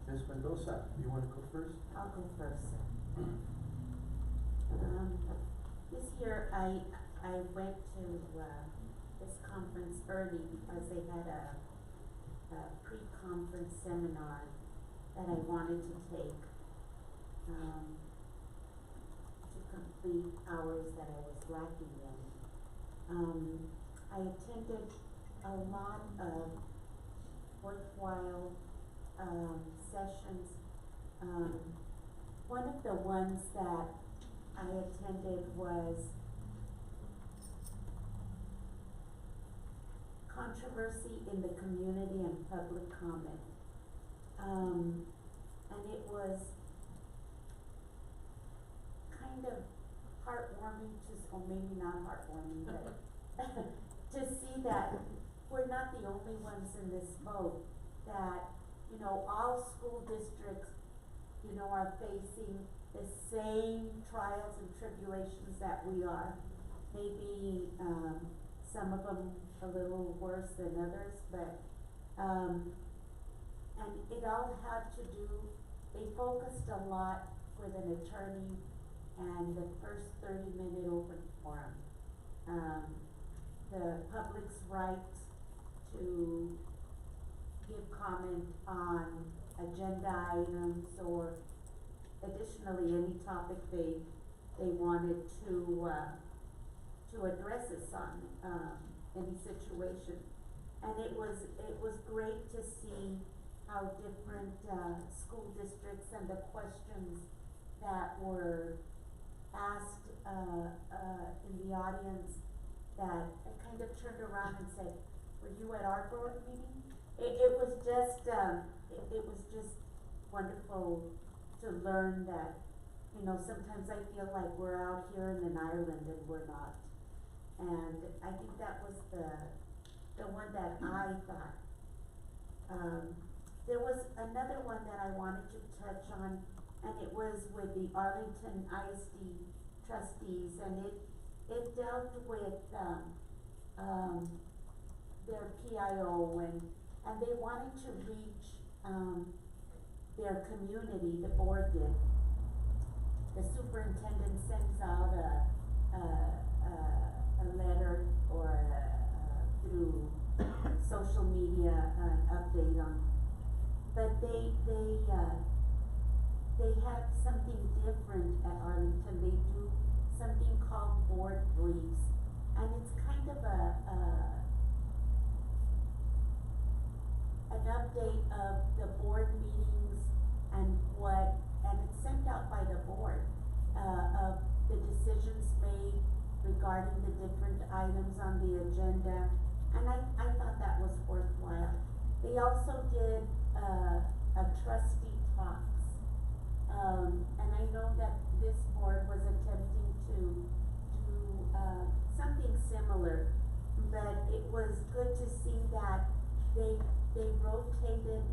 Ms. Mendoza, you wanna go first? I'll go first. This year I went to this conference early because they had a pre-conference seminar that I wanted to take to complete hours that I was lacking in. I attended a lot of worthwhile sessions. One of the ones that I attended was controversy in the community and public comment. And it was kind of heartwarming or maybe not heartwarming, but to see that we're not the only ones in this boat, that, you know, all school districts, you know, are facing the same trials and tribulations that we are. Maybe, some of them a little worse than others, but, and it all had to do, they focused a lot with an attorney and the first 30-minute open forum. The public's right to give comment on agenda items or additionally any topic they wanted to address us on, any situation. And it was great to see how different, school districts and the questions that were asked, in the audience, that I kind of turned around and said, were you at our board meeting? It was just wonderful to learn that, you know, sometimes I feel like we're out here in an island and we're not. And I think that was the one that I thought. There was another one that I wanted to touch on, and it was with the Arlington ISD trustees, and it dealt with, their PIO, and they wanted to reach, their community, the board did. The superintendent sends out a letter or through social media, an update on, but they have something different at Arlington. They do something called board briefs, and it's kind of an update of the board meetings and it's sent out by the board, of the decisions made regarding the different items on the agenda, and I thought that was worthwhile. They also did, a trustee talks, and I know that this board was attempting to do, something similar, but it was good to see that they rotated,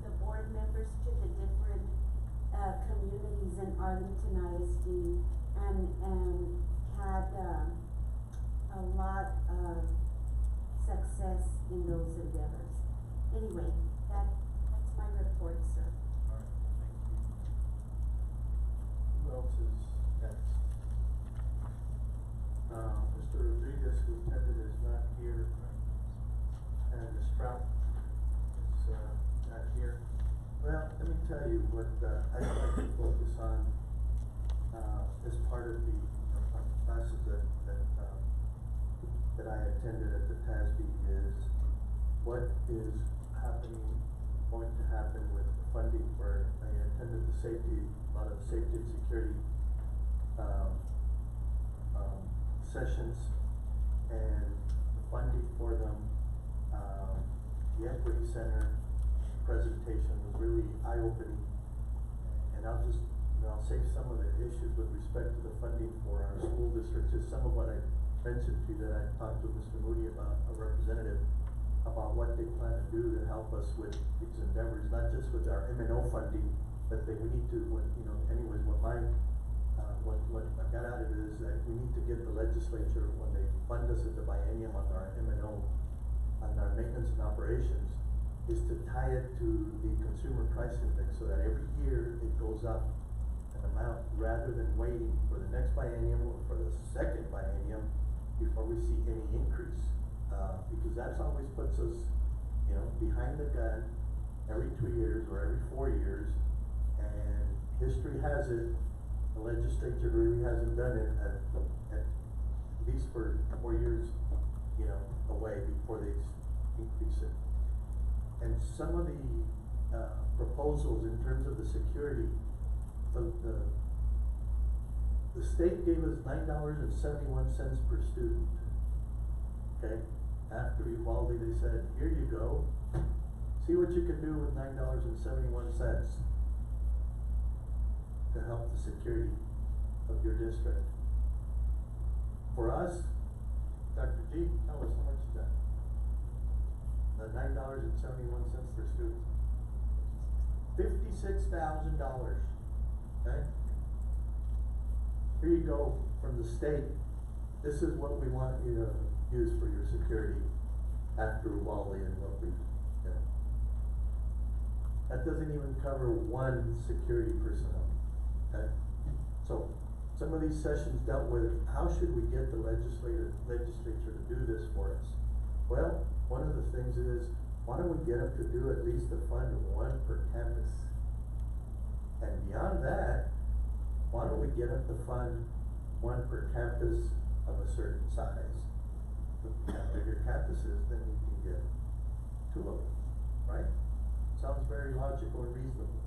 the board members to the different, communities in Arlington ISD and had, a lot of success in those endeavors. Anyway, that's my report, sir. Alright, thank you. Who else is next? Mr. Rodriguez, who attended, is not here, and Ms. Trout is, not here. Well, let me tell you what, I'd like to focus on, as part of the, classes that I attended at the TASB is what is happening, going to happen with funding for, I attended the a lot of safety and security, sessions, and the funding for them, the Equity Center presentation was really eye-opening, and I'll say some of the issues with respect to the funding for our school districts is some of what I mentioned to you that I talked to Mr. Moody about, a representative, about what they plan to do to help us with these endeavors, not just with our M&O funding, but we need to, what I got out of it is that we need to get the legislature, when they fund us at the biennium on our M&O, on our maintenance and operations, is to tie it to the consumer price index so that every year it goes up an amount rather than waiting for the next biennium or for the second biennium before we see any increase. Because that's always puts us, behind the gun every 2 years or every 4 years, and history has it, the legislature really hasn't done it at least for 4 years, away before they increase it. And some of the proposals in terms of the security, the state gave us $9.71 per student. Okay, after Uvalde, they said, here you go, see what you can do with $9.71 to help the security of your district. For us, Dr. G, tell us how much is that? The $9.71 per student. $56,000, okay? Here you go from the state. This is what we want you to use for your security after Uvalde and what we, you know. That doesn't even cover one security personnel, okay? So, some of these sessions dealt with how should we get the legislature to do this for us? Well, one of the things is, why don't we get them to do at least a fund of one per campus? And beyond that, why don't we get them to fund one per campus of a certain size? If we have bigger campuses, then we can get two of them, right? Sounds very logical and reasonable,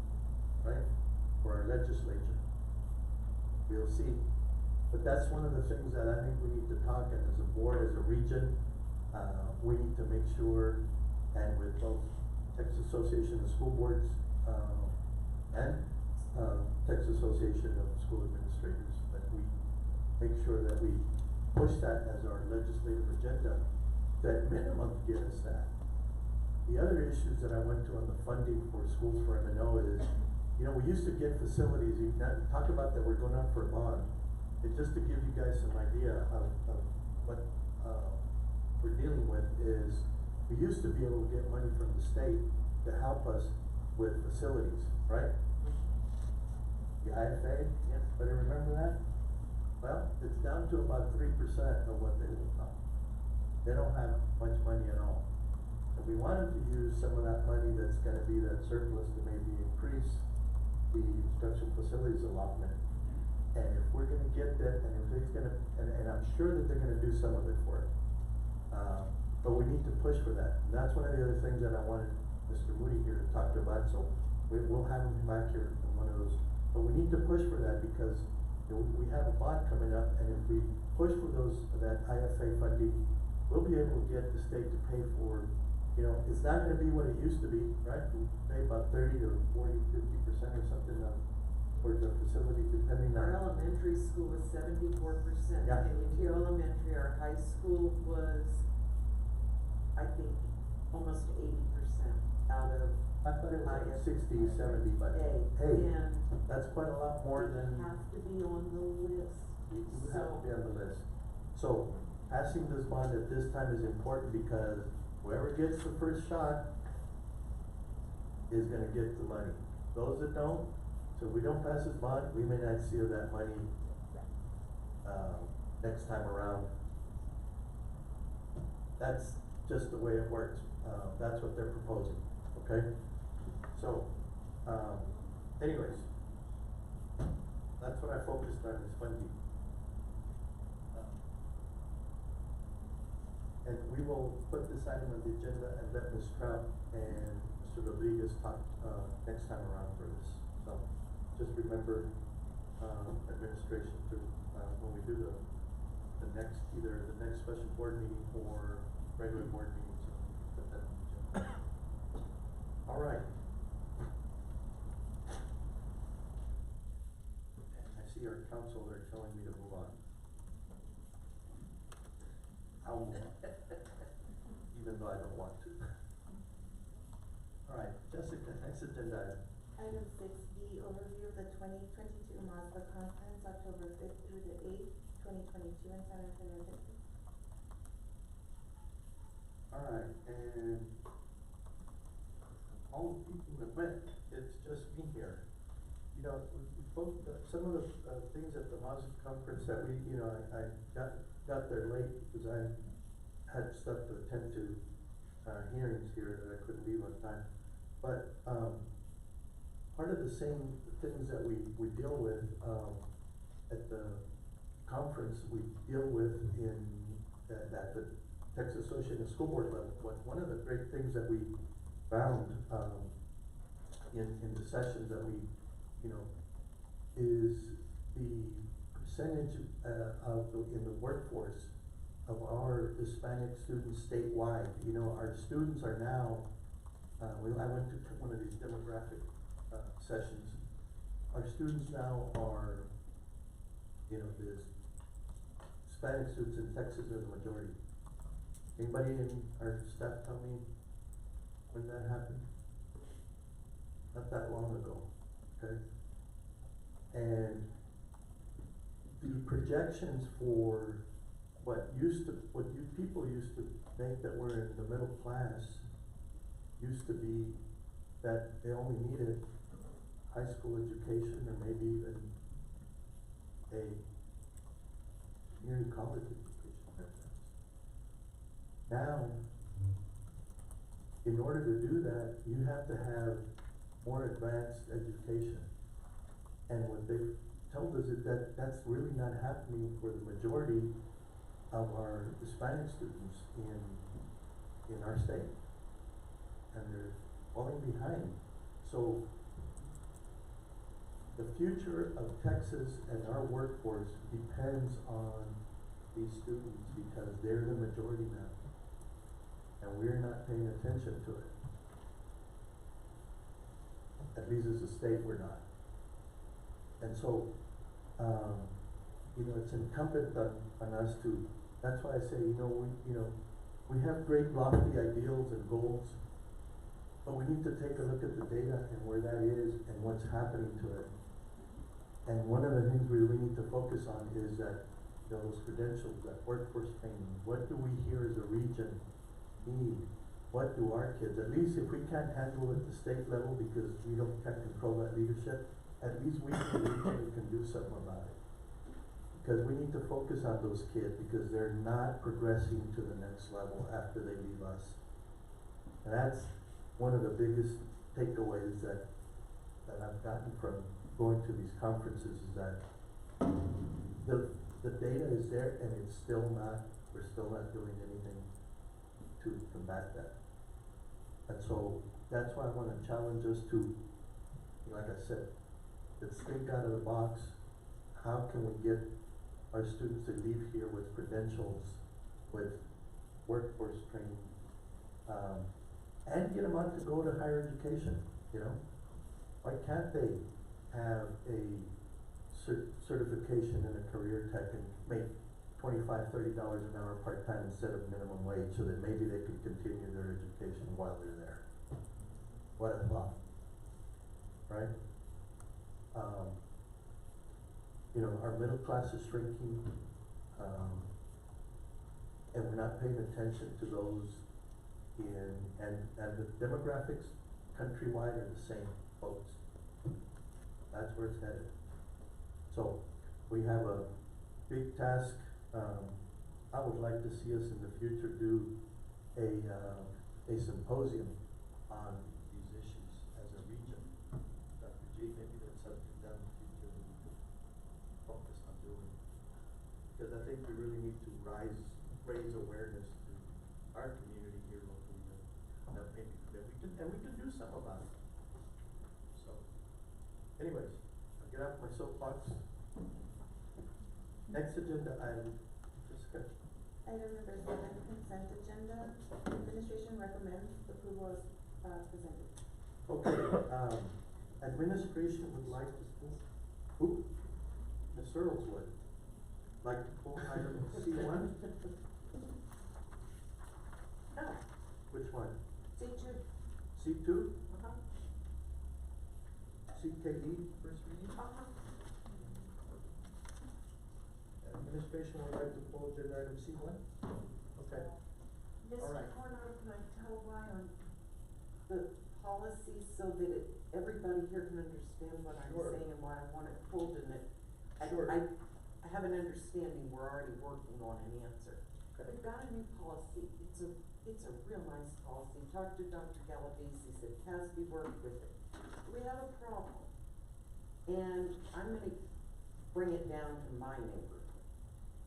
right? For our legislature. We'll see. But that's one of the things that I think we need to talk, and as a board, as a region, we need to make sure, and with both Texas Association of School Boards, and Texas Association of School Administrators, that we make sure that we push that as our legislative agenda, to at minimum get us that. The other issues that I went to on the funding for schools for M&O is, you know, we used to get facilities, you talk about that we're going out for a bond. It's just to give you guys some idea of what we're dealing with is, we used to be able to get money from the state to help us with facilities, right? The IFA, yes, but remember that? Well, it's down to about 3% of what they will come. They don't have much money at all. So we wanted to use some of that money that's gonna be that surplus to maybe increase the instructional facilities allotment. And if we're gonna get that, and if it's gonna, and I'm sure that they're gonna do some of it for it. But we need to push for that. And that's one of the other things that I wanted Mr. Moody here to talk about, so we'll have him back here in one of those. But we need to push for that because, you know, we have a bond coming up, and if we push for that IFA funding, we'll be able to get the state to pay for, you know, it's not gonna be what it used to be, right? We pay about 30 to 40, 50% or something for the facility, depending on. Our elementary school was 74%. Yeah. In Utah Elementary, our high school was, I think, almost 80% out of. I thought it was like 60, 70, but hey, And that's quite a lot more than. you have to be on the list. You have to be on the list. So, passing this bond at this time is important because whoever gets the first shot is gonna get the money. Those that don't, so if we don't pass this bond, we may not see that money, next time around. That's just the way it works. That's what they're proposing, okay? So, anyways, that's what I focused on, is funding. And we will put this item on the agenda and let Ms. Trout and Mr. Rodriguez talk, next time around for this. So, just remember, administration to, when we do the next, either the next special board meeting or regular board meeting, so put that on the agenda. All right. And I see our council are telling me to move on. I'll move on, even though I don't want to. All right, Jessica, next agenda item. Item 6B, overview of the 2022 Mazda Conference, October 5th through the 8th, 2022 in San Antonio, Texas. All right, and all the people that went, it's just me here. You know, we both, some of the things at the Mazda Conference that we, you know, I got there late because I had stuff to attend to, hearings here that I couldn't be one time. But, part of the same things that we deal with, at the conference, we deal with at the Texas Association of School Board level. One of the great things that we found, in the sessions that we, you know, is the percentage, in the workforce of our Hispanic students statewide. You know, our students are now, I went to one of these demographic, sessions. Our students now are, you know, the Hispanic students in Texas are the majority. Anybody in our staff tell me when that happened? Not that long ago, okay? And the projections for what you people used to think that we're in the middle class used to be that they only needed high school education or maybe even a community college education. Now, in order to do that, you have to have more advanced education. And what they've told us is that that's really not happening for the majority of our Hispanic students in our state. And they're falling behind. So the future of Texas and our workforce depends on these students because they're the majority now. And we're not paying attention to it. At least as a state, we're not. And so, you know, it's incumbent on us to, that's why I say, we have great lofty ideals and goals, but we need to take a look at the data and where that is and what's happening to it. And one of the things we really need to focus on is that those credentials, that workforce training, what do we here as a region need? What do our kids, at least if we can't handle it at the state level because we can't control that leadership, at least we can do something about it. Because we need to focus on those kids because they're not progressing to the next level after they leave us. And that's one of the biggest takeaways that I've gotten from going to these conferences is that the data is there and we're still not doing anything to combat that. And so that's why I want to challenge us to, like I said, let's think out of the box. How can we get our students to leave here with credentials, with workforce training, and get them on to go to higher education, you know? Why can't they have a certification in a career tech and make $25, $30 an hour part-time instead of minimum wage so that maybe they could continue their education while they're there? What a thought, right? You know, our middle class is shrinking, and we're not paying attention to those and the demographics countrywide are the same, folks. That's where it's headed. So, we have a big task. I would like to see us in the future do a symposium on these issues as a region. Dr. G, maybe that's something down in the future we could focus on doing. Because I think we really need to raise awareness to our community here locally that we can do something about it. So, anyways, I'll get off my soapbox. Next agenda item, discussion. Item number 7, consent agenda. Administration recommends approval as presented. Okay, administration would like to pull, Ms. Searles would like to pull item C1. Oh, Which one? C2. C2? Uh-huh. CKE, first reading? Uh-huh. Administration would like to pull agenda item C1? Okay. Mr. All right. Cornell, can I tell Ryan the policy so that everybody here can understand what I'm Sure. saying and why I want it pulled in it? Sure. I have an understanding we're already working on an answer. Okay. We've got a new policy. It's a real nice policy. Talked to Dr. Galaviz, he said CASB worked with it. We have a problem. And I'm gonna bring it down to my neighborhood.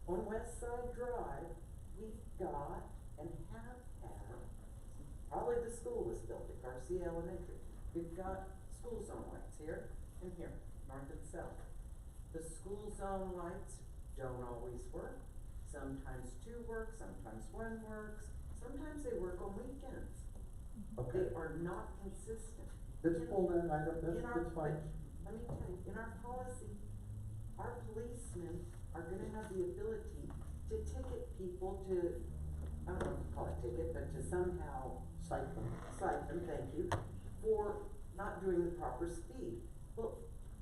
On West Side Drive, we've got and have had, probably the school was built at Garcia Elementary. We've got school zone lights here and here, north and south. The school zone lights don't always work. Sometimes two work, sometimes one works, sometimes they work on weekends. Okay. They are not consistent. Let's In- pull that item, in our- that's fine. Let me tell you, in our policy, our policemen are gonna have the ability to ticket people to, I don't know if you call it ticket, but to somehow Cite them. cite them, thank you, for not doing the proper speed. Well,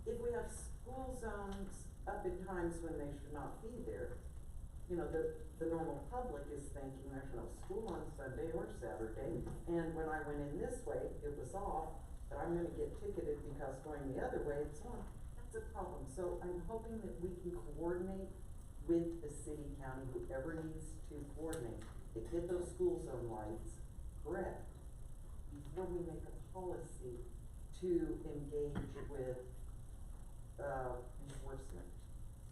if we have school zones up in times when they should not be there, you know, the normal public is thinking there's no school on Sunday or Saturday, and when I went in this way, it was off, but I'm gonna get ticketed because going the other way, it's on. That's a problem, so I'm hoping that we can coordinate with the city, county, whoever needs to coordinate, to get those school zone lights correct before we make a policy to engage with, enforcement.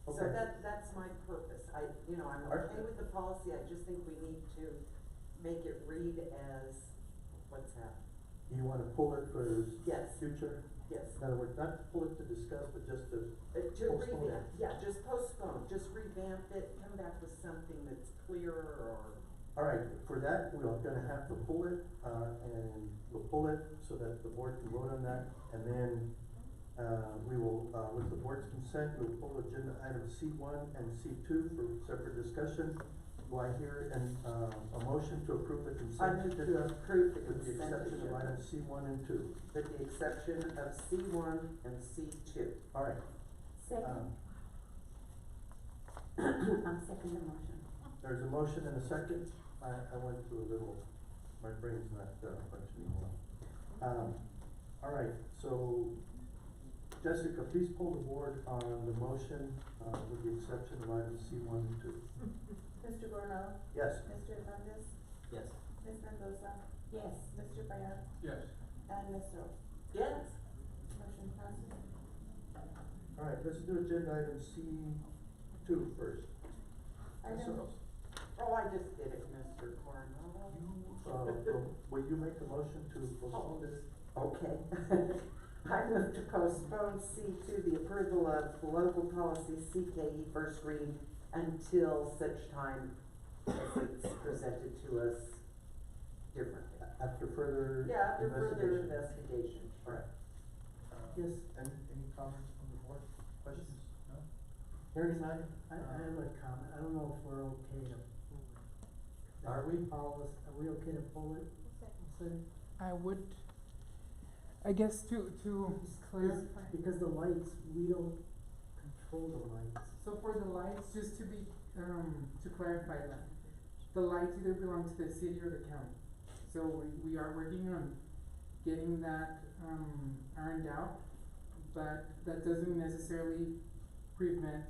So Okay. that's my purpose. I'm okay with the policy, I just think we need to make it read as what's happening. You wanna pull it for Yes. future? Yes. In other words, not to pull it to discuss, but just to To postpone revamp, it. yeah, just postpone, just revamp it, come back with something that's clearer or. All right, for that, we're gonna have to pull it, and we'll pull it so that the board can vote on that, and then, we will, with the board's consent, we'll pull agenda item C1 and C2 for separate discussion. Do I hear a motion to approve the I consent move to agenda? approve the With the consent exception of agenda. items C1 and 2. With the exception of C1 and C2. All right. Second. I'll second the motion. There's a motion and a second. I went through a little, my brain's not, functioning well. All right, so Jessica, please pull the board on the motion, with the exception of items C1 and 2. Mr. Coronado? Yes. Mr. Hernandez? Yes. Ms. Mendoza? Yes. Mr. Payan? Yes. And Ms. Rose? Yes. Motion passes. All right, let's do agenda item C2 first. Item, Oh, I just did it, Mr. Coronado. Will you make a motion to postpone this? Okay. I move to postpone C2, the approval of local policy CKE first reading until such time as it's presented to us differently. After further Yeah, after further investigation. investigation. All right. Yes. Any comments from the board? Questions? No? Hearing none? I have a comment, I don't know if we're okay to. Are we? Are we okay to pull it? Second. I would, I guess to clarify. Because the lights, we don't control the lights. So for the lights, just to be, to clarify that, the lights either belong to the city or the county. So we are working on getting that, ironed out, but that doesn't necessarily prevent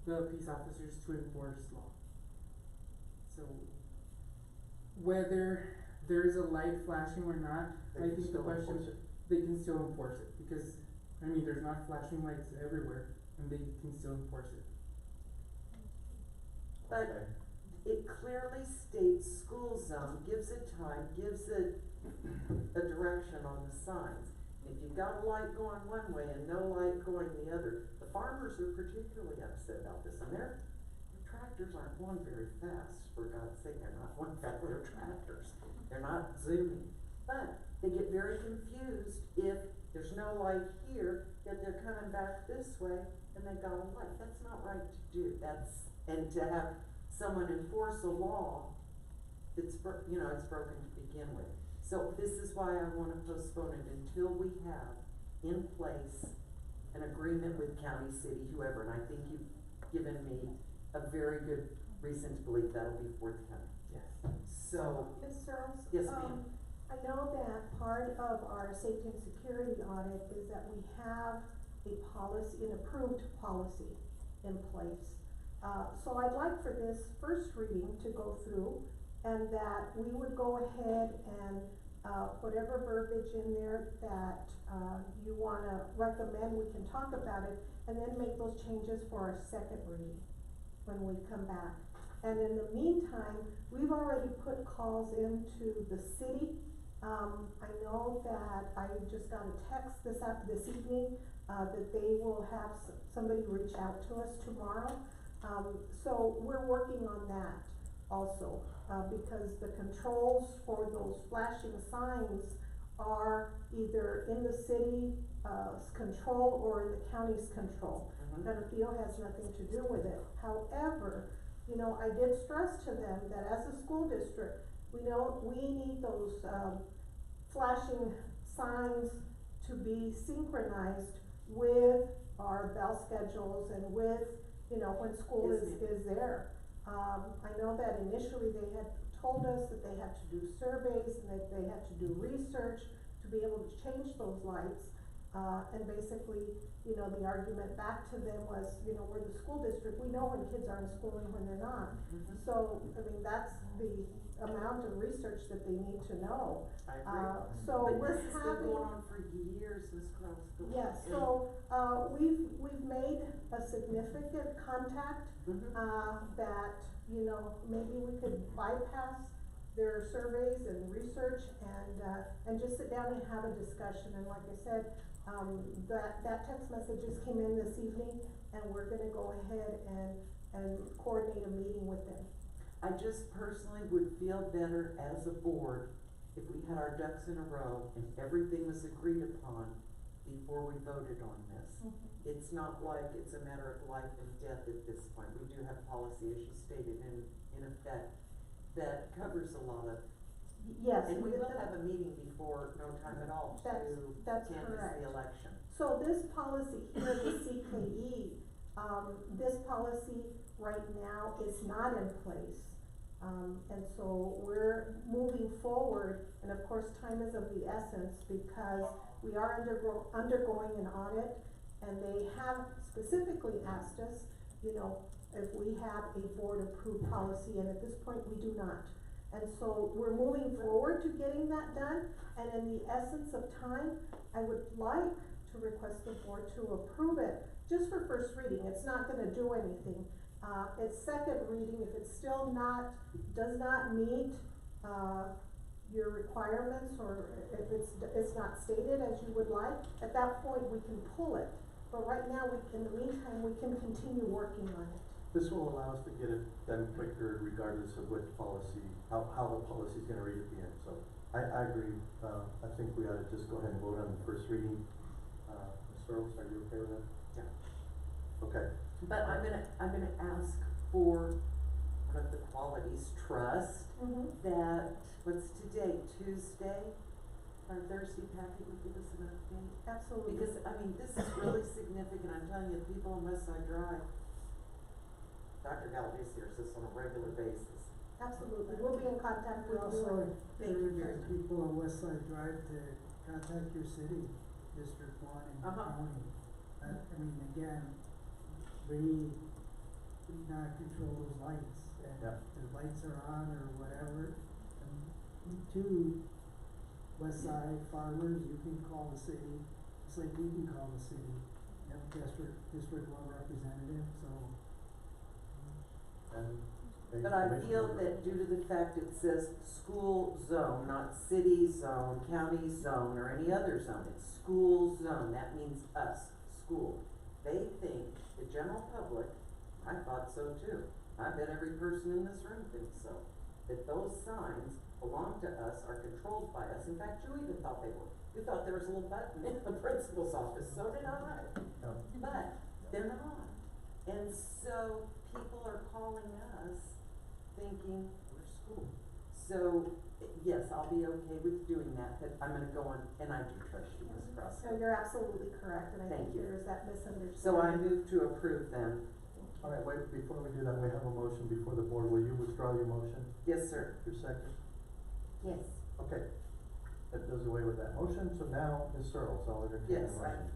the peace officers to enforce law. So whether there's a light flashing or not, They I can think the still question, enforce it. they can still enforce it, because, I mean, there's not flashing lights everywhere, and they can still enforce it. But it clearly states school zone, gives a time, gives a direction on the signs. If you've got a light going one way and no light going the other, the farmers are particularly upset about this, and their tractors aren't going very fast, for God's sake, they're not going fast, they're tractors, they're not zooming. But they get very confused if there's no light here, yet they're coming back this way and they got a light. That's not right to do, and to have someone enforce a law that's, it's broken to begin with. So this is why I wanna postpone it until we have in place an agreement with county, city, whoever, and I think you've given me a very good reason to believe that'll be forthcoming. Yes. So, Ms. Searles? yes, ma'am. I know that part of our safety and security audit is that we have a policy, an approved policy in place. So I'd like for this first reading to go through, and that we would go ahead and, whatever verbiage in there that, you wanna recommend, we can talk about it, and then make those changes for our second reading when we come back. And in the meantime, we've already put calls into the city I know that I just got a text this evening, that they will have somebody reach out to us tomorrow. So we're working on that also, because the controls for those flashing signs are either in the city, control or in the county's control. Penafiel has nothing to do with it. However, you know, I did stress to them that as a school district, we need those, flashing signs to be synchronized with our bell schedules and with, you know, when school is there. I know that initially they had told us that they had to do surveys and that they had to do research to be able to change those lights. And basically, you know, the argument back to them was, you know, we're the school district, we know when kids are in school and when they're not. So, I mean, that's the amount of research that they need to know. I agree. So But we're this has been going on for years, Ms. Cross. yes, so, we've made a significant contact, that, you know, maybe we could bypass their surveys and research and just sit down and have a discussion. And like I said, that text message just came in this evening, and we're gonna go ahead and coordinate a meeting with them. I just personally would feel better as a board if we had our ducks in a row and everything was agreed upon before we voted on this. It's not like it's a matter of life and death at this point. We do have policy, as you stated, in effect, that covers a lot of. Yes. And we will have a meeting before no time at all to That's canvass correct. the election. So this policy here, the CKE, this policy right now is not in place. And so we're moving forward, and of course, time is of the essence because we are undergoing an audit, and they have specifically asked us, you know, if we have a board-approved policy, and at this point, we do not. And so we're moving forward to getting that done, and in the essence of time, I would like to request the board to approve it, just for first reading. It's not gonna do anything. It's second reading, if it's still does not meet, your requirements, or if it's not stated as you would like, at that point, we can pull it. But right now, in the meantime, we can continue working on it. This will allow us to get it done quicker regardless of which policy, how the policy's gonna read at the end, so I agree. I think we ought to just go ahead and vote on the first reading. Ms. Earls, are you okay with that? Yeah. Okay. But I'm gonna ask for one of the qualities, trust, that, what's today, Tuesday? Our Thursday packet would give us an update. Absolutely. Because, I mean, this is really significant, I'm telling you, people on West Side Drive, Dr. Galvez hears this on a regular basis. Absolutely, we'll be in contact with you. Also, Thank you. encourage people on West Side Drive to contact your city, District One and your county. I mean, again, we not control those lights, and Yeah. if the lights are on or whatever, and two, West Side farmers, you can call the city, just like we can call the city, and District One representative, so. But I feel that due to the fact it says school zone, not city zone, county zone, or any other zone, it's school zone, that means us, school. They think, the general public, I thought so too, I bet every person in this room thinks so, that those signs belong to us, are controlled by us, in fact, you even thought they were. You thought there was a little button in the principal's office, so did I. But they're not. And so people are calling us thinking we're school. So, yes, I'll be okay with doing that, but I'm gonna go on, and I do trust you, Ms. Cross. No, you're absolutely correct, and I Thank think you. there's that misunderstanding. So I move to approve them. All right, wait, before we do that, we have a motion before the board. Will you withdraw your motion? Yes, sir. Your second? Yes. Okay. That does away with that motion, so now, Ms. Searles, I'll entertain a Yes, motion.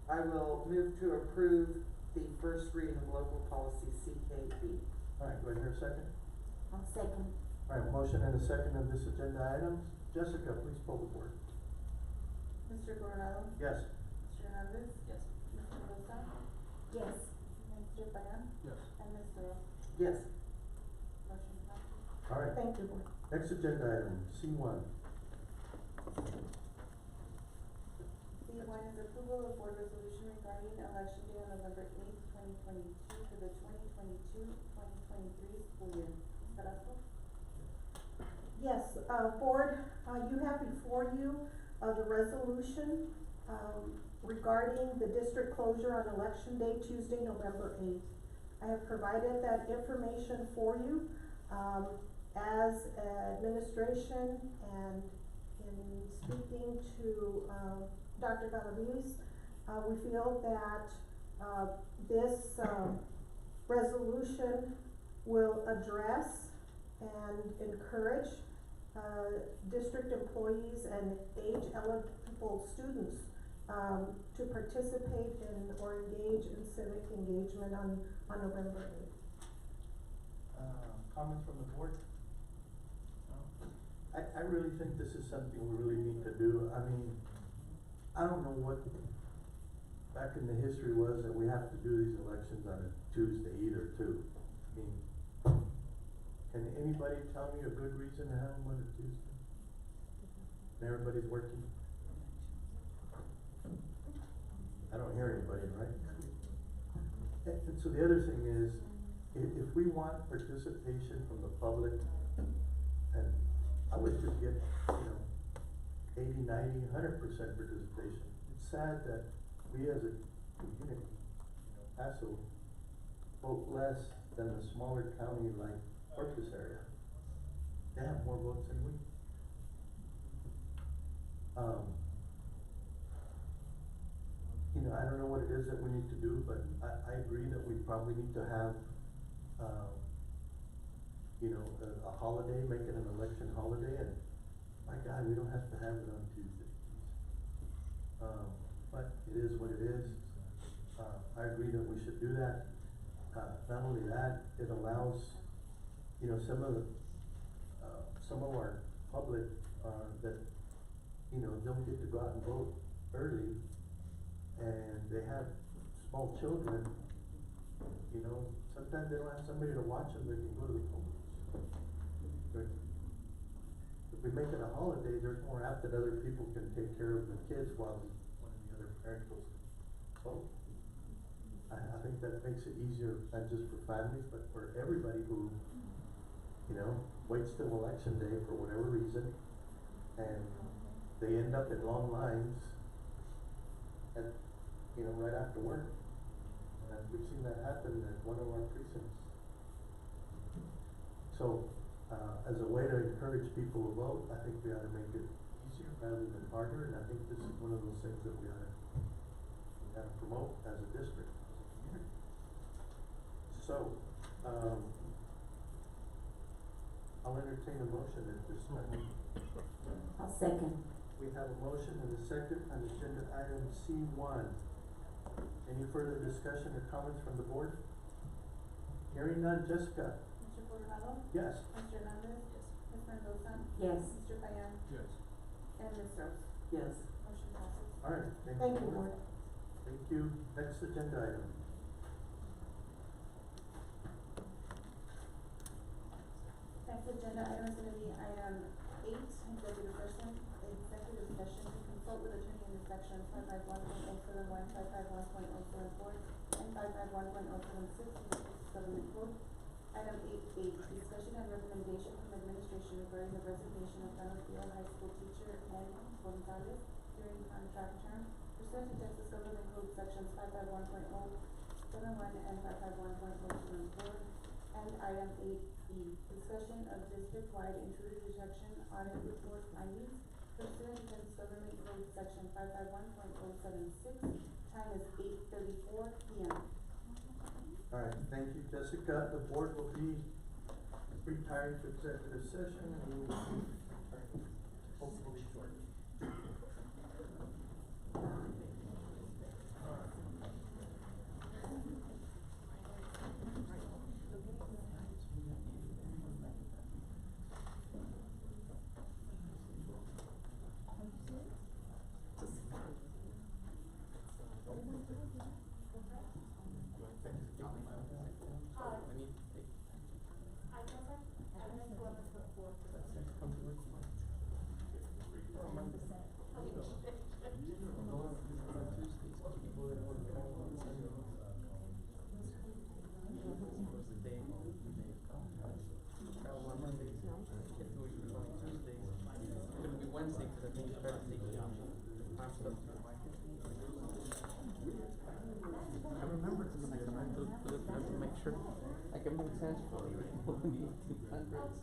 I will move to approve the first reading of local policy CKB. All right, do I hear a second? I'll second. All right, motion and a second of this agenda items. Jessica, please pull the board. Mr. Coronado? Yes. Mr. Hernandez? Yes. Mr. Mendoza? Yes. Mr. Payan? Yes. And Ms. Earl? Yes. Motion passes. All right. Thank you, board. Next agenda item, C1. one is approval of board resolution regarding election day on November 8th, 2022 for the 2022-2023 school year. Ms. Carrasco? Yes, board, you have before you, the resolution, regarding the district closure on election day, Tuesday, November 8th. I have provided that information for you, as administration, and in speaking to, Dr. Galaviz, we feel that, this, resolution will address and encourage district employees and age-eligible students to participate in or engage in civic engagement on November 8th. Comments from the board? No? I really think this is something we really need to do. I mean, I don't know what back in the history was that we have to do these elections on a Tuesday either too. I mean, can anybody tell me a good reason to have them on a Tuesday? And everybody's working? I don't hear anybody, right? And so the other thing is, if we want participation from the public, and I would just get, 80, 90, 100% participation. It's sad that we as a community, Paso, vote less than a smaller county like Corpus area. They have more votes than we. I don't know what it is that we need to do, but I agree that we probably need to have, a holiday, make it an election holiday, and my God, we don't have to have it on Tuesday. But it is what it is. I agree that we should do that. Not only that, it allows, some of our public, that, don't get to go out and vote early, and they have small children, sometimes they don't have somebody to watch them, they can go to the polls. But if we make it a holiday, there's more apt that other people can take care of the kids while one of the other parent goes to vote. I think that makes it easier, not just for families, but for everybody who, waits till election day for whatever reason, and they end up in long lines at, right after work. And we've seen that happen at one of our precincts. So, as a way to encourage people to vote, I think we ought to make it easier rather than harder, and I think this is one of those things that we ought to promote as a district, as a community. So, I'll entertain a motion at this time. I'll second. We have a motion and a second on agenda item C1. Any further discussion or comments from the board? Hearing none, Jessica? Mr. Colorado? Yes. Mr. Hernandez? Yes. Ms. Mendoza? Yes. Mr. Payan? Yes. And Ms. Rose? Yes. Motion passes. All right, thank Thank you. you, board. Thank you. Next agenda item. Next agenda item is gonna be item 8, executive session to consult with attorney in the sections 551.071, 551.074, and 551.076 in the government code. Item 8A, discussion and recommendation from administration regarding the resignation of Canasteo High School teacher N. Gonzalez during contract term pursuant to Texas Government Code sections 551.071 and 551.074. And item 8B, discussion of district-wide intruder detection audit report findings pursuant to Texas Government Code section 551.076. Time is 8:34 p.m. All right, thank you, Jessica. The board will be retiring to executive session, and we will be hopefully short. I remember this when I put it there to make sure like it made sense for you in the 1800s.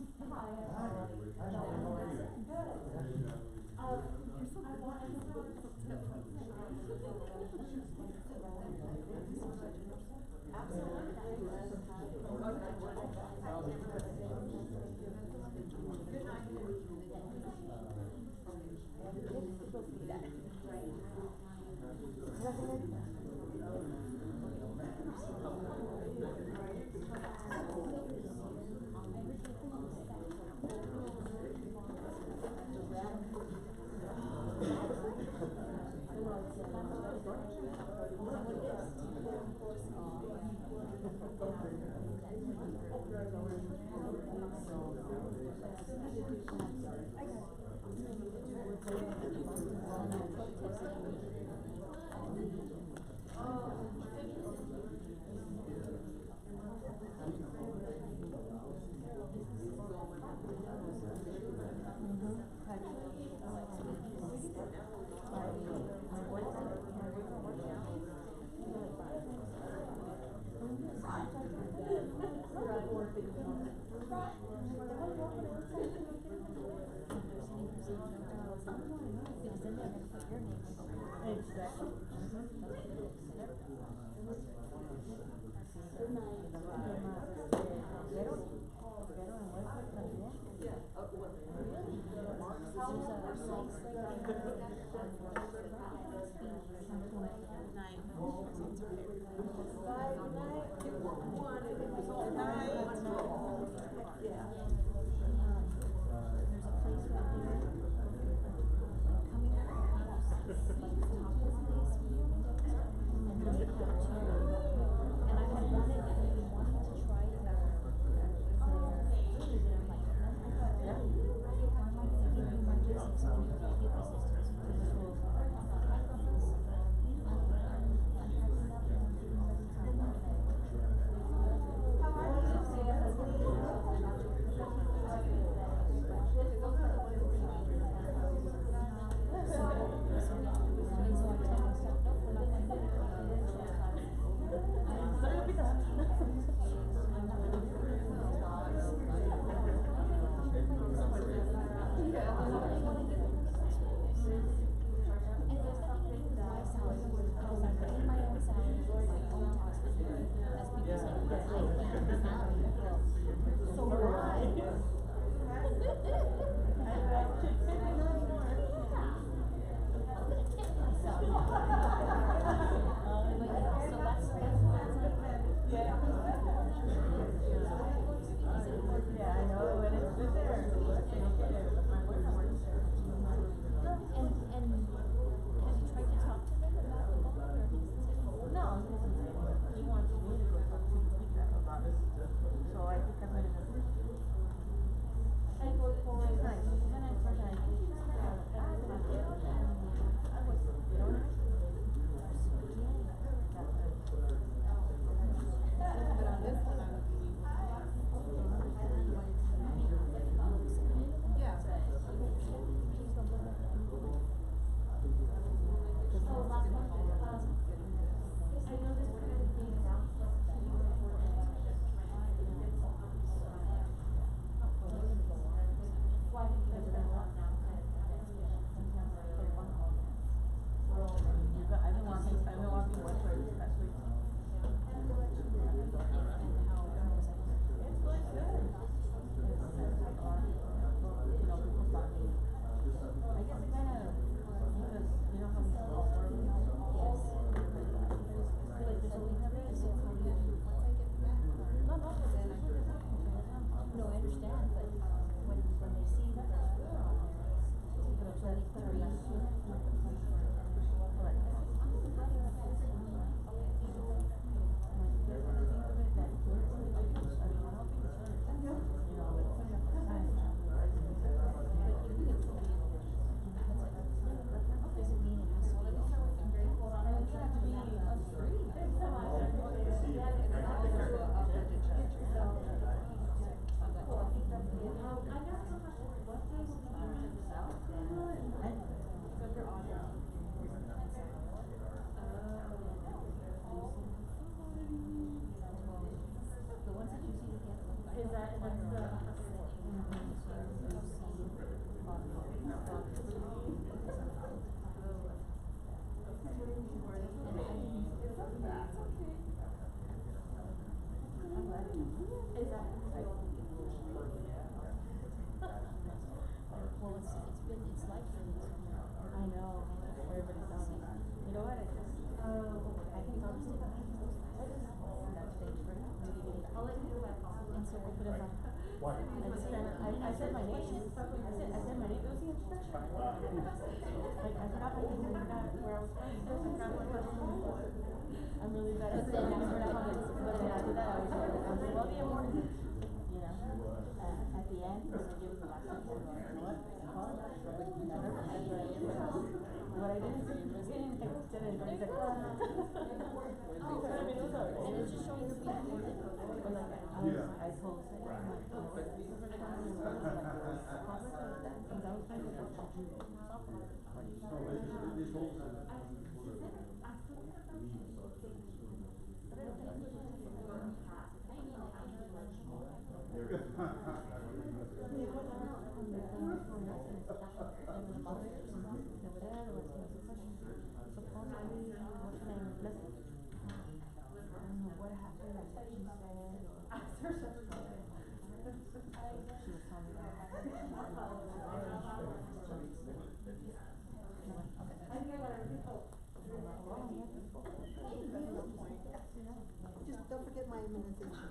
Just don't forget my immunization.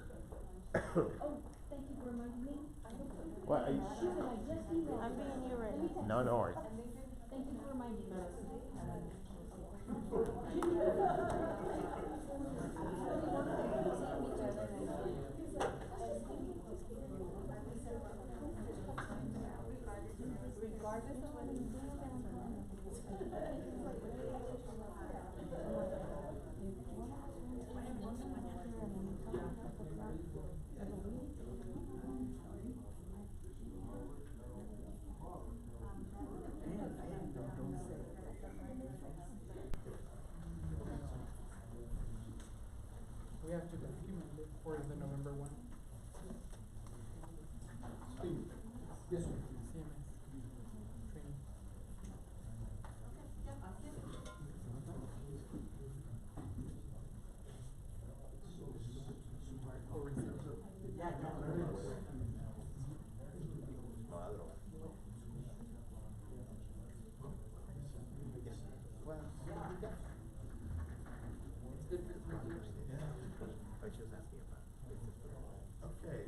Oh, thank you for reminding me. What, are you? Shoot, I just emailed. I'm being you right now. No, no worries. Thank you for reminding me. Regardless of what you We have to document it for the November one. Steve? Yes, sir. CMS training. Okay.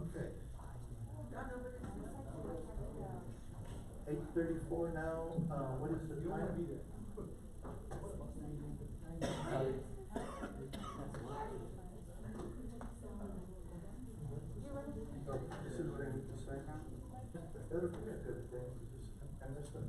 Okay. 8:34 now, what is the time? Oh, this is what I need to say now? That'll be a good thing, I missed it.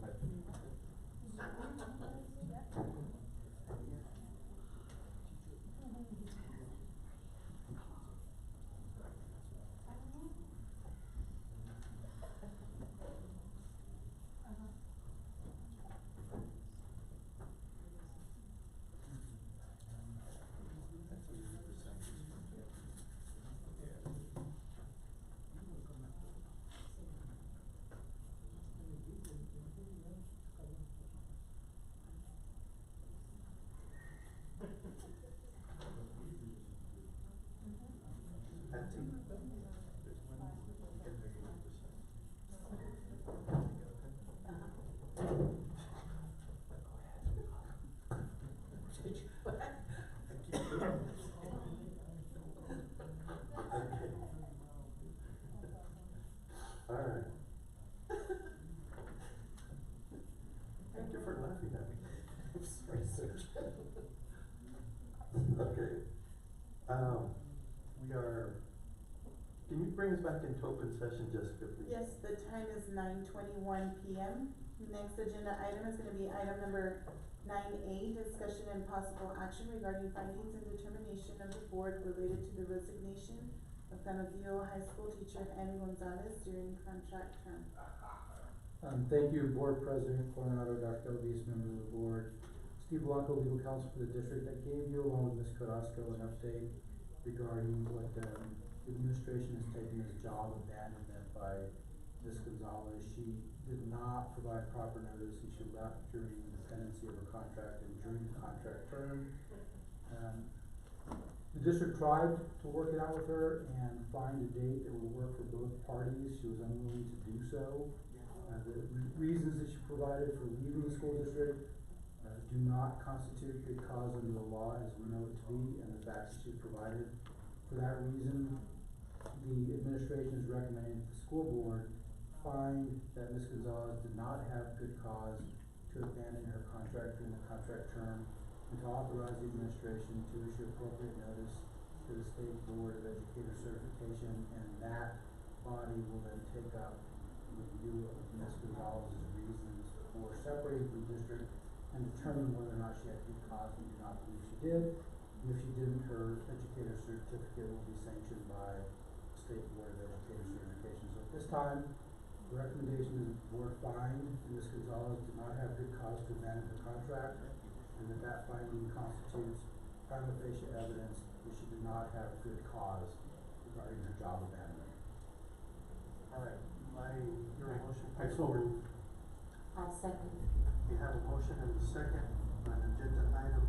Alright. Thank you for laughing at me. I'm sorry, Serge. Okay. We are, can you bring us back into open session, Jessica, please? Yes, the time is 9:21 PM. Next agenda item is gonna be item number 9A, discussion and possible action regarding findings and determination of the board related to the resignation of Canadillo High School teacher Annie Gonzalez during contract term. Thank you, Board President Coronado, Dr. Elvis, members of the board. Steve Blanco, legal counsel for the district. I gave you, along with Ms. Carrasco, an update regarding what, the administration has taken as job abandonment by Ms. Gonzalez. She did not provide proper notice, and she left during the pendency of her contract and during the contract term. The district tried to work it out with her and find a date that would work for both parties. She was unwilling to do so. The reasons that she provided for leaving the school district do not constitute good cause under the law as we know it to be, and the facts that she provided. For that reason, the administration is recommending that the school board find that Ms. Gonzalez did not have good cause to abandon her contract during the contract term, and to authorize the administration to issue appropriate notice to the State Board of Educator Certification, and that body will then take up review of Ms. Gonzalez's reasons for separating from the district and determine whether or not she had good cause. We do not believe she did. And if she didn't, her educator certificate will be sanctioned by the State Board of Educator Certification. So at this time, the recommendation is the board find Ms. Gonzalez did not have good cause to abandon her contract, and that finding constitutes prima facie evidence that she did not have good cause regarding her job abandonment. All right, I hear a motion. I so moved. I'll second. We have a motion and a second on agenda item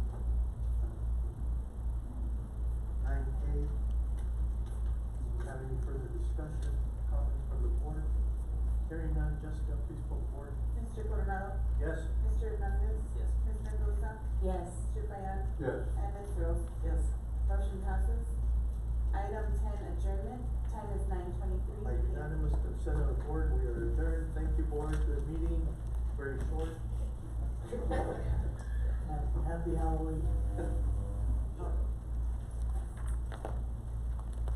9A. Do we have any further discussion, comments from the board? Hearing none, Jessica, please pull forward. Mr. Coronado? Yes. Mr. Hernandez? Yes. Ms. Mendoza? Yes. Mr. Payan? Yes. And Ms. Rose? Yes. Motion passes. Item 10, adjournment. Time is 9:23 By PM. unanimous consent of the board, we are adjourned. Thank you, board, for the meeting, very short. Happy Halloween.